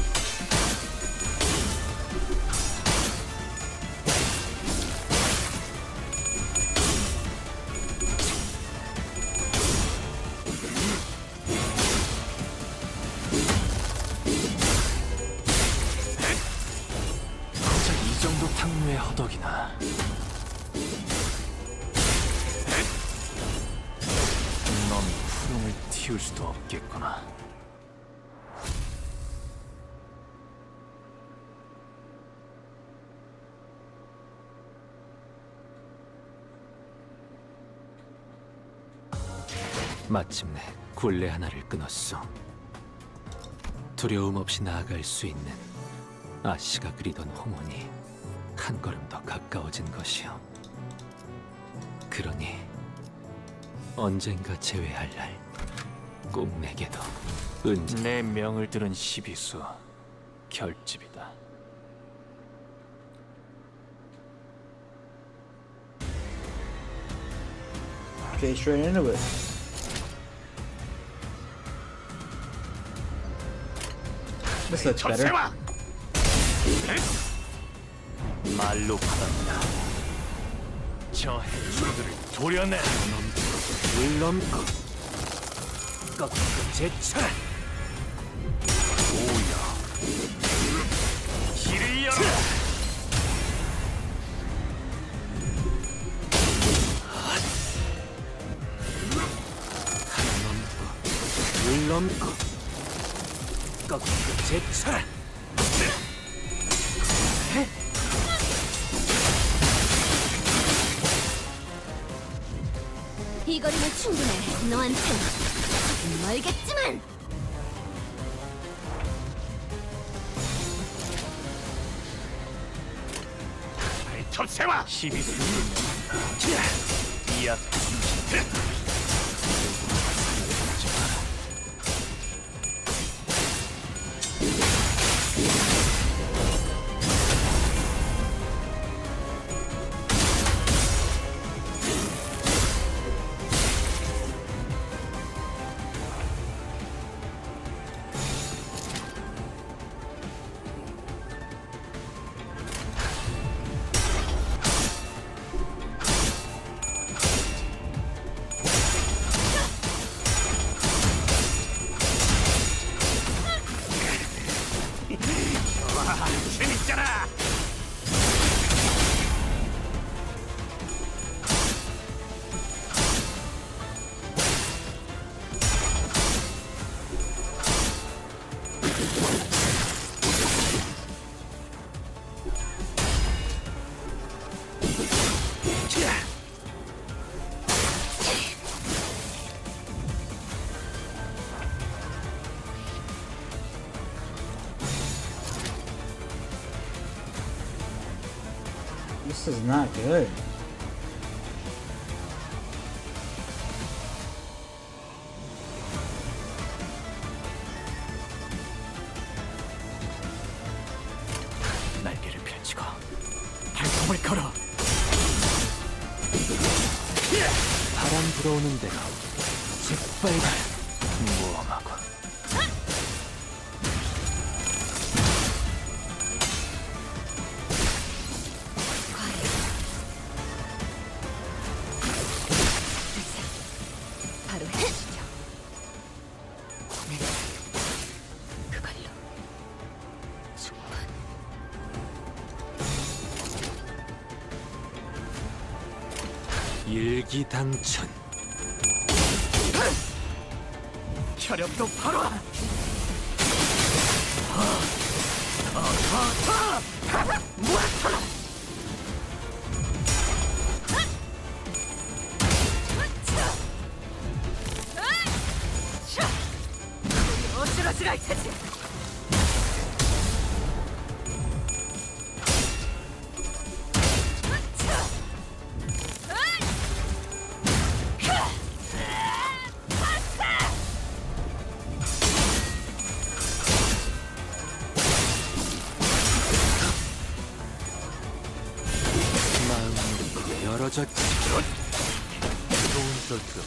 이 정도 탕류의 허덕이나. 놈이 푸름을 틔울 수도 없겠구나. 마침내 굴레 하나를 끊었어. 두려움 없이 나아갈 수 있는 아씨가 그리던 홍원이 한 걸음 더 가까워진 것이요. 그러니 언젠가 재회할 날 꼭 내게도 내 명을 들은 시비수 결집이다. Okay, straight into it. This looks better. 말로 받았다. 저 해충들을 도려내. 물넘고 꺾고 제쳐라. 오야 길을 열어. 물넘고 꺾고 제쳐라. 이 거리면 충분해. 너한텐 멀겠지만. 발톱새와 시비수 이약 재밌잖아. This is not good. 날개를 펼치고 발톱을 걸어. 바람 불어오는 대로 짓밟아. 모험하고 바로 해주죠. 내가 그걸로 충분. 일기당천. 혈압도 바로. 어지러지라 이 테지. 부서졌지. 좋은 결투.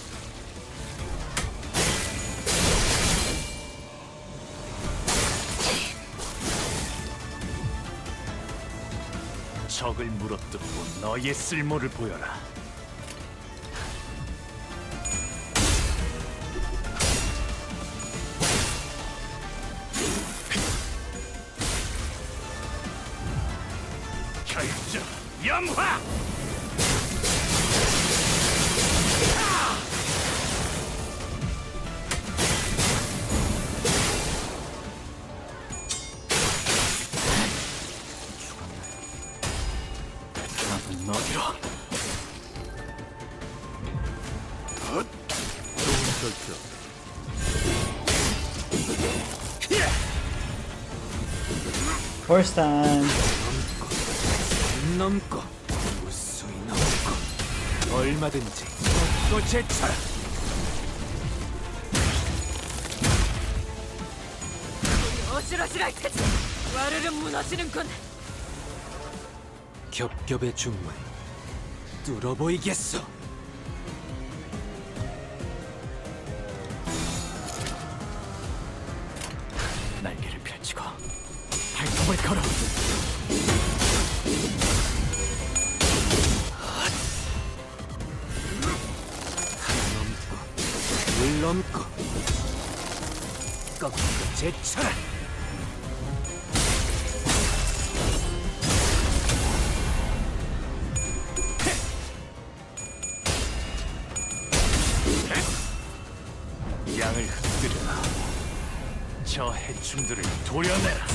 적을 물어뜯고 너의 쓸모를 보여라. 결정 염화. 나는 어디로? 좋은 결정. First time. 넘고 무수히 넘고 얼마든지 또 제쳐라. 어지러지랄 테지. 와르르 무너지는군. 겹겹의 중문 뚫어보이겠어. 날개를 펼치고 발톱을 걸어. 물 넘고 꺾고 제쳐라. 양을 흩뜨려라. 저 해충들을 도려내라.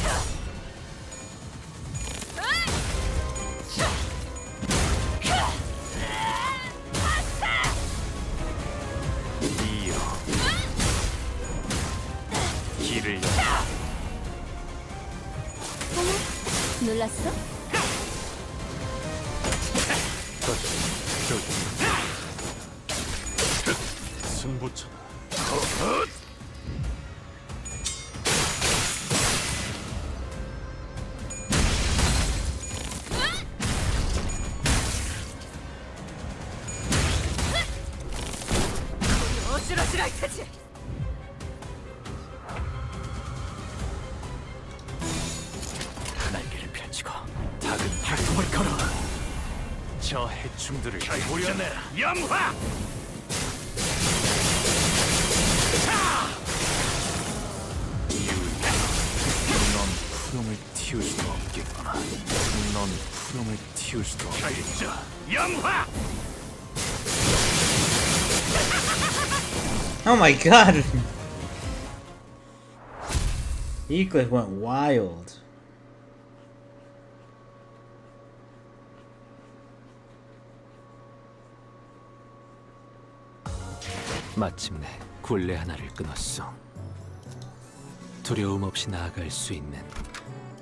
이어 길을 열라. 놀랐어? 저기 승부처. 어지러지랄 테지. 날개를 펼치고 작은 발톱을 걸어. 저 해충들을 도려내라. 염화. 넌 푸름을 틔울 수도 없겠구나. 넌 푸름을 틔울 수도 없겠구나. 염화. Oh my god! Eaglet went wild. 마침내 굴레 하나를 끊었어. 두려움 없이 나아갈 수 있는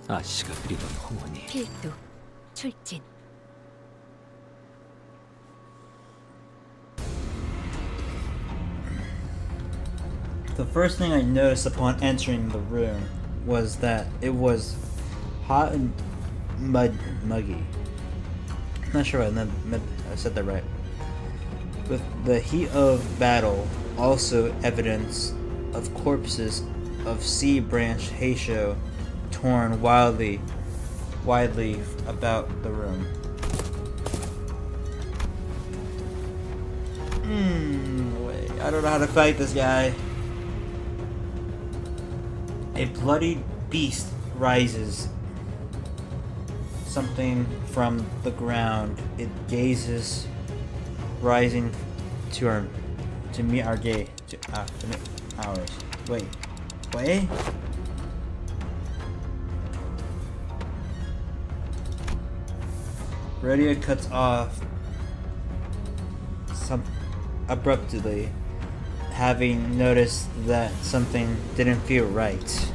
아씨가 그리던 홍원이. 필독 출진. The first thing I noticed upon entering the room was that it was hot and muggy. Not sure I said that right. With the heat of battle, also evidence of corpses of sea branch Heisho torn widely about the room. Wait, I don't know how to fight this guy. A bloody beast rises something from the ground. It gazes, rising to meet our gaze. To meet ours. Wait. Radio cuts off abruptly, having noticed that something didn't feel right.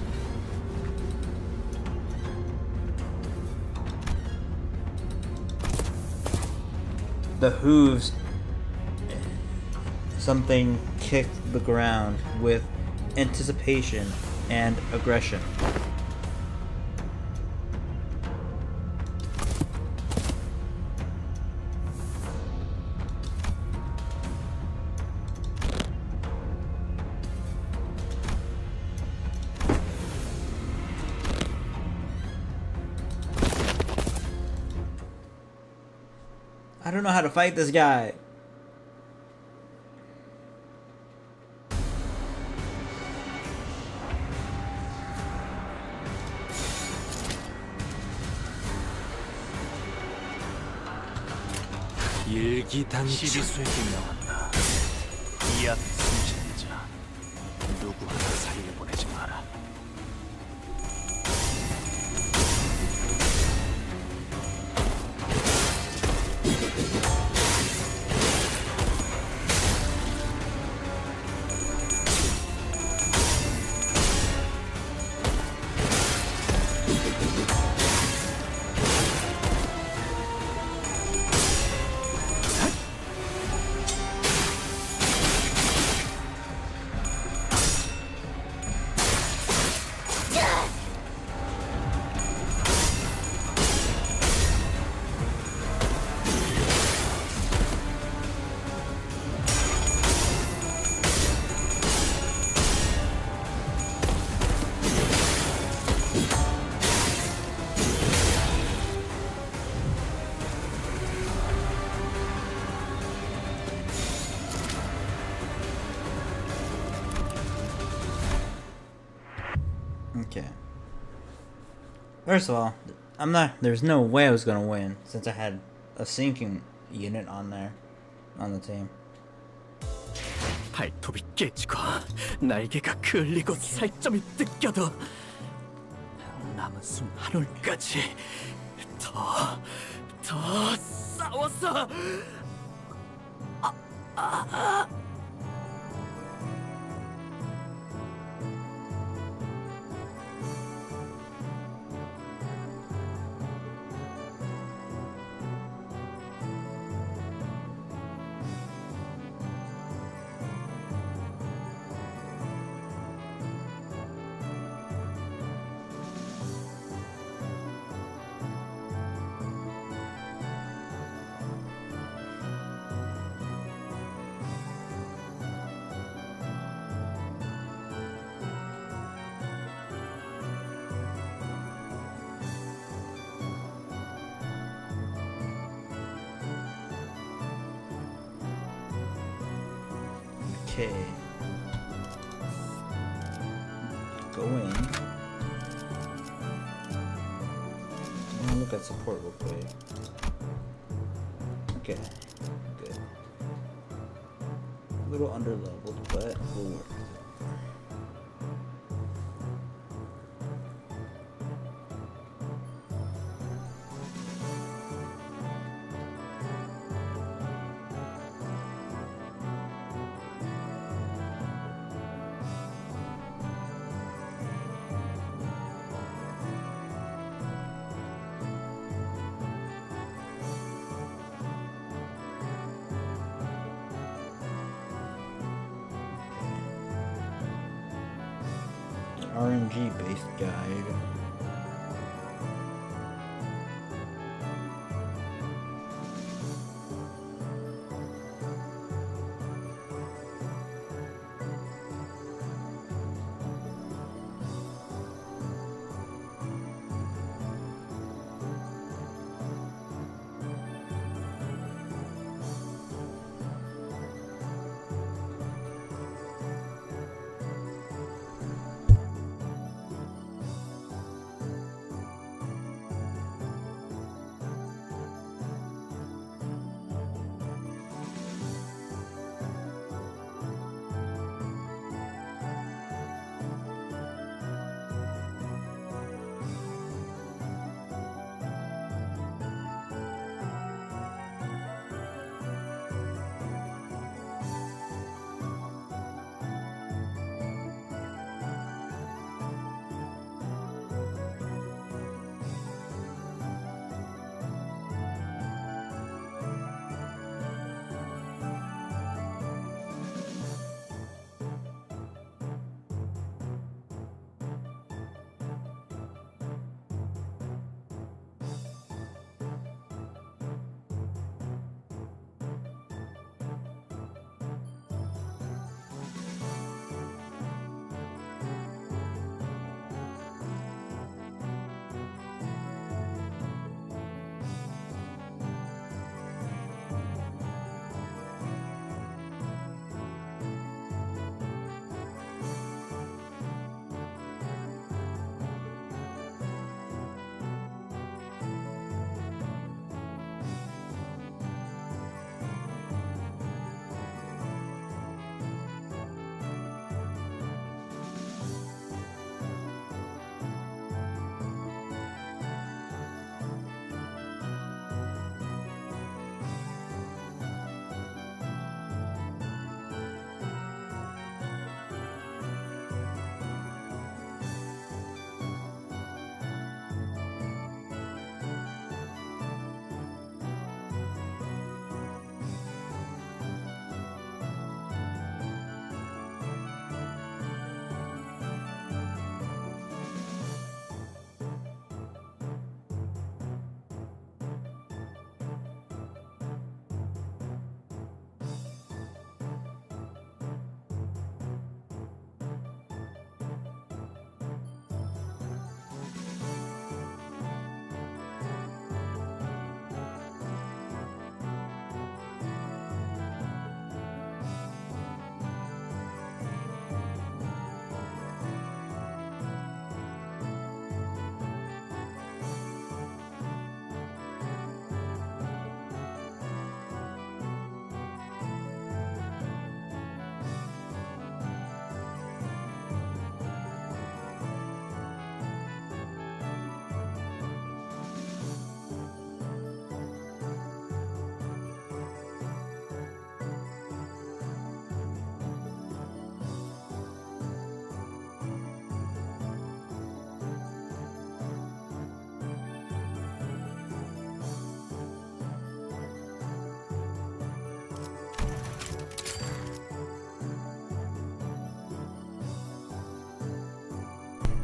The hooves, something kicked the ground with anticipation and aggression. I don't know how to fight this guy. 일기당초. 시비수에게 명한다. 이 앞에 숨지는 자 누구 하나 사이에 보내지 마라. Okay. First of all, there's no way I was gonna win since I had a sinking unit on there, on the team. 발톱이 깨지고 날개가 그을리고 살점이 뜯겨도 남은 숨 한 올까지 더 싸워서 Okay. Go in. I'm gonna look at support real quick. Okay. Good. A little under leveled, but we'll work. RNG based guide.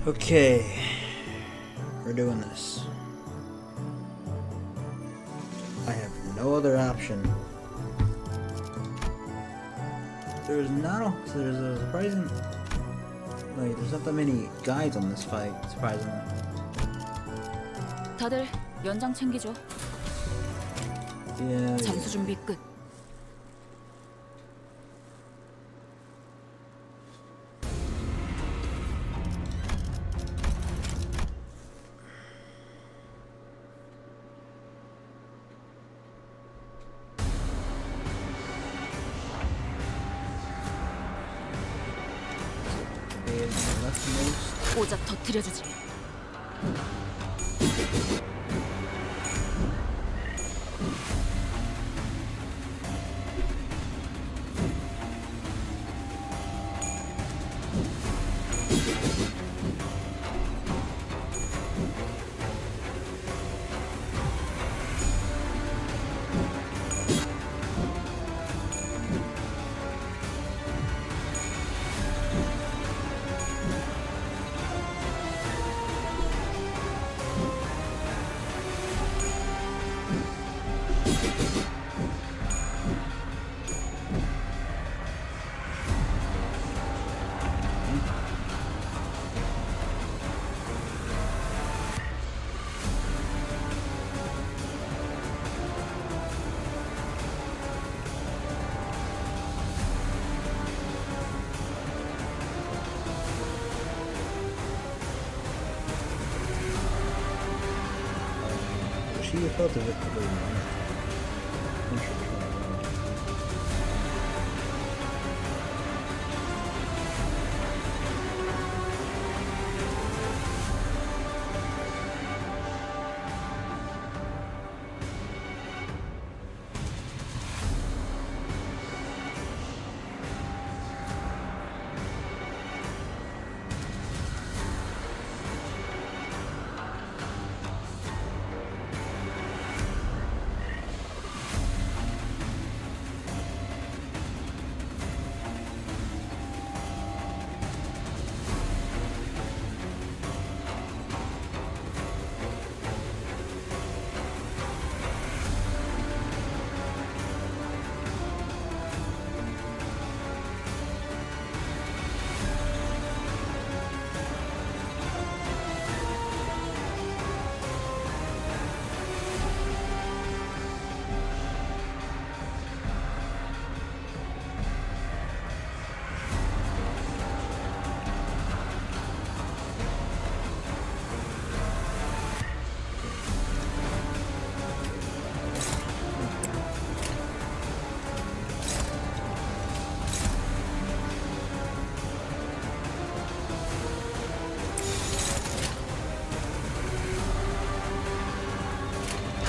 Okay, we're doing this. I have no other option. There's a surprising, like, there's not that many guides on this fight, surprisingly. 다들 연장 챙기죠. Yeah. 잠수 준비 끝. Leftmost. 오작 터뜨려주지. She felt a bit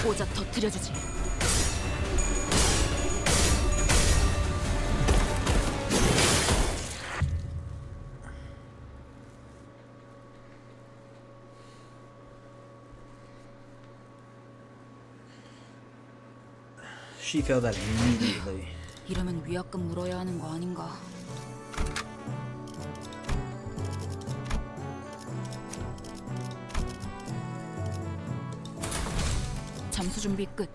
오작 터뜨려주지. She felt that immediately. 이러면 위약금 물어야 하는 거 아닌가? 잠수 준비 끝.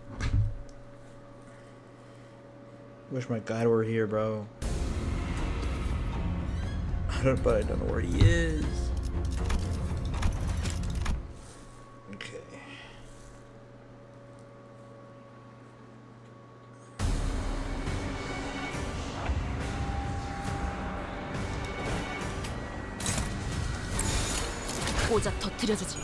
Wish my guide were here, bro. But I don't know where he is. Okay. 오작 터뜨려주지.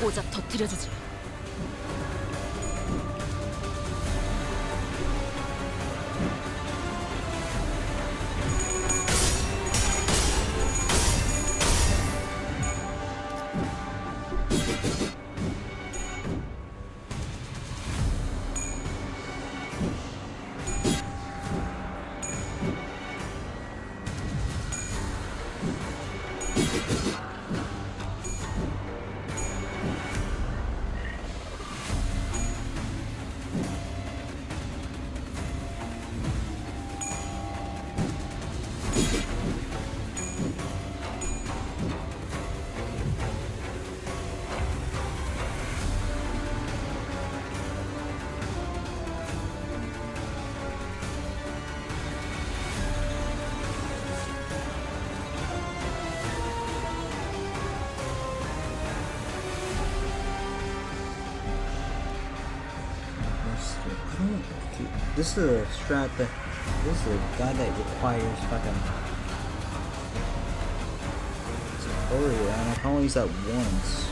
고작 터뜨려주지. This is a strat that this is a guy that requires fucking tutorial, and I can only use that once.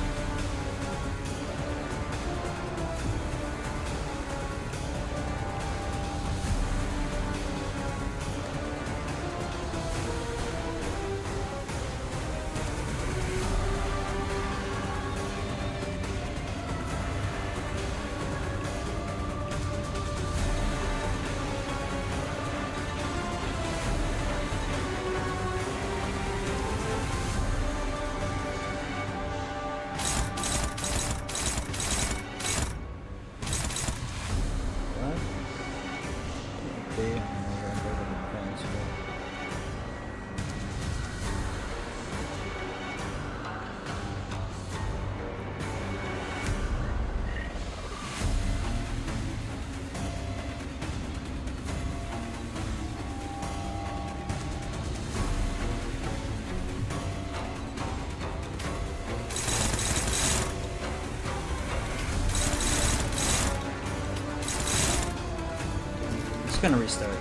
Gonna restart.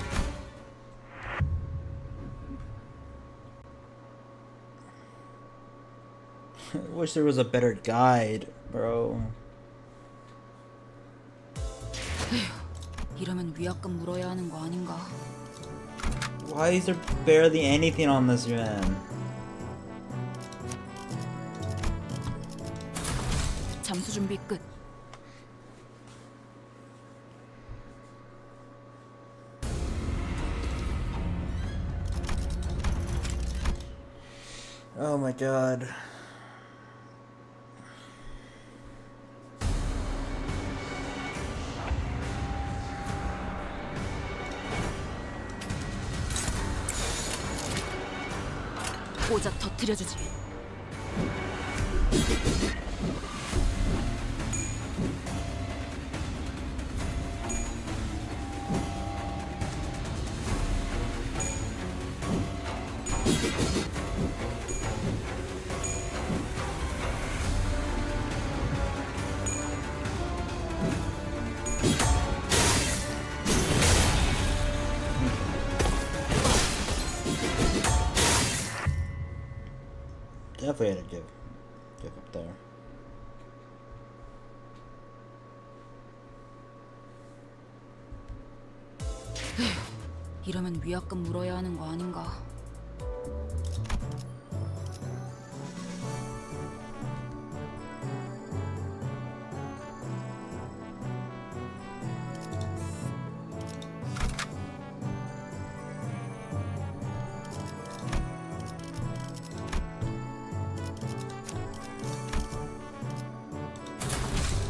I wish there was a better guide, bro. 이러면 위약금 물어야 하는 거 아닌가? Why is there barely anything on this man? 잠수 준비 끝. Oh my god. 고작 터뜨려주지. Definitely had to give up there. 이러면 위약금 물어야 하는 거 아닌가?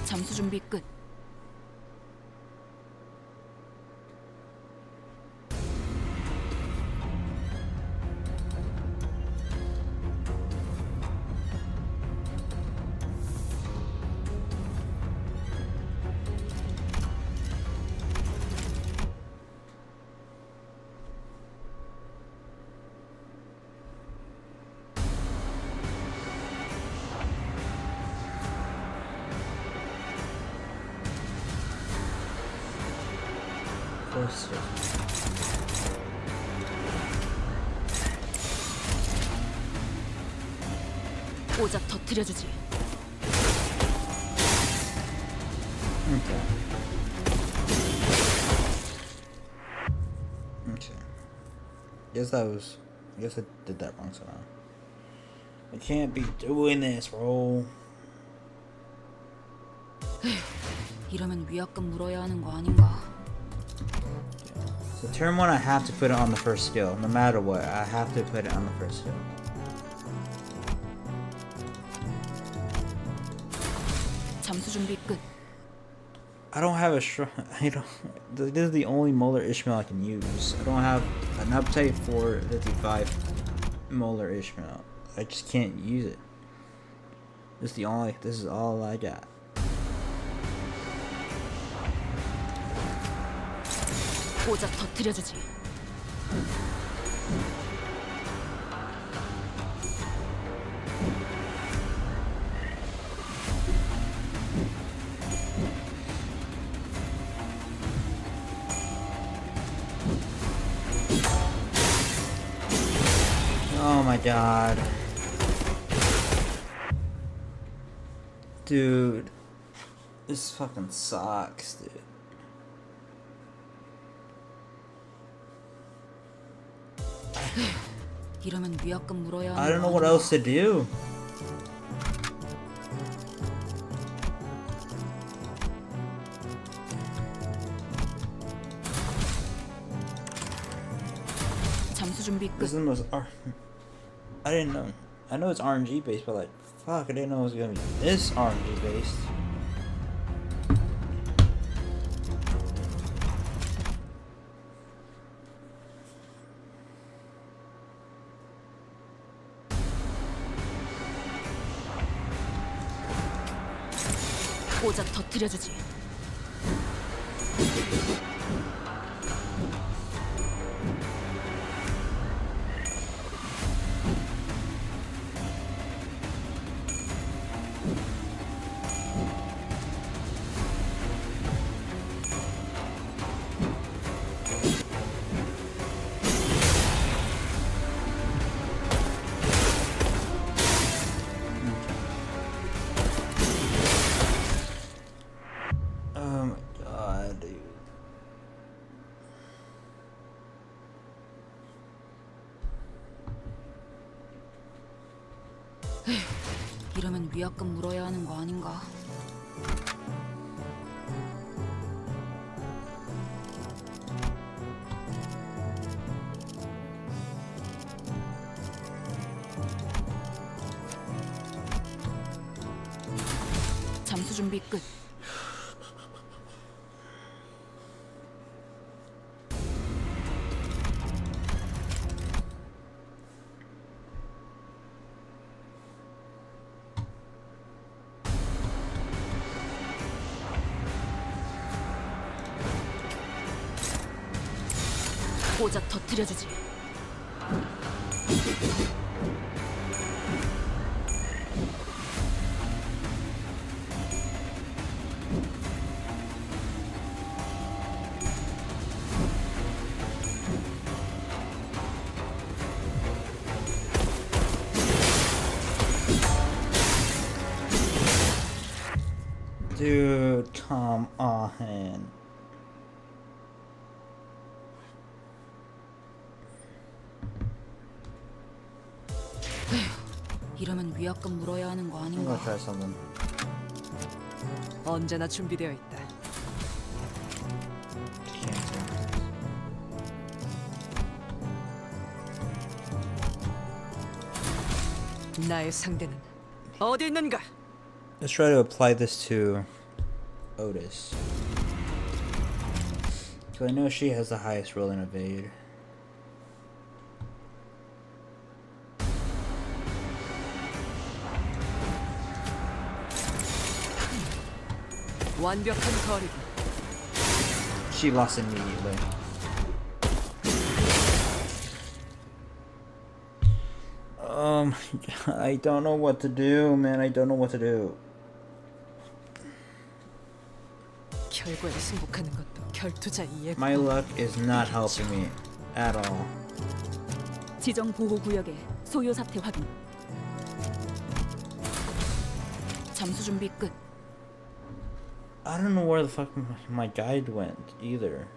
잠수 준비 끝. 고작 터뜨려주지. Okay. Okay. Guess I did that wrong somehow. I can't be doing this, bro. 이러면 위압감 물어야 하는 거 아닌가? So turn 1, I have to put it on the first skill. No matter what, I have to put it on the first skill. 잠수 준비 끝. I don't have a this is the only Molar Ishmael I can use. I don't have an update for 55 Molar Ishmael. I just can't use it. This is all I got. 고작 터뜨려주지. Oh my god. Dude. This fucking sucks, dude. 이러면 위압감 물어야 하는 I don't know 거 what 아닌가? else to do. 잠수 준비 This 끝. is the most I didn't know. I know it's RNG based, but like, fuck, I didn't know it was gonna be this RNG based. 고작 터뜨려주지. Oh my god, dude. 이러면 위압감 물어야 하는 거 아닌가? 잠수 준비 끝. 고작 터뜨려주지. Dude, come on. 이러면 위압감 물어야 하는 거 I'm 아닌가? gonna try something. 언제나 준비되어 있다. Cancel. 나의 상대는 어디 있는가? Let's try to apply this to Otis. So I know she has the highest roll in evade. 완벽한 거리기. She lost immediately. I don't know what to do, man. I don't know what to do. 결과에 승복하는 것도 결투자의 My luck is not helping me at all. 지정 보호 구역에 소요 사태 확인. 잠수 준비 끝. I don't know where the fuck my guide went either.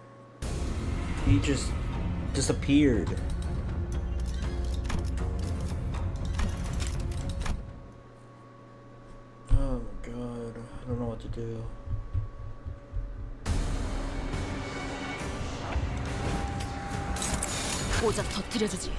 He just disappeared. Oh god, I don't know what to do. 고작 터뜨려주지.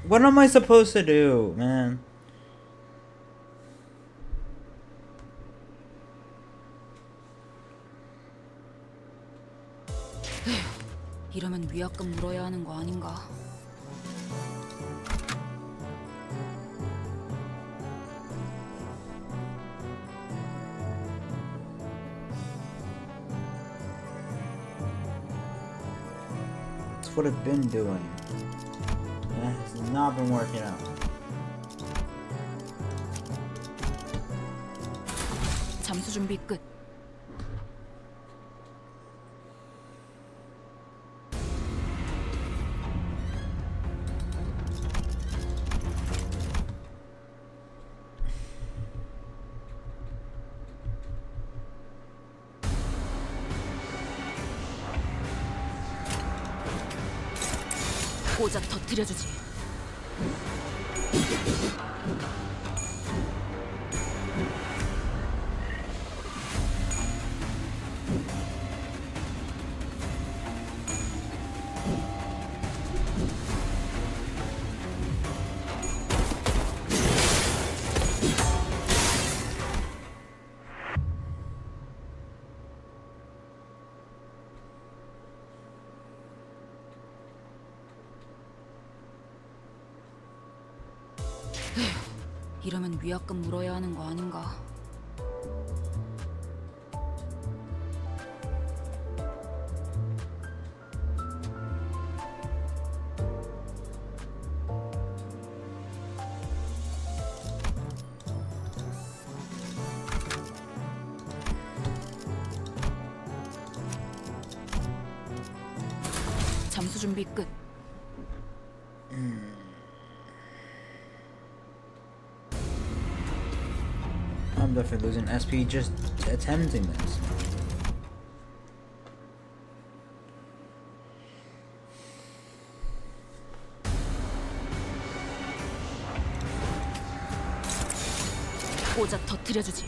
What am I supposed to do, man? 이러면 위약금 물어야 하는 거 아닌가? That's what I've been doing. That has not been working out. 잠수 준비 끝. 고작 터뜨려주지. 이러면 위약금 물어야 하는 거 아닌가? 잠수 준비 끝. I'm definitely losing SP just attempting this. 고작 터뜨려주지.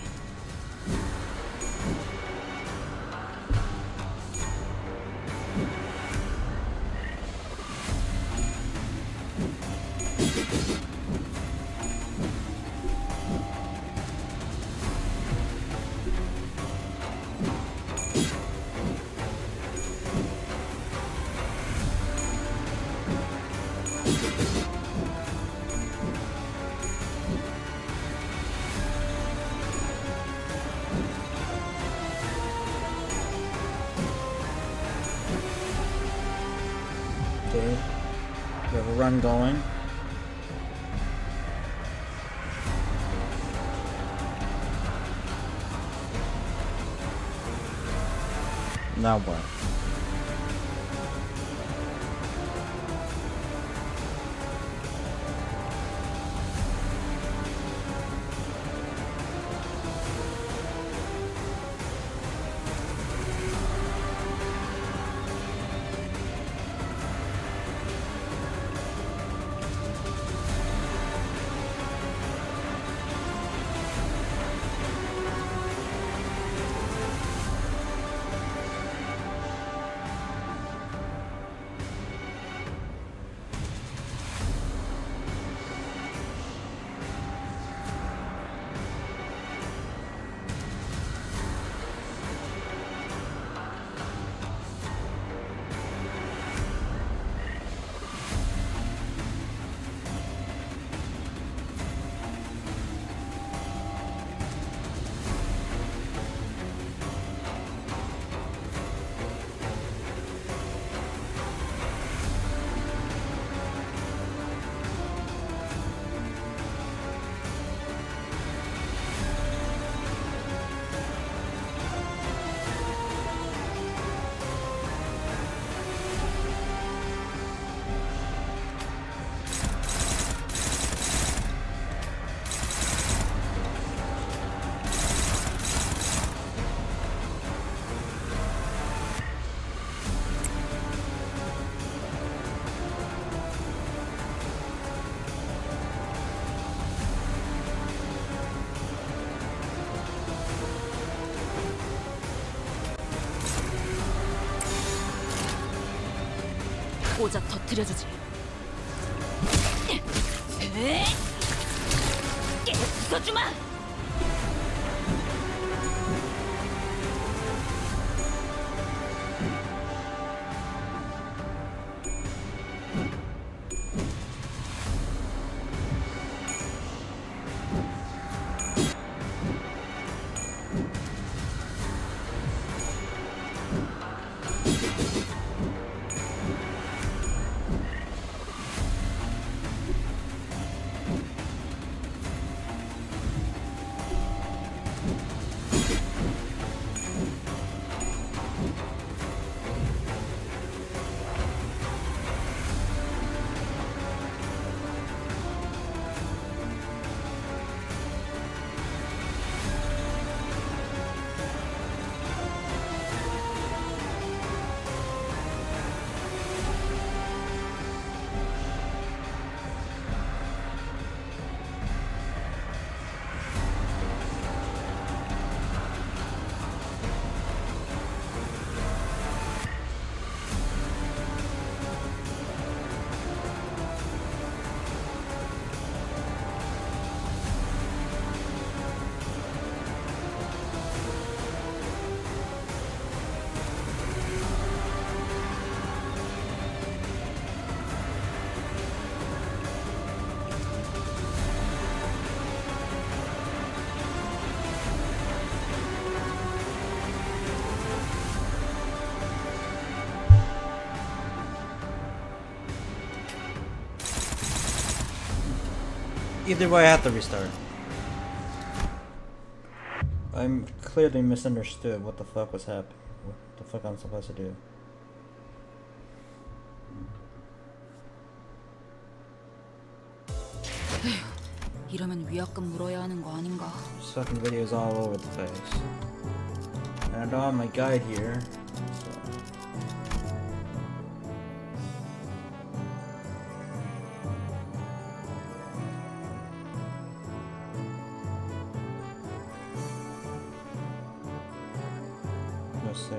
Okay, we have a run going. Now what? 꽂아 터뜨려주지. 부숴주마. Either way, I have to restart. I'm clearly misunderstood what the fuck was happening. What the fuck I'm supposed to do. 이러면 위약금 물어야 하는 거 아닌가? This fucking video is all over the place. And I don't have my guide here. So. No 6.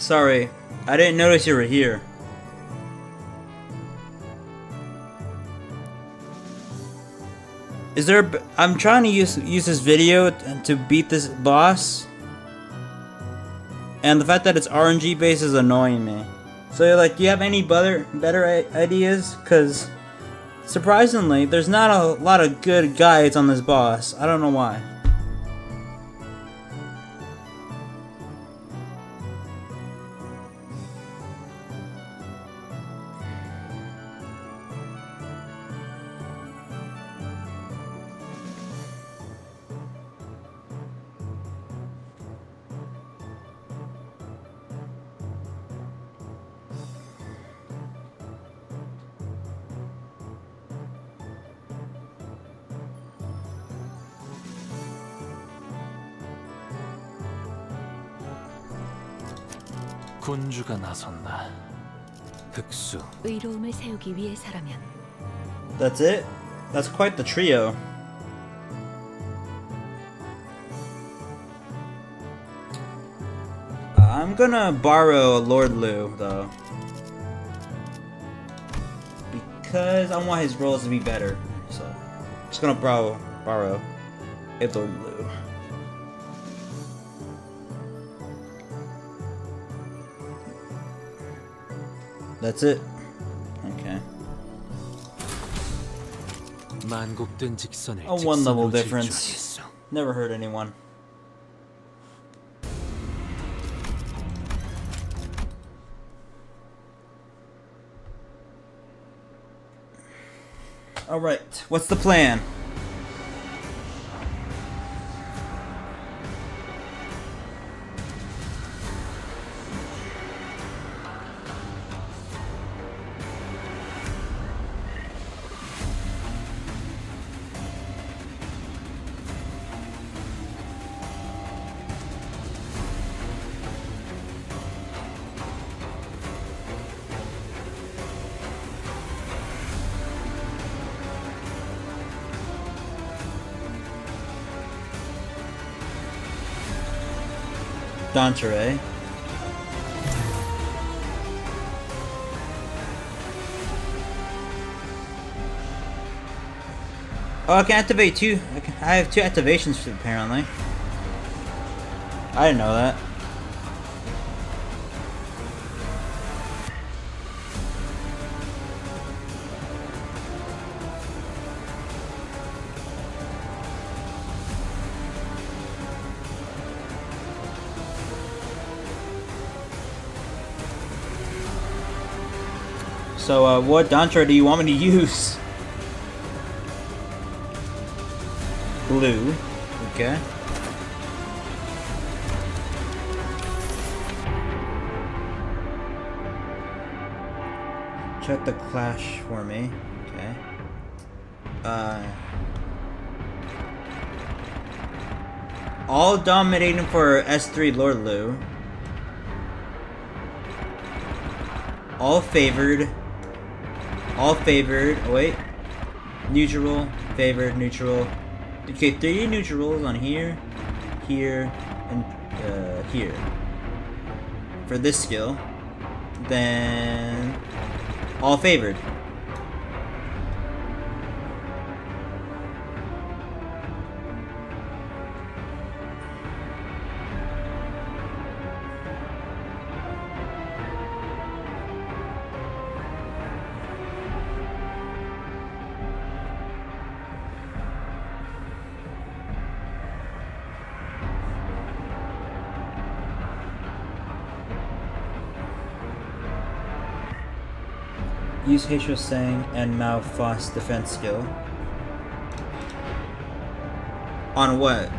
Sorry, I didn't notice you were here. Is there? I'm trying to use this video to beat this boss, and the fact that it's RNG based is annoying me. So, like, do you have any better ideas? Cause surprisingly, there's not a lot of good guides on this boss. I don't know why. 군주가 나선다. 흑수. 의로움을 세우기 위해서라면. That's it? That's quite the trio. I'm gonna borrow Lord Liu, though. Because I want his rolls to be better. So, just gonna borrow a Lord Liu. That's it. Okay. 만곡된 직선을 A one level 직선으로 difference. 질주하겠어. Never hurt anyone. Alright, what's the plan? Dantere. Oh, I can activate two. I have two activations apparently. I didn't know that. So, what Dantre do you want me to use? Blue. Okay. Check the clash for me. Okay. All dominating for S3 Lord Lu. All favored. All favored. Oh wait. Neutral. Favored. Neutral. Okay, 3 neutrals on here, here, and here. For this skill. Then all favored. Use Heisho Sang and Mao Foss defense skill. On what?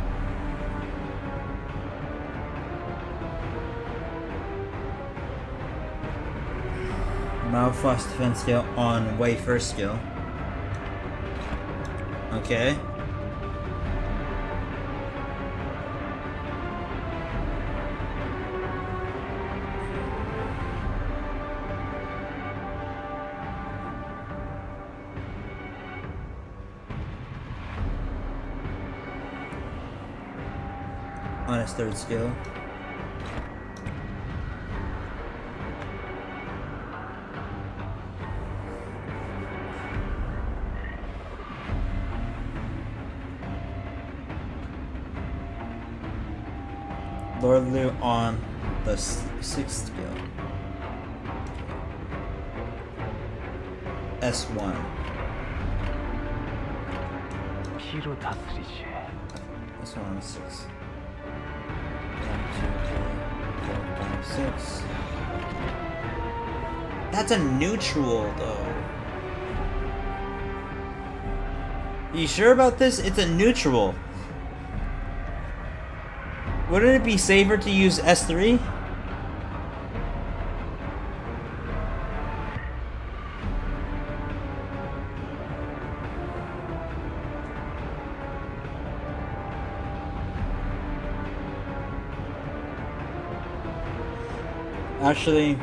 Mao Foss defense skill on Wei first skill. Okay. On his third skill. Lord Lu on the sixth skill. S1. S1 on 6. 6. That's a neutral, though. You sure about this? It's a neutral. Wouldn't it be safer to use S3? Actually,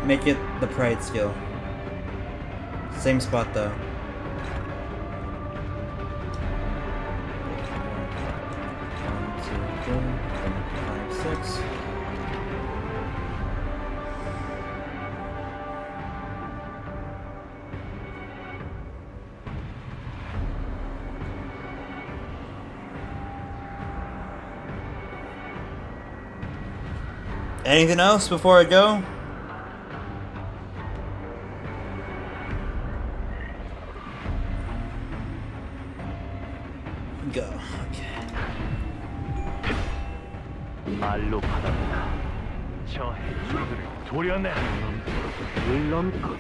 make it the pride skill. Same spot though. One, two, 3, 4, 5, 6. Anything else before I go? Go. Okay. 말로 받아보라. 저 해충들을 도려내는 물론군.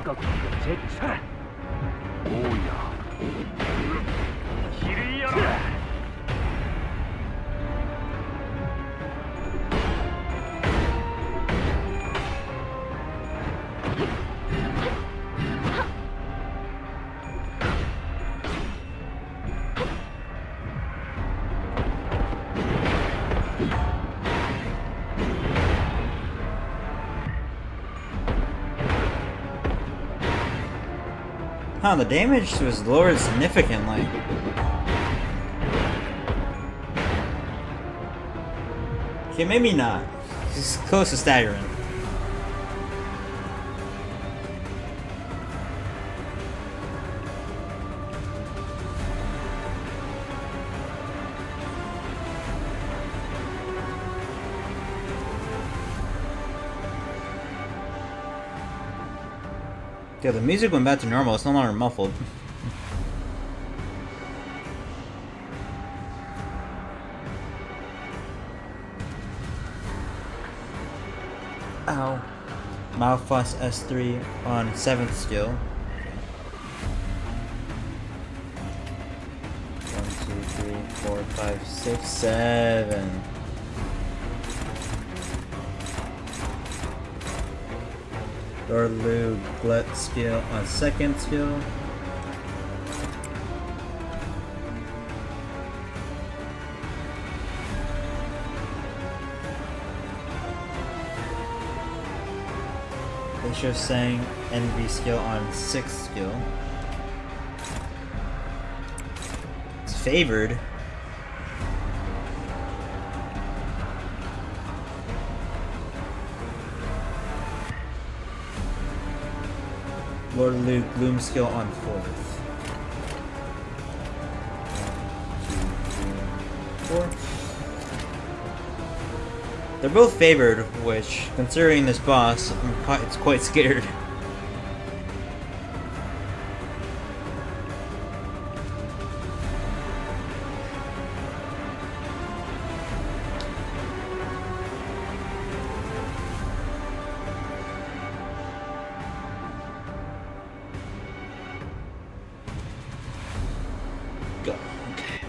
꺾이고 제쳐라. 오야. 길을 열어라. Huh, the damage was lowered significantly. Okay, maybe not. He's close to staggering. Yeah, the music went back to normal. It's no longer muffled. Ow. Malphus S3 on 7th skill. 1, 2, 3, 4, 5, 6, 7. Dorlu Glut skill on 2nd skill. They show saying Envy skill on 6th skill. It's favored. Lord Luke Gloom skill on 4th. 1, 2, 3, 4. They're both favored, which, considering this boss, it's quite scared. Go. Okay.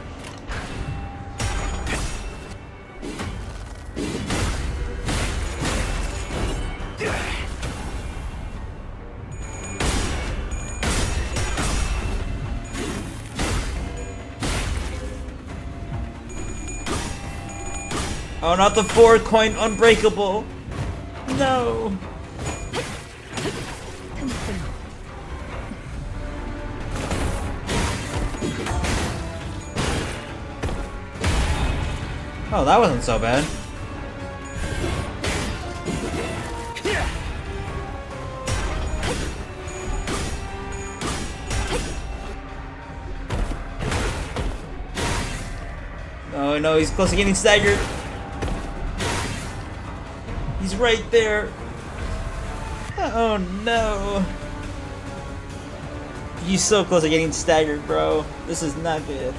Oh, not the 4-coin unbreakable! No! Oh, that wasn't so bad. Oh no, he's close to getting staggered. He's right there. Oh no. He's so close to getting staggered, bro. This is not good.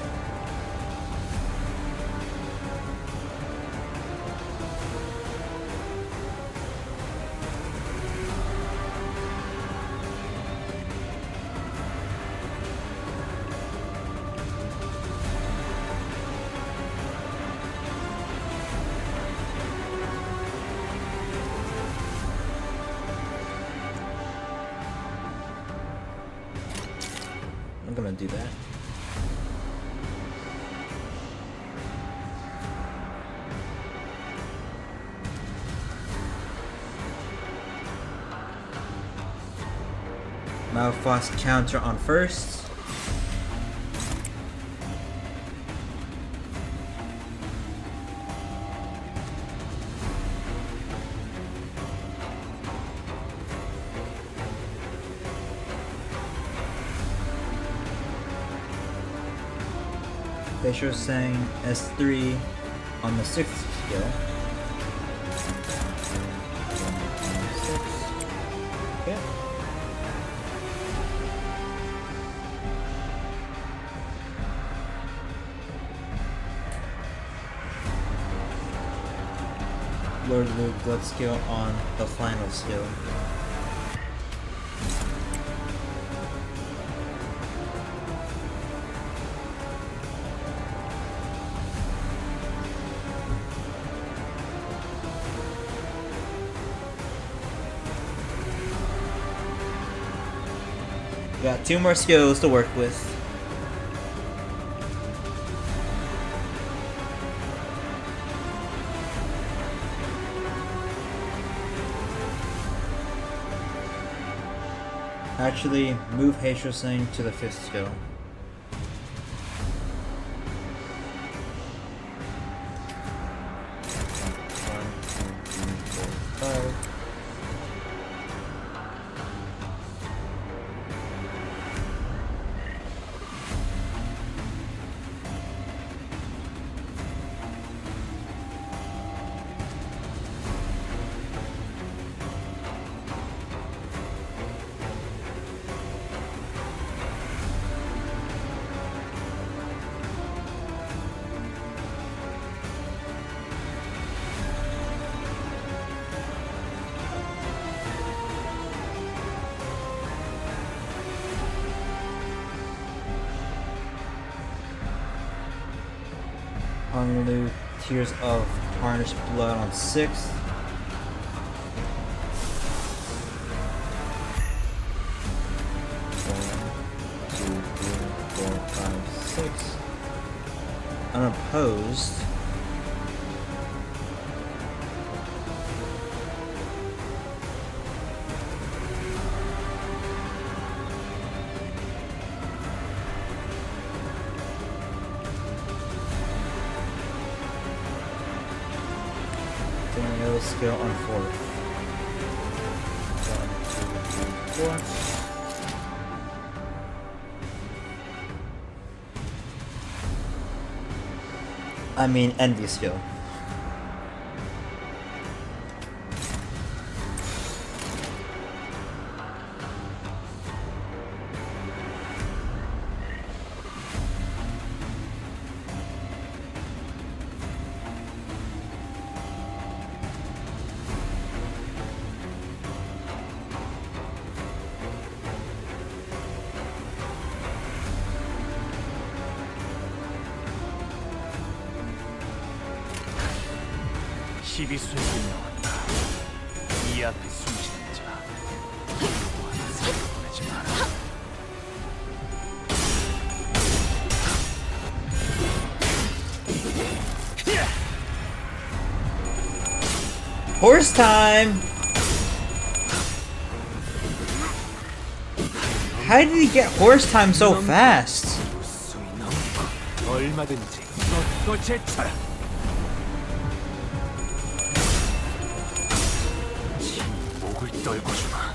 I'm gonna do that. Malphus counter on 1st. They show saying S3 on the 6th skill. 6. Okay. Lord Luke Blood skill on the final skill. Got 2 more skills to work with. Actually, move Heisho-Sing to the 5th skill. Hunglu, Tears of Tarnished Blood on 6th. Unopposed. Yellow skill on 4th. 1, 2, 3, 4. I mean, envy skill. 시비수에 나왔다. 이 앞에 숨쉬는 자 누구 하나 살펴보내지 마라. Horse time! How did he get horse time so fast? 수위 넘고 얼마든지 쏟고 제쳐라. 목을 떨고 주마.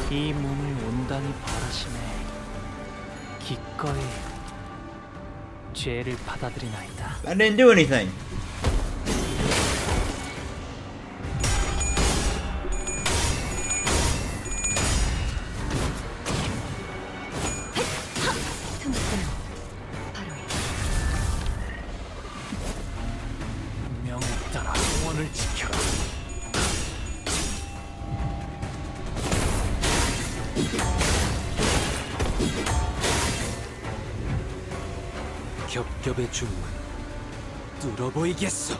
이 몸을 온단히 바라시네. 기꺼이 죄를 받아들이나이다. I didn't do anything. 명에 따라 원을 지켜라. 겹겹의 주문 뚫어보이겠어.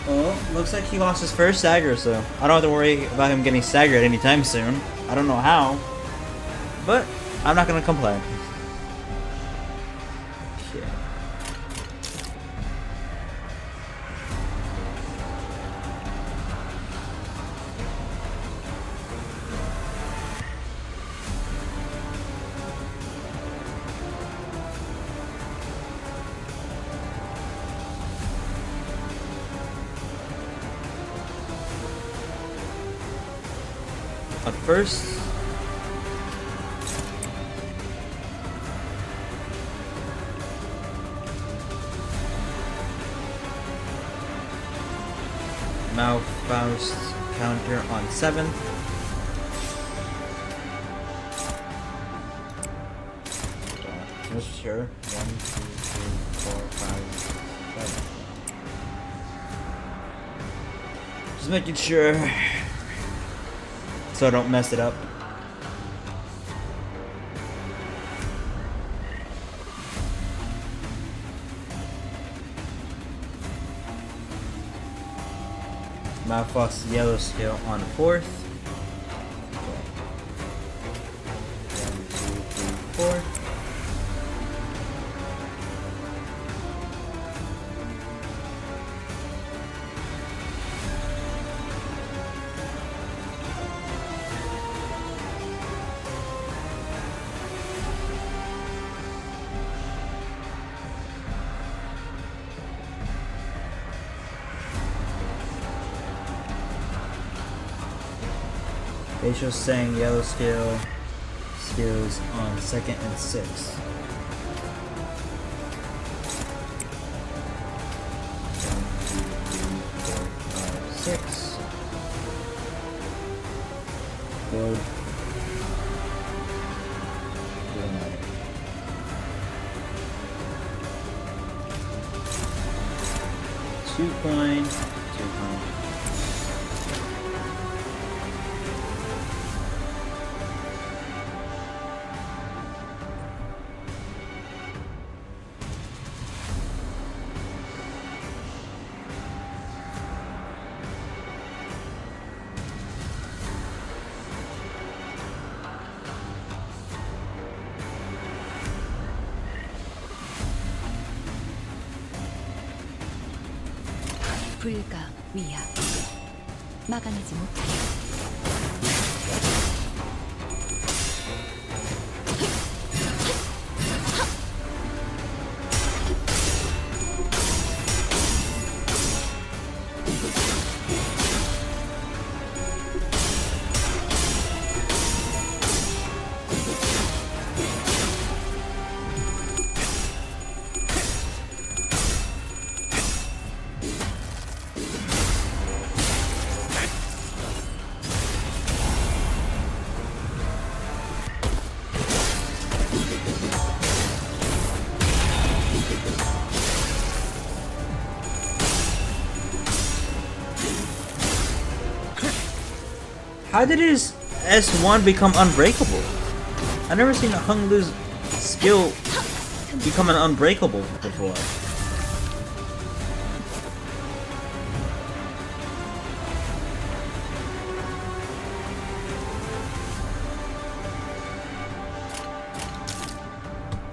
Well, looks like he lost his first stagger, so I don't have to worry about him getting staggered anytime soon. I don't know how, but I'm not gonna complain. Okay. But first, Malfaust counter on 7th. Just sure. 1, 2, 3, 4, 5, 7. Just making sure so I don't mess it up. Malfaust yellow skill on 4th. 1, 2, 3, 4. Facial saying yellow skill skills on 2nd and 6th. 1, 2, 3, 4, 5, 6. Good. Good night. coin, 2 coin. 불가 위약 막아내지 못하리. How did his S1 become unbreakable? I've never seen a Hung Lu's skill become an unbreakable before.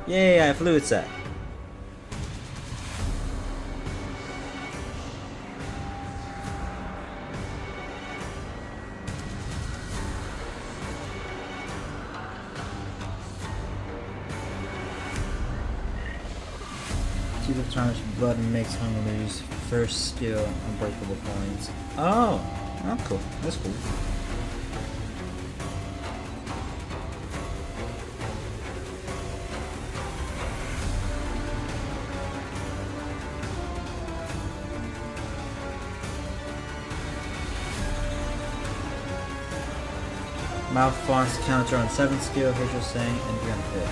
Yay, I fluid set. Two of tarnished blood makes Hung Lu's first skill unbreakable points. Oh, cool. That's cool. Mouth fonts counter on 7th skill, Hazel saying, and you're gonna hit.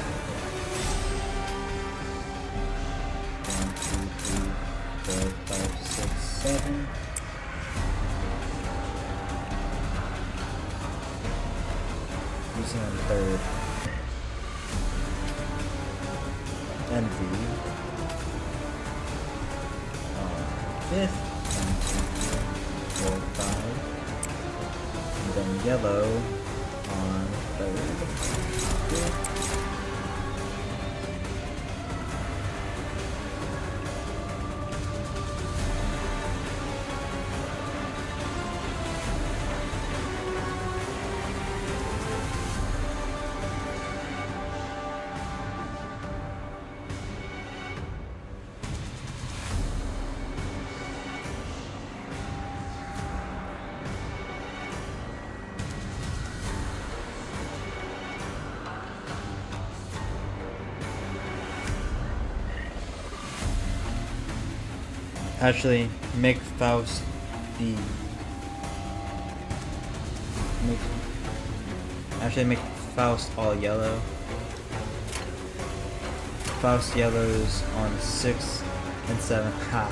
1, 2, 3, 4, 5, 6, 7. Using on 3rd. Envy. On 5th. 1, 2, 3, 4, 5. And then yellow. On 3rd. Actually, make Faust the make Faust all yellow. Faust yellows on 6 and 7. Ha!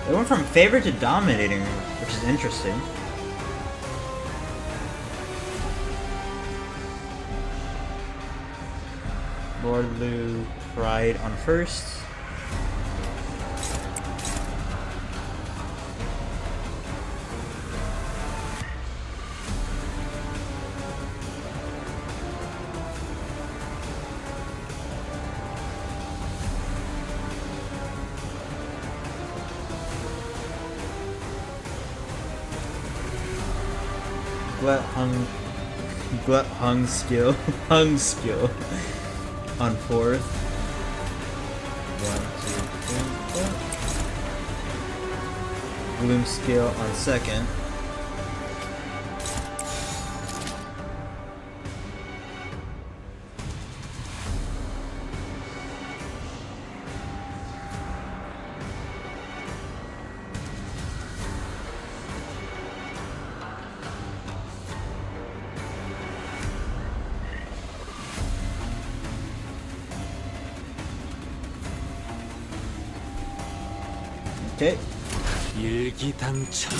It went from favorite to dominating, which is interesting. Lord Lu Pride on 1st. Glut Hung skill. Hung skill. On 4th. 1, 2, 3, 4. Bloom skill on 2nd. Okay. 일기당천.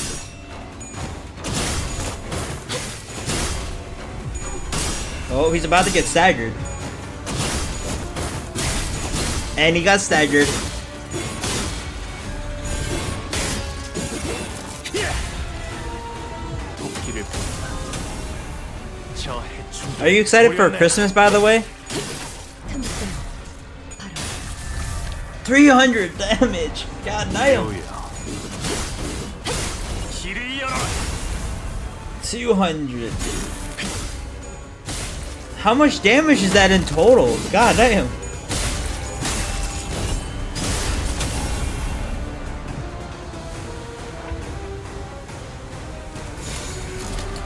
Oh, he's about to get staggered. And he got staggered. 도끼를 펴라. 저 해충. Are you excited for Christmas, by the way? 틈새 바로 300 damage. God damn. 길을 열어라. 200. How much damage is that in total? God damn.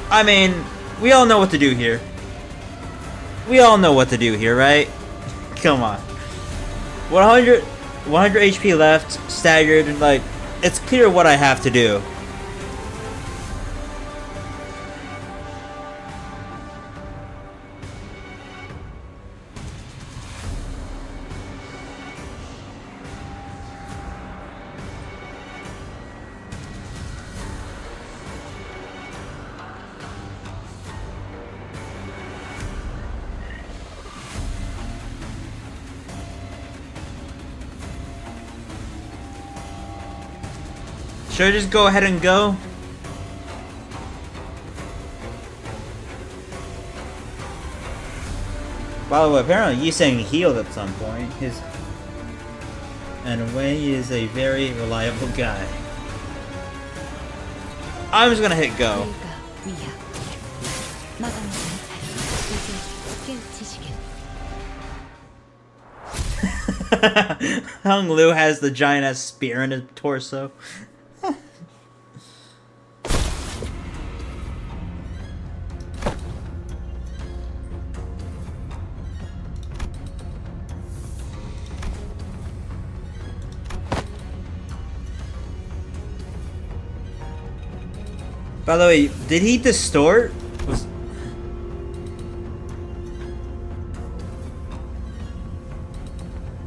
I mean, we all know what to do here. We all know what to do here, right? Come on. 100 HP left, staggered, like, it's clear what I have to do. Should I just go ahead and go? By the way, apparently Yiseng healed at some point. And Wei is a very reliable guy. I'm just gonna hit go. 그가 위야 마감이 이제 깨우치시길. Hung Lu has the giant ass spear in his torso. By the way, did he distort?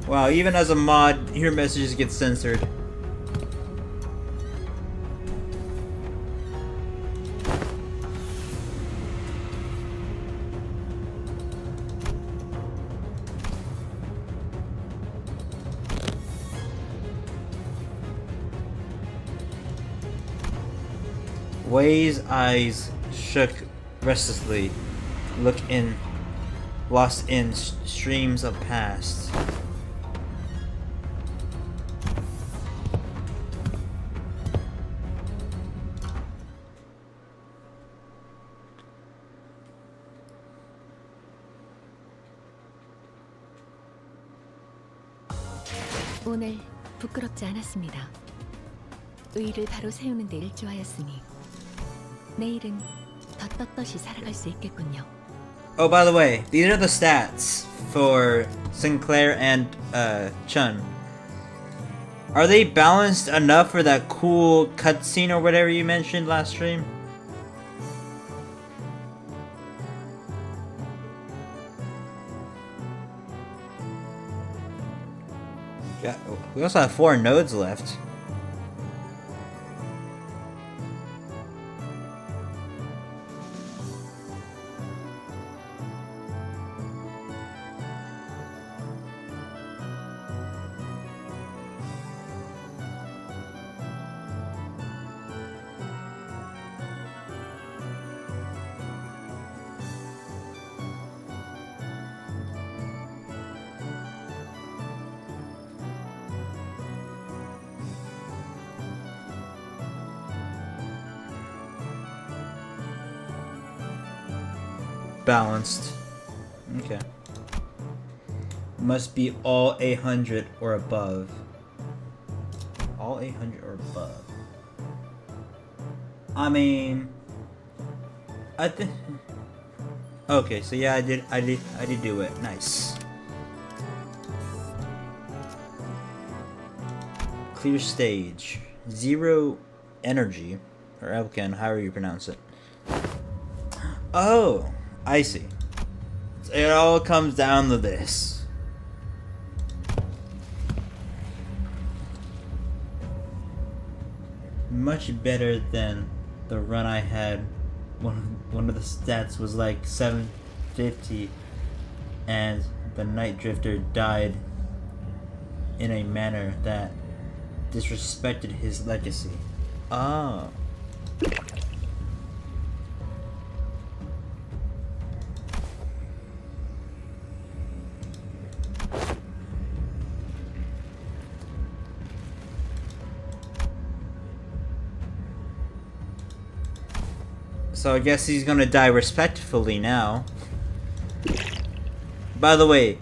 Wow, even as a mod, your messages get censored. Wei's eyes shook restlessly, lost in streams of past. 오늘 부끄럽지 않았습니다. 의를 바로 세우는 데 일조하였으니 내일은 더 떳떳이 살아갈 수 있겠군요. Oh, by the way, these are the stats for Sinclair and Chun. Are they balanced enough for that cool cutscene or whatever you mentioned last stream? Yeah, we also have 4 nodes left. Balanced. Okay. Must be all 800 or above. All 800 or above. I mean, I think. Okay, so yeah, I did do it. Nice. Clear stage. 0 energy, or Elkan, however you pronounce it. Oh. I see. It all comes down to this. much better than the run I had. One of the stats was like 750, and the Night Drifter died in a manner that disrespected his legacy. Oh. So I guess he's gonna die respectfully now. By the way,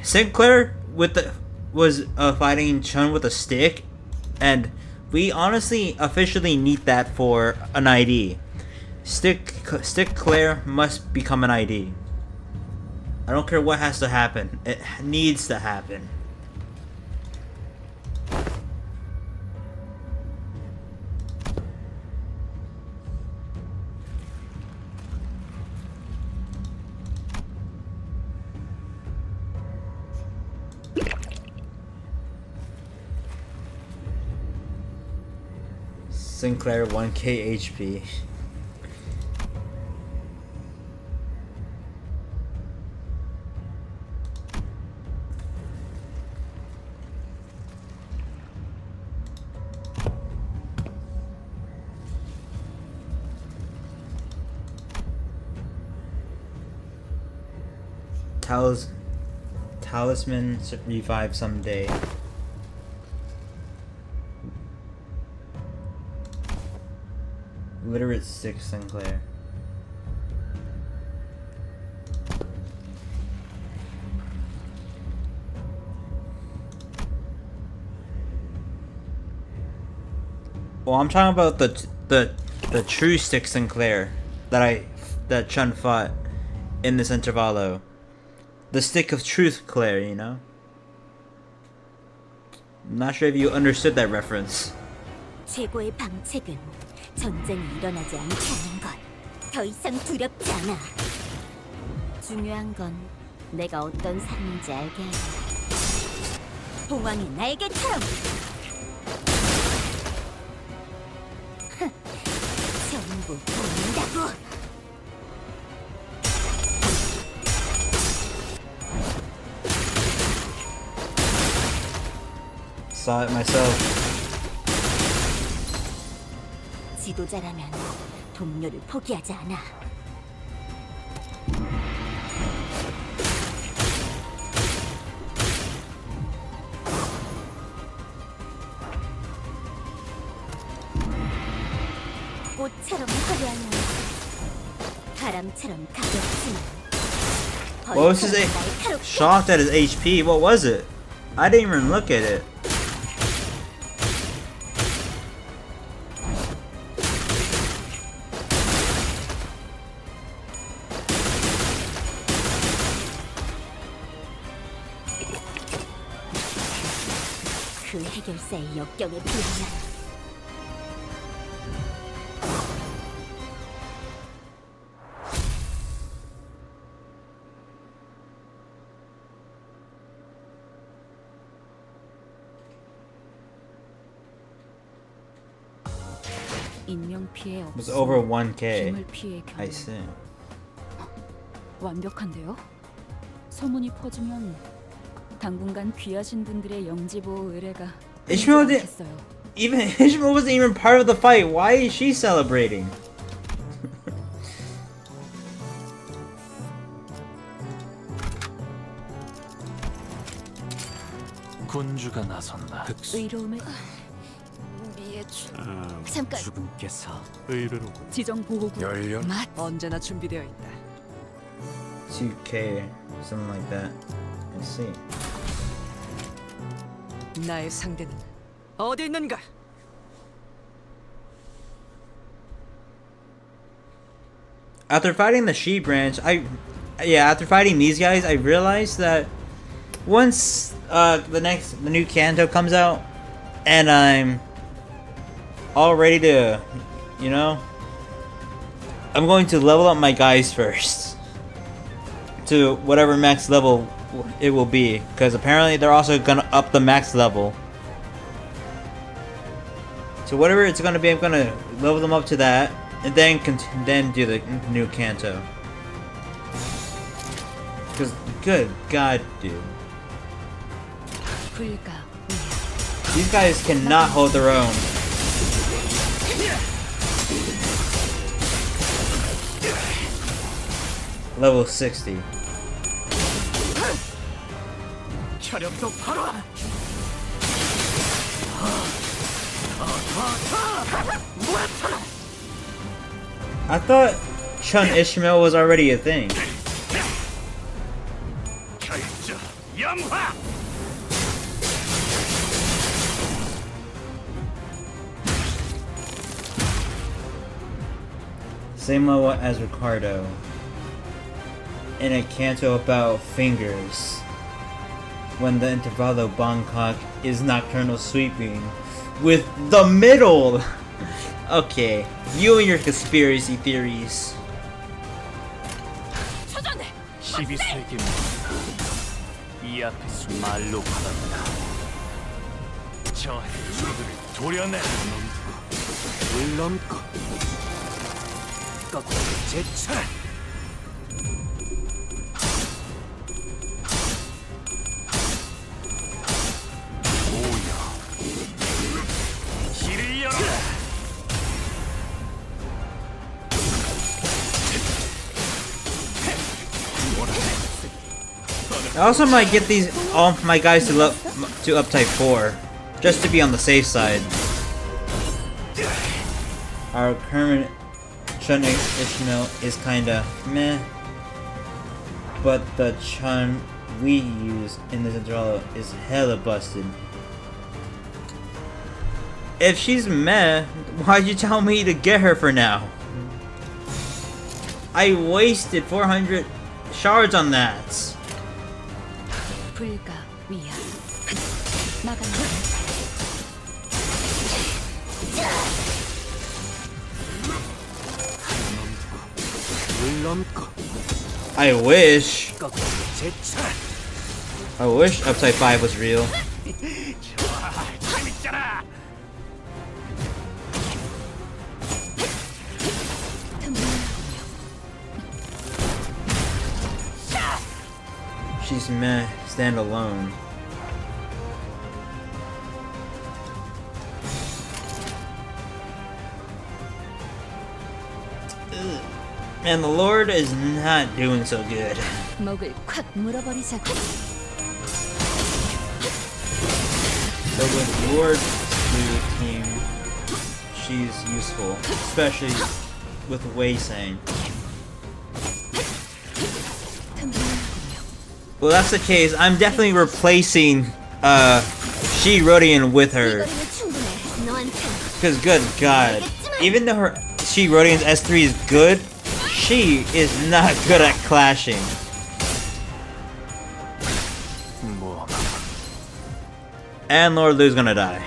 Sinclair was fighting Chun with a stick, and we honestly officially need that for an ID. Stick Claire must become an ID. I don't care what has to happen. It needs to happen. Sinclair 1k HP. Talisman revive someday. Literate 6 Sinclair. Well, I'm talking about the true stick Sinclair that Chun fought in this Intervallo. The stick of truth Claire, you know? I'm not sure if you understood that reference. 최고의 방책은 전쟁이 일어나지 않게 하는 것. 더 이상 두렵지 않아. 중요한 건 내가 어떤 사람인지 알게 하는 봉황의 날개처럼. 전부 보인다고. Saw it myself. 지도자라면 동료를 포기하지 않아. 꽃처럼 화려하면 바람처럼 가볍지만. What was his shocked at his HP? What was it? I didn't even look at it. 그 해결사의 역경에 비하면 인명 피해 It was 없어. over 1k. 기물 피해 I 경우 see. 완벽한데요? 소문이 퍼지면 당분간 귀하신 분들의 영지보호 의뢰가 Ishmael didn't 않겠어요. even Ishmael wasn't even part of the fight. Why is she celebrating? 군주가 나선다. 의로움을 잠깐 죽음께서 의르로 지정 보호구 열려 맛 언제나 준비되어 있다. 2k, something like that. I see. 나의 상대는 어디 있는가? After fighting the She branch, after fighting these guys, I realized that once the new Kanto comes out, and I'm all ready to, you know, I'm going to level up my guys first to whatever max level it will be, because apparently they're also gonna up the max level. So whatever it's gonna be, I'm gonna level them up to that, and then do the new Kanto. Cause good God, dude, 불가 these guys cannot hold their own. Level 60. 혈압도 바로. I thought Chun Ishmael was already a thing. 결정 염화. Same level as Ricardo. In a canto about fingers. When the Intervallo Bangkok is nocturnal sweeping with the middle. Okay, you and your conspiracy theories. 12세기 이 앞에서 말로 받았다. 저 해주들을 도려내. 물 넘고 꺾고 제쳐라. 길을 열어라. I also might get these all my guys to up type 4, just to be on the safe side. Our current Chun Ishmael is kinda meh, but the Chun we use in this Intervallo is hella busted. If she's meh, why'd you tell me to get her for now? I wasted 400 shards on that. 불가 위야 막아내 물 넘고 I wish. 꺾고 제쳐라. I wish Upside 5 was real. 좋아, 재밌잖아. She's meh, stand alone. Ugh. Man, the Lord is not doing so good. 목을 콱 물어버리자고. But with Lord's team, she's useful, especially with Wei Sang. Well, that's the case. I'm definitely replacing She Rodian with her. 이거리면 충분해. 너한테. Because good God, even though her She Rodian's S3 is good, she is not good at clashing. 뭐 And Lord Lu's gonna die.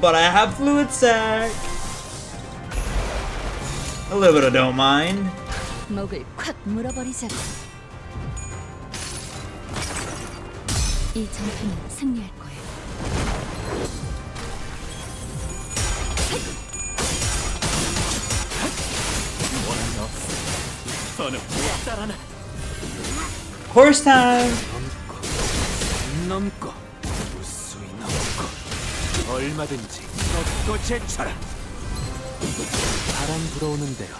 But I have Fluid Sac. A little bit of don't mind. 목을 콱 물어버리자고. 이 전투는 승리할 거야. 원한이 없어. 너는 못 따라나. Horse time! 넘고 무수히 넘고 얼마든지 꺾고 제쳐라. 바람 불어오는 대로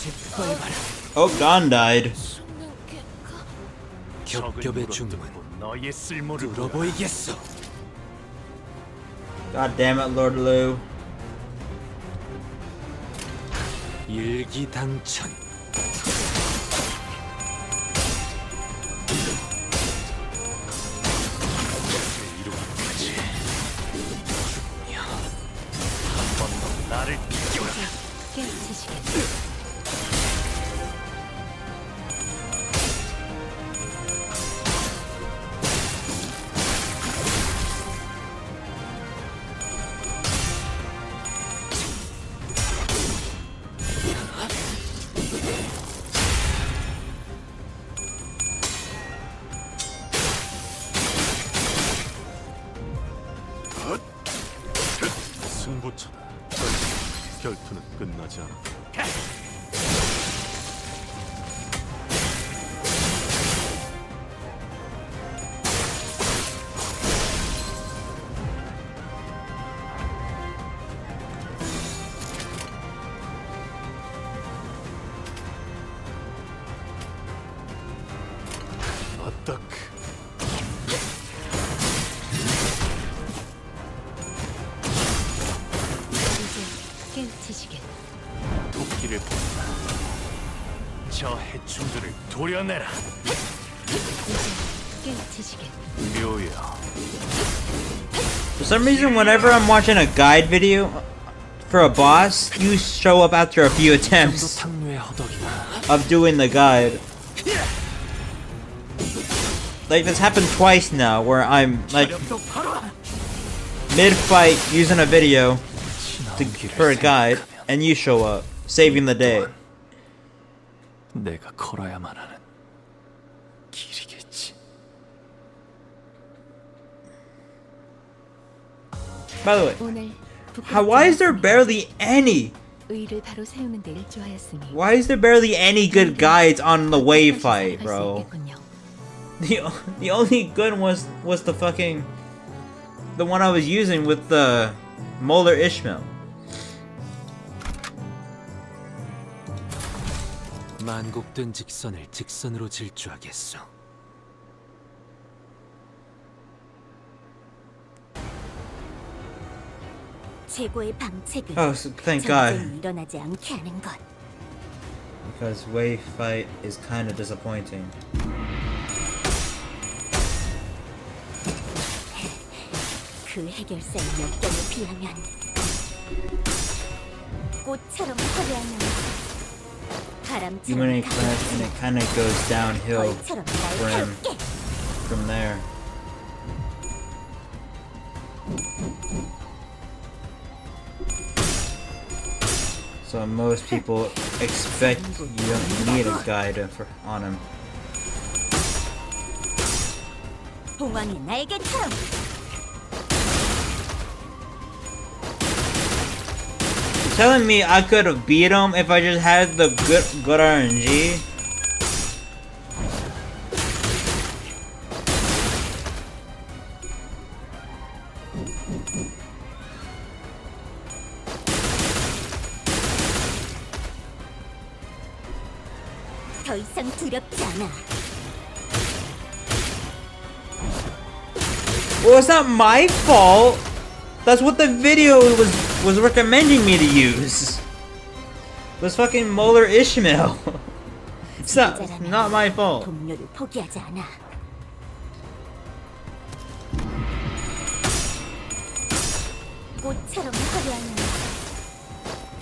짓밟아라. Oh, Don died. 겹겹의 중문 너의 쓸모를 뚫어보이겠어. God damn it, Lord Lu. 일기당천. 이루어지지. 죽으며 한 번 더 나를 비켜라. 깨우치시겠어. 승부처다. 결투는 끝나지 않아. 어떡? 이제 깨우치시겠. 도끼를 뽑는다. 저 해충들을 도려내라. 이제 깨우치시겠. 묘야. For some reason, whenever I'm watching a guide video for a boss, you show up after a few attempts 탕류의 허덕이다. of doing the guide. Like this happened twice now, where I'm like mid-fight using a video for a guide, and you show up, saving the day. 내가 걸어야만 하는 길이겠지. By the way, 오늘 why is there barely any? 의를 바로 세우는 데 일조하였으니 Why is there barely any good guides on the wave fight, bro? The only good was the fucking the one I was using with the Molar Ishmael. 만곡된 직선을 직선으로 질주하겠소. 최고의 방책은 Oh, so thank God. 전쟁이 일어나지 않게 하는 것. Because wave fight is kind of disappointing. 그 해결사의 역경에 비하면 꽃처럼 화려하면 You win a 바람처럼 class and it kind of goes downhill 벌처럼 for him 날카롭게 from there. So most people expect you don't need a guide on him. 봉황이 날개처럼 You're telling me I could have beat him if I just had the good RNG? 더 이상 두렵지 않아. Well, it's not my fault. That's what the video was recommending me to use. Was fucking Molar Ishmael. It's not my fault. 동료를 포기하지 않아. 꽃처럼 화려하면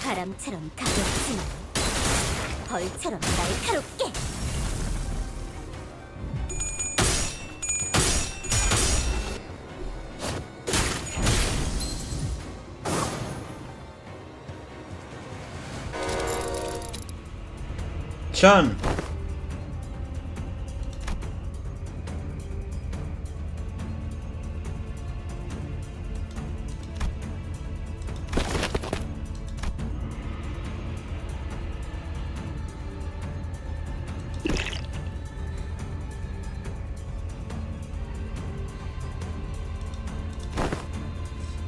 바람처럼 가볍지만 벌처럼 날카롭게. Chun.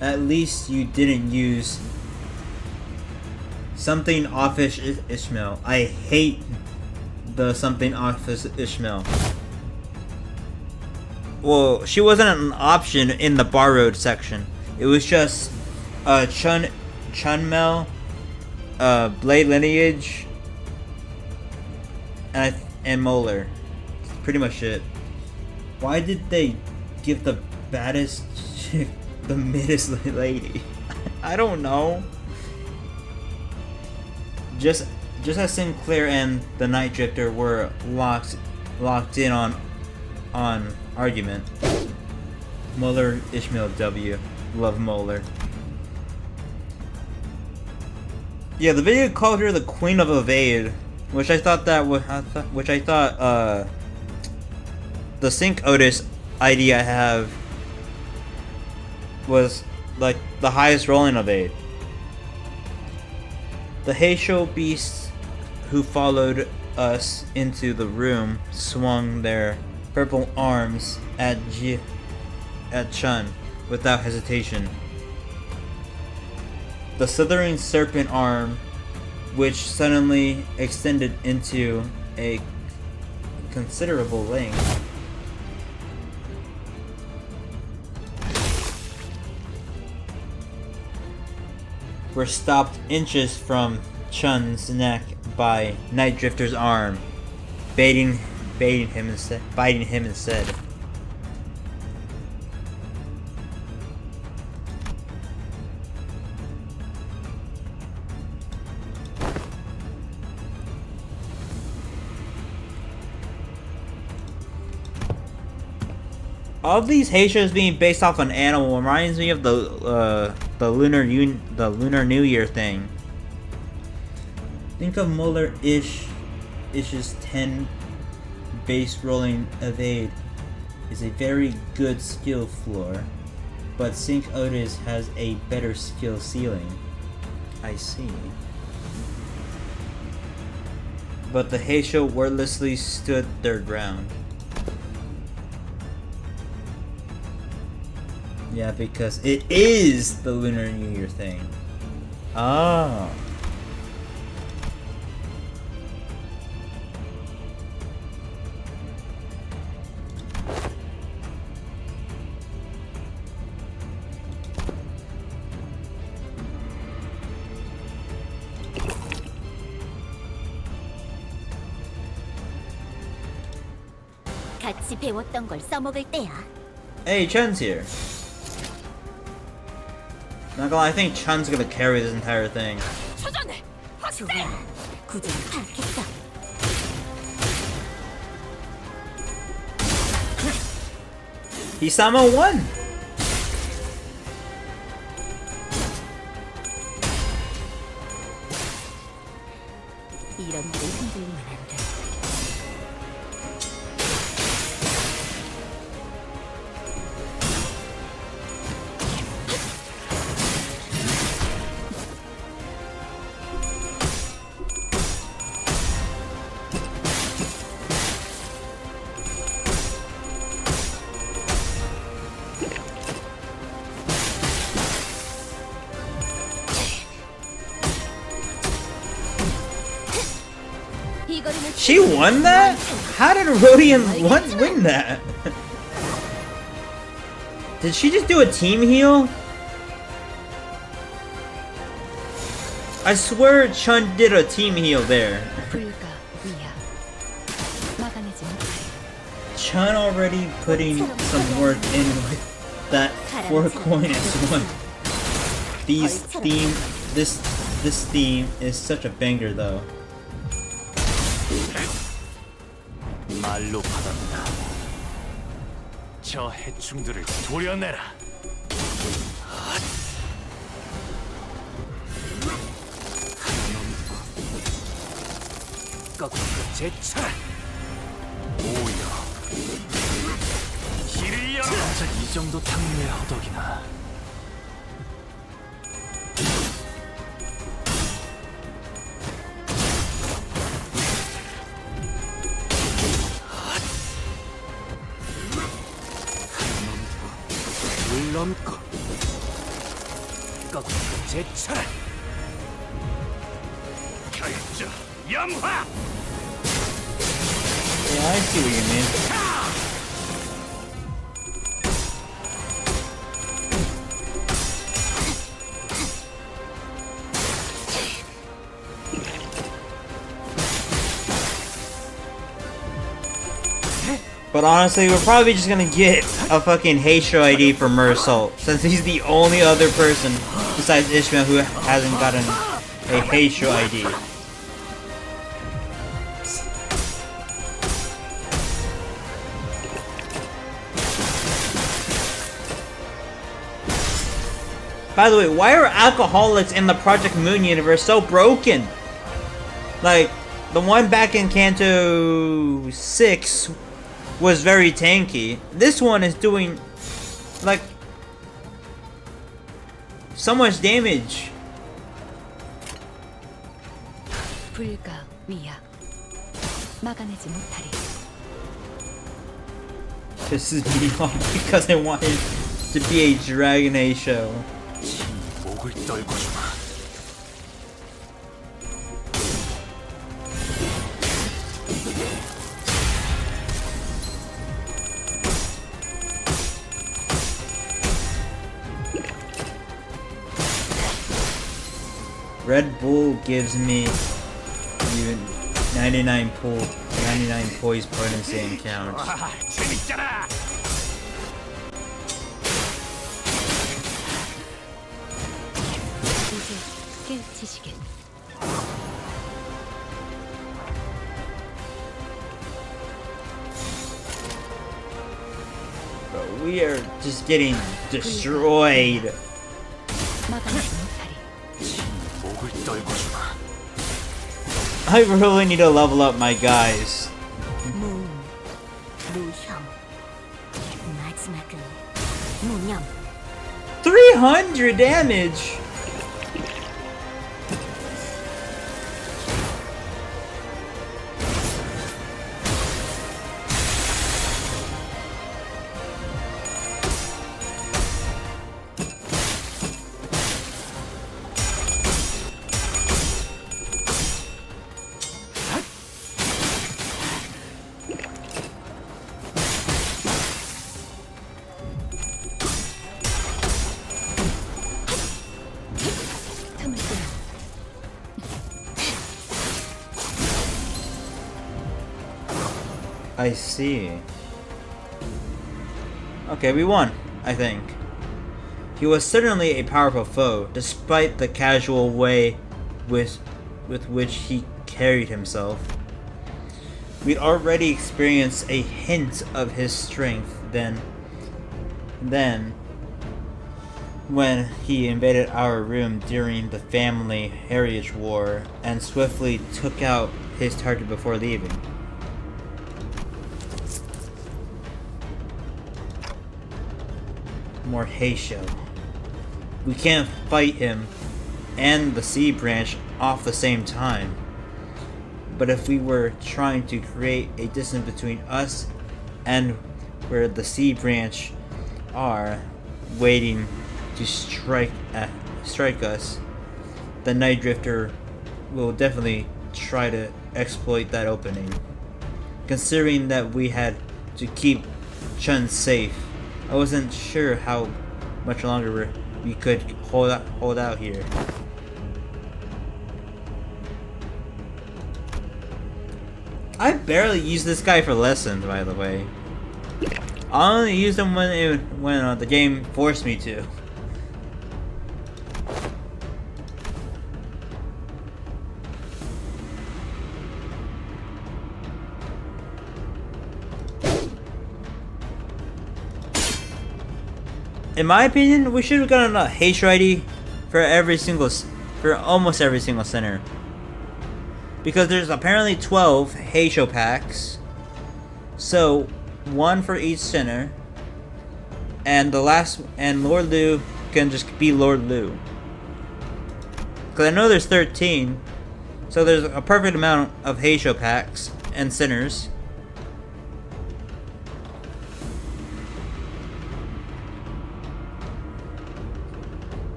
At least you didn't use something offish Ishmael. I hate the something offish Ishmael. Well, she wasn't an option in the borrowed section. It was just Chunmel, Blade Lineage, and Molar. That's pretty much it. Why did they give the baddest chick the middest lady? I don't know. Just as Sinclair and the Night Drifter were locked in on argument. Molar Ishmael W. Love Molar. Yeah, the video called her the Queen of Evade, which I thought the Sync Otis ID I have was like the highest rolling evade. The Heisho beasts who followed us into the room swung their purple arms at Chun without hesitation. The slithering serpent arm, which suddenly extended into a considerable length, were stopped inches from Chun's neck by Night Drifter's arm, biting him instead. All of these Heishos being based off an animal reminds me of the Lunar New Year thing. Think of Ish's 10 base rolling evade is a very good skill floor, but Sync Otis has a better skill ceiling. I see. But the Heisho wordlessly stood their ground. Yeah, because it is the Lunar New Year thing. Oh. 같이 배웠던 걸 써먹을 때야. Hey, Chun's here. Not gonna lie, I think Chun's gonna carry this entire thing. 좋아, 구조를 파악했어. Hisama won! 이런 일을 흔들리면 안 돼. She won that? How did Rodian win that? Did she just do a team heal? I swear Chun did a team heal there. Chun already putting some work in with that 4 coin as one. This theme is such a banger though. 말로 받았다. 저 해충들을 도려내라. 꺾고 제쳐라. 오여. 길을 열어. 진짜 이 정도 탕류의 허덕이나. 넘고 꺾고 제쳐라. 결정 염화. Yeah, I see what you mean. But honestly, we're probably just gonna get a fucking Heisho ID for Mersault, since he's the only other person besides Ishmael who hasn't gotten a Heisho ID. By the way, why are alcoholics in the Project Moon universe so broken? Like, the one back in Kanto 6 was very tanky. This one is doing, like, So much damage. 불가 위야. 막아내지 못하리. Pisses me off because I want it to be a Dragon Age show. 목을 떨궈주마. Red Bull gives me even 99 poise potency and count. 아, 재밌잖아. 이제 깨우치시겠. But we are just getting destroyed. 막아내지 못하리. 목을 떨궈주마. I really need to level up my guys. 무, 무형. 마지막은 무념. 300 damage! 틈을 끊어. I see. Okay, we won, I think. He was certainly a powerful foe, despite the casual way with which he carried himself. We'd already experienced a hint of his strength then when he invaded our room during the family heritage war and swiftly took out his target before leaving. More Heisho. We can't fight him and the Sea Branch off the same time. But if we were trying to create a distance between us and where the Sea Branch are waiting to strike us, the Night Drifter will definitely try to exploit that opening. Considering that we had to keep Chun safe, I wasn't sure how much longer we could hold out here. I barely use this guy for lessons, by the way. I only use him when the game forced me to. In my opinion, we should have gotten a H ID for almost every single center. Because there's apparently 12 Heisho packs. So, one for each center. And Lord Liu can just be Lord Liu. Because I know there's 13. So there's a perfect amount of Heisho packs and centers.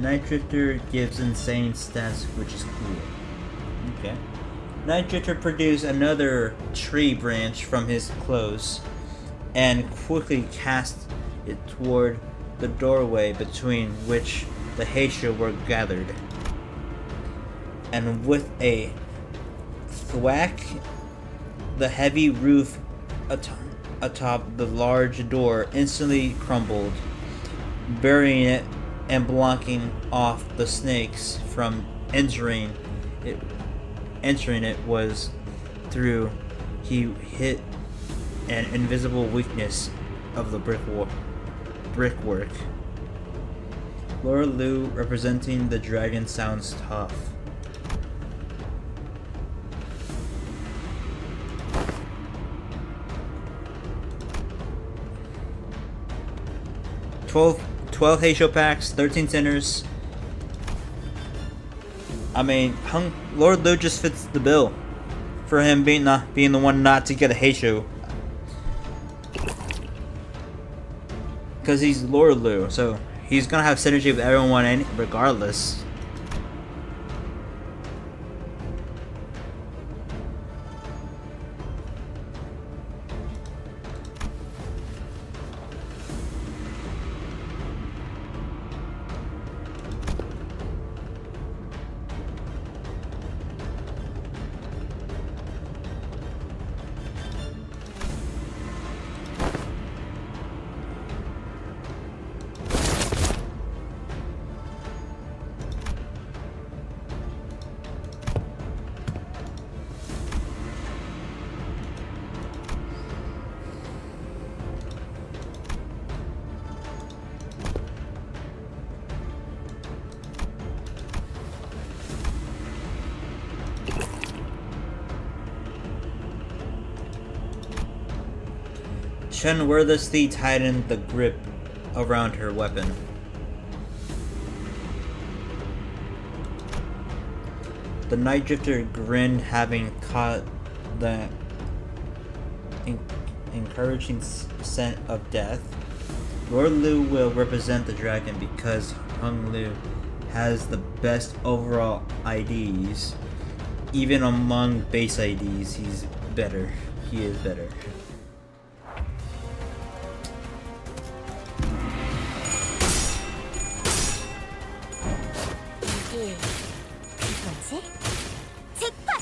Night Drifter gives insane stats, which is cool. Okay. Night Drifter produced another tree branch from his clothes and quickly cast it toward the doorway between which the Heisho were gathered. And with a thwack, the heavy roof atop the large door instantly crumbled, burying it and blocking off the snakes from entering it. Entering it was through he hit an invisible weakness of the brickwork. Lord Liu representing the dragon sounds tough. 12 Heisho packs, 13 centers. I mean, Lord Lu just fits the bill for him being the one not to get a Heisho. Because he's Lord Lu, so he's gonna have synergy with everyone regardless. Shen wordlessly tightened the grip around her weapon. The Night Drifter grinned, having caught the encouraging scent of death. Lord Lu will represent the dragon because Hung Lu has the best overall IDs. Even among base IDs, he's better. He is better. 이거지? 잭팟!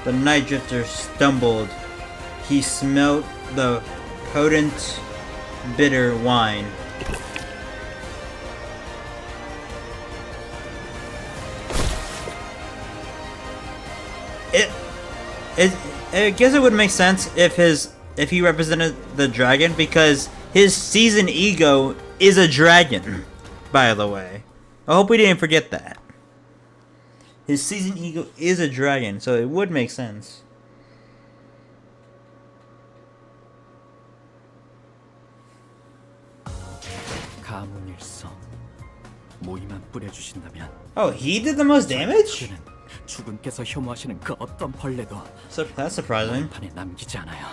The Night Drifter stumbled. He smelled the potent, bitter wine. I guess it would make sense if he represented the dragon, because his season ego is a dragon, by the way. I hope we didn't forget that. His season ego is a dragon, so it would make sense. 가문일성 모이만 뿌려주신다면 Oh, he did the most damage? 그는 주군께서 혐오하시는 그 어떤 벌레도 So that's surprising. 판에 남기지 않아요.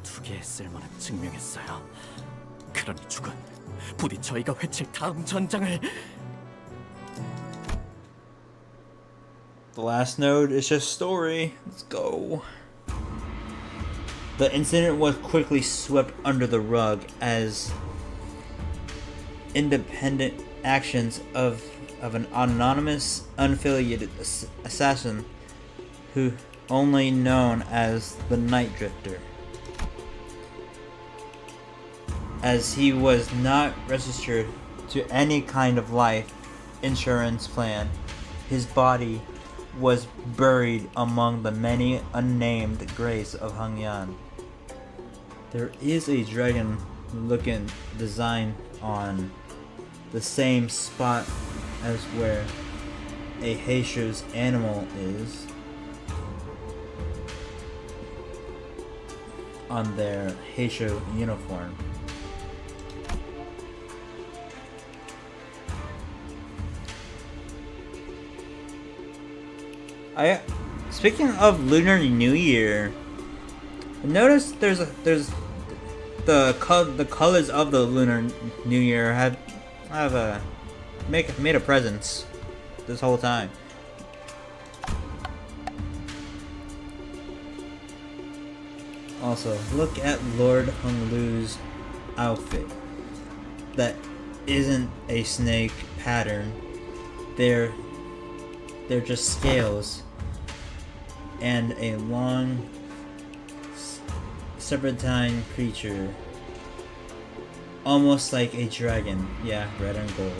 두 개의 쓸모는 증명했어요. 그러니 주군, 부디 저희가 회칠 다음 전장을. The last node is just story. Let's go. The incident was quickly swept under the rug as independent actions of an anonymous, unaffiliated assassin who only known as the Night Drifter. As he was not registered to any kind of life insurance plan, his body was buried among the many unnamed graves of Hangyan. There is a dragon-looking design on the same spot as where a Heisho's animal is on their Heisho uniform. Speaking of Lunar New Year, notice there's the colors of the Lunar New Year have made a presence this whole time. Also, look at Lord Hung Lu's outfit. that isn't a snake pattern. They're just scales and a long serpentine creature, almost like a dragon. Yeah, red and gold.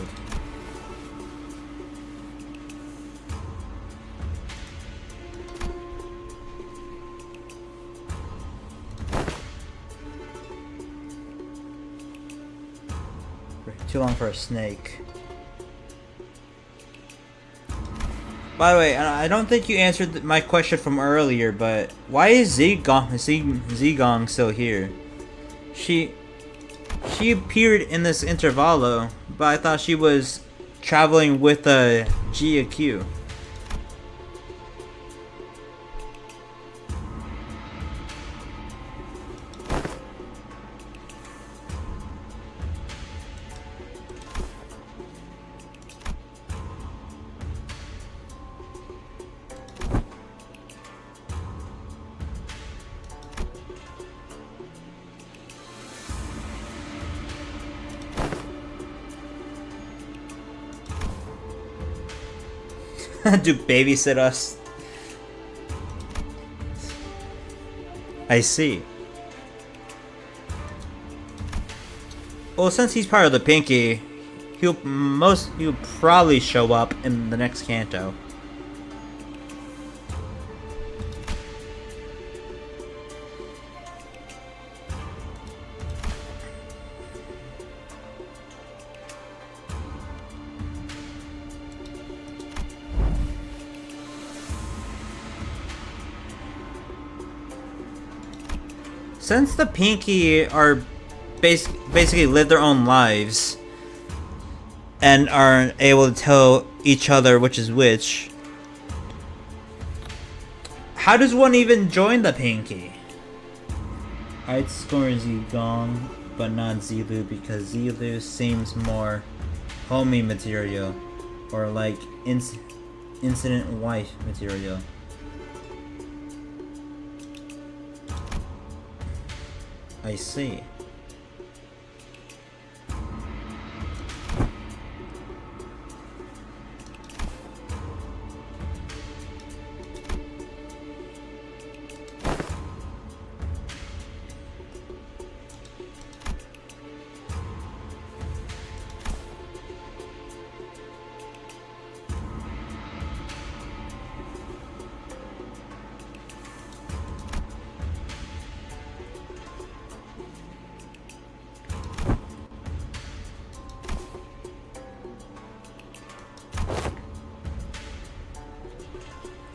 Too long for a snake. By the way, I don't think you answered my question from earlier, but why is Zigong still here? She appeared in this Intervallo, but I thought she was traveling with a GQ. Do babysit us? I see. Well, since he's part of the Pinky, he'll probably show up in the next Kanto. Since the Pinky are basically live their own lives and are able to tell each other which is which, how does one even join the Pinky? I'd score Zigong, but not Zilu, because Zilu seems more homie material, or like incident wife material. I see.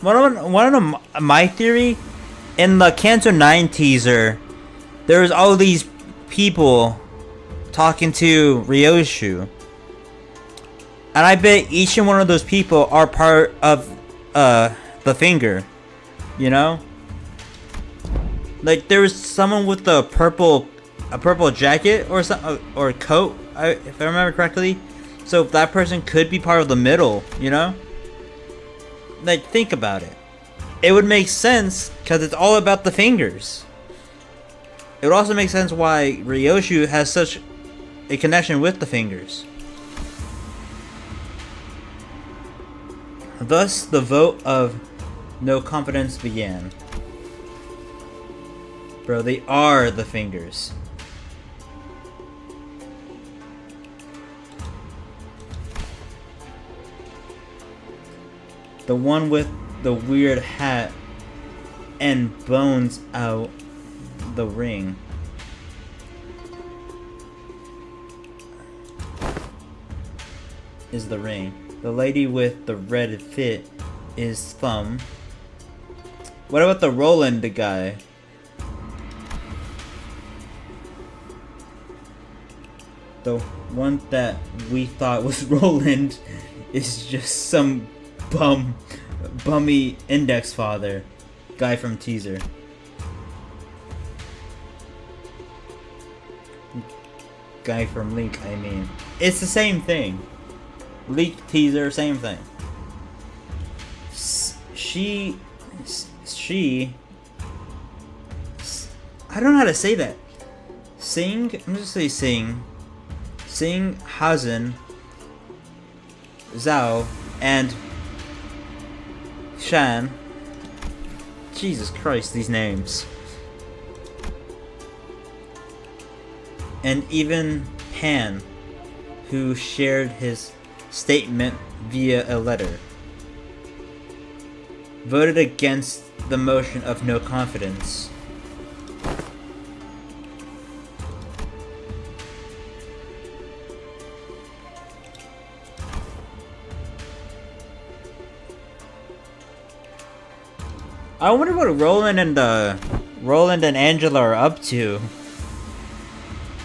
One of my theory, in the Kanto 9 teaser, there's all these people talking to Ryoshu, and I bet each and one of those people are part of the finger, you know? Like there was someone with a purple jacket or some or coat, if I remember correctly. So that person could be part of the middle, you know? Like, think about it. It would make sense because it's all about the fingers. It would also make sense why Ryoshu has such a connection with the fingers. Thus, the vote of no confidence began. Bro, they are the fingers. The one with the weird hat and bones out the ring. Is the ring. The lady with the red fit is thumb. What about the Roland guy? The one that we thought was Roland is just some bummy index father guy from teaser. Guy from Leak, I mean. It's the same thing. Leak, teaser, same thing. She I don't know how to say that. Sing, I'm just gonna say sing. Singh, Hazan, Zhao, and Shan. Jesus Christ, these names. And even Han, who shared his statement via a letter, voted against the motion of no confidence. I wonder what Roland and Angela are up to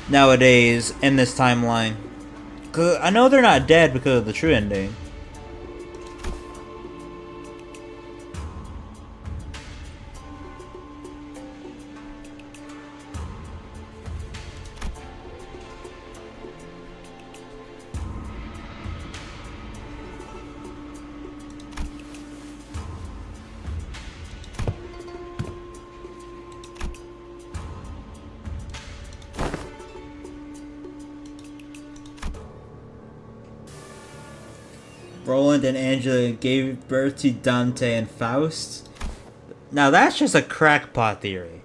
nowadays in this timeline. 'Cause I know they're not dead because of the true ending. Roland and Angela gave birth to Dante and Faust. Now that's just a crackpot theory.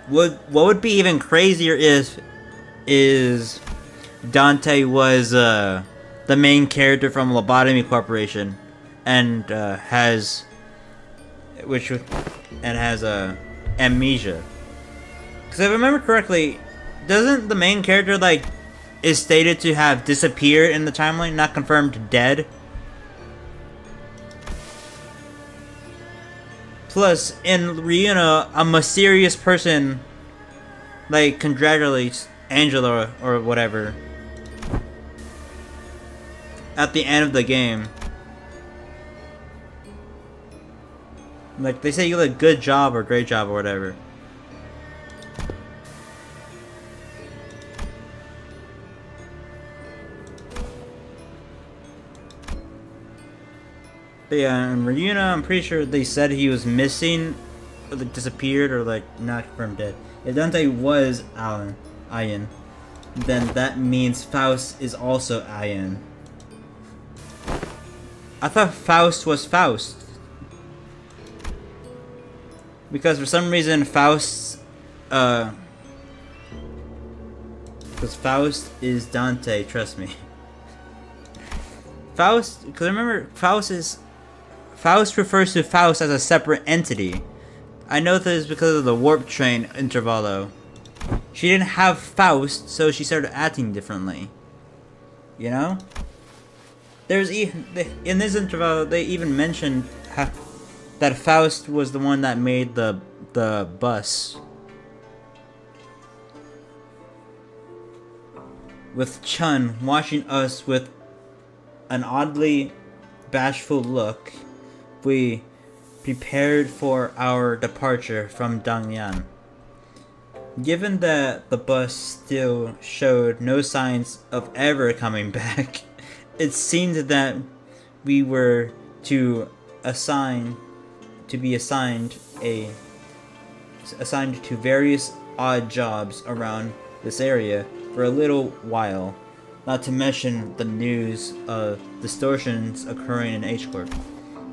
What would be even crazier is Dante was the main character from Lobotomy Corporation and has amnesia. Because if I remember correctly, doesn't the main character is stated to have disappeared in the timeline, not confirmed dead? Plus, in Reuna, a mysterious person congratulates Angela or whatever at the end of the game. They say you did a good job or great job or whatever. But yeah, in Reuna, I'm pretty sure they said he was missing, or disappeared, or not confirmed dead. If Dante was Ian, then that means Faust is also Ian. I thought Faust was Faust. Because for some reason Faust, because Faust is Dante, trust me. Faust, because remember, Faust refers to Faust as a separate entity. I know this is because of the warp train Intervallo. She didn't have Faust, so she started acting differently. You know? There's in this Intervallo, they even mentioned that Faust was the one that made the bus. With Chun watching us with an oddly bashful look, we prepared for our departure from Dangyan. Given that the bus still showed no signs of ever coming back, it seemed that we were to be assigned to various odd jobs around this area for a little while, not to mention the news of distortions occurring in H-Corp.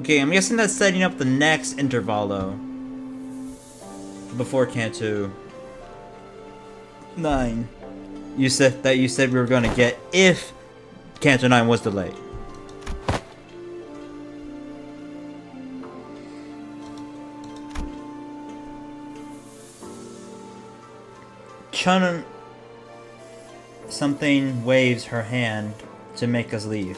Okay, I'm guessing that's setting up the next Intervallo before Canto 9. You said we were gonna get if Canto 9 was delayed. Chun something waves her hand to make us leave.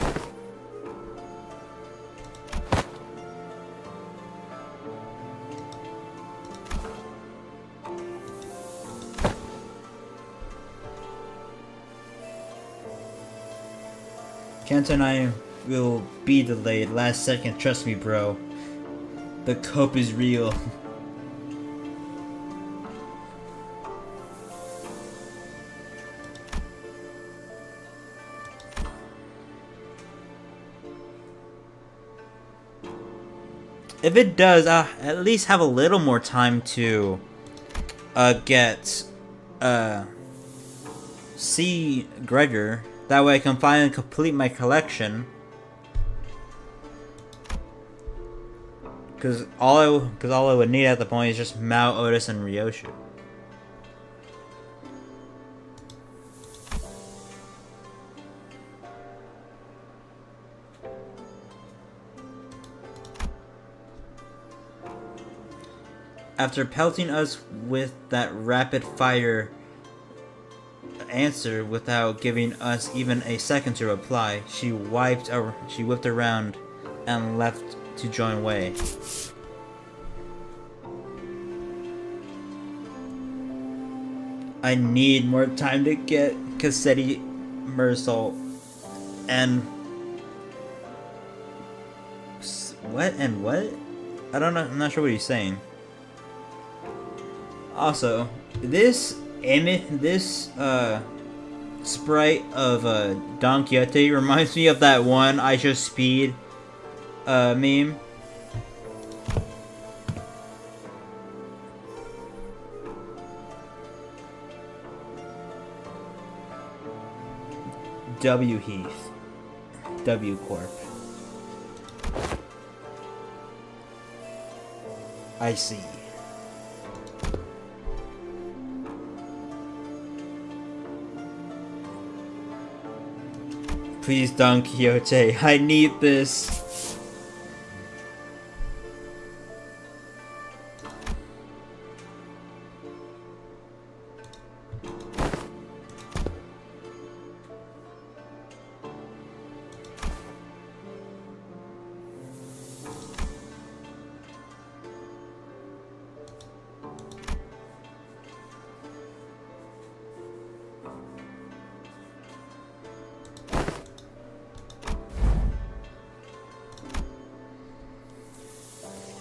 Canto 9 will be delayed last second, trust me bro. The cope is real. If it does, I'll at least have a little more time to see Gregor. That way I can finally complete my collection. Because all I would need at the point is just Mao, Otis, and Ryoshu. After pelting us with that rapid fire answer without giving us even a second to reply, she whipped around and left to join Wei. I need more time to get Cassetti, Mersal, and what? I'm not sure what he's saying. Also, this sprite of Don Quixote reminds me of that one I Show Speed meme. W Heath. W Corp. I see. Please, Don Quixote, I need this.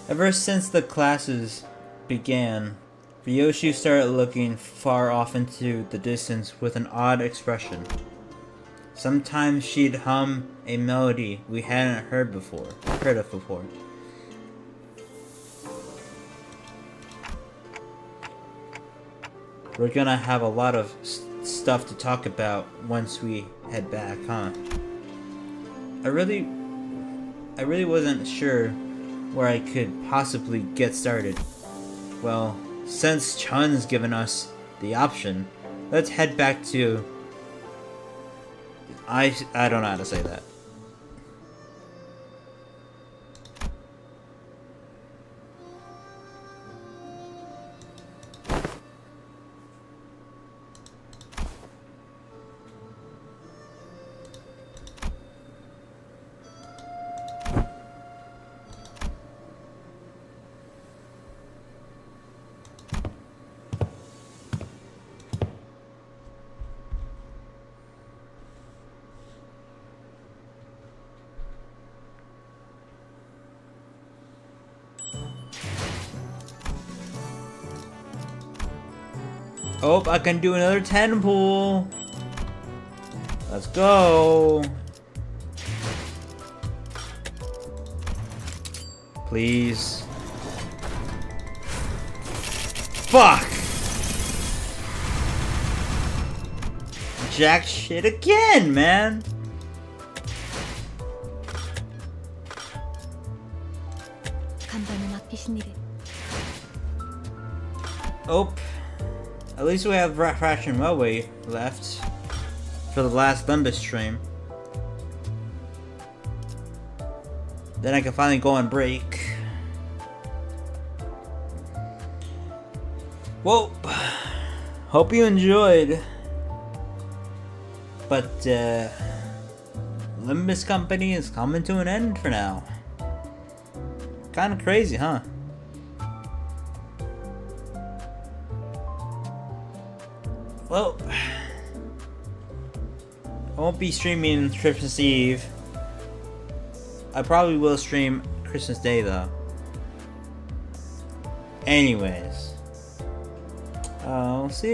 Ever since the classes began, Ryoshu started looking far off into the distance with an odd expression. Sometimes she'd hum a melody we hadn't heard of before. We're gonna have a lot of stuff to talk about once we head back, huh? I really wasn't sure where I could possibly get started. Well, since Chun's given us the option, let's head back to... I don't know how to say that. Oh, I can do another 10 pull. Let's go. Please. Fuck. Jack shit again, man. Oh. At least we have Fraction Railway left for the last Limbus stream. Then I can finally go on break. Well, hope you enjoyed. But Limbus Company is coming to an end for now. Kinda crazy, huh? Well, I won't be streaming Christmas Eve. I probably will stream Christmas Day though. Anyways, I'll see you guys.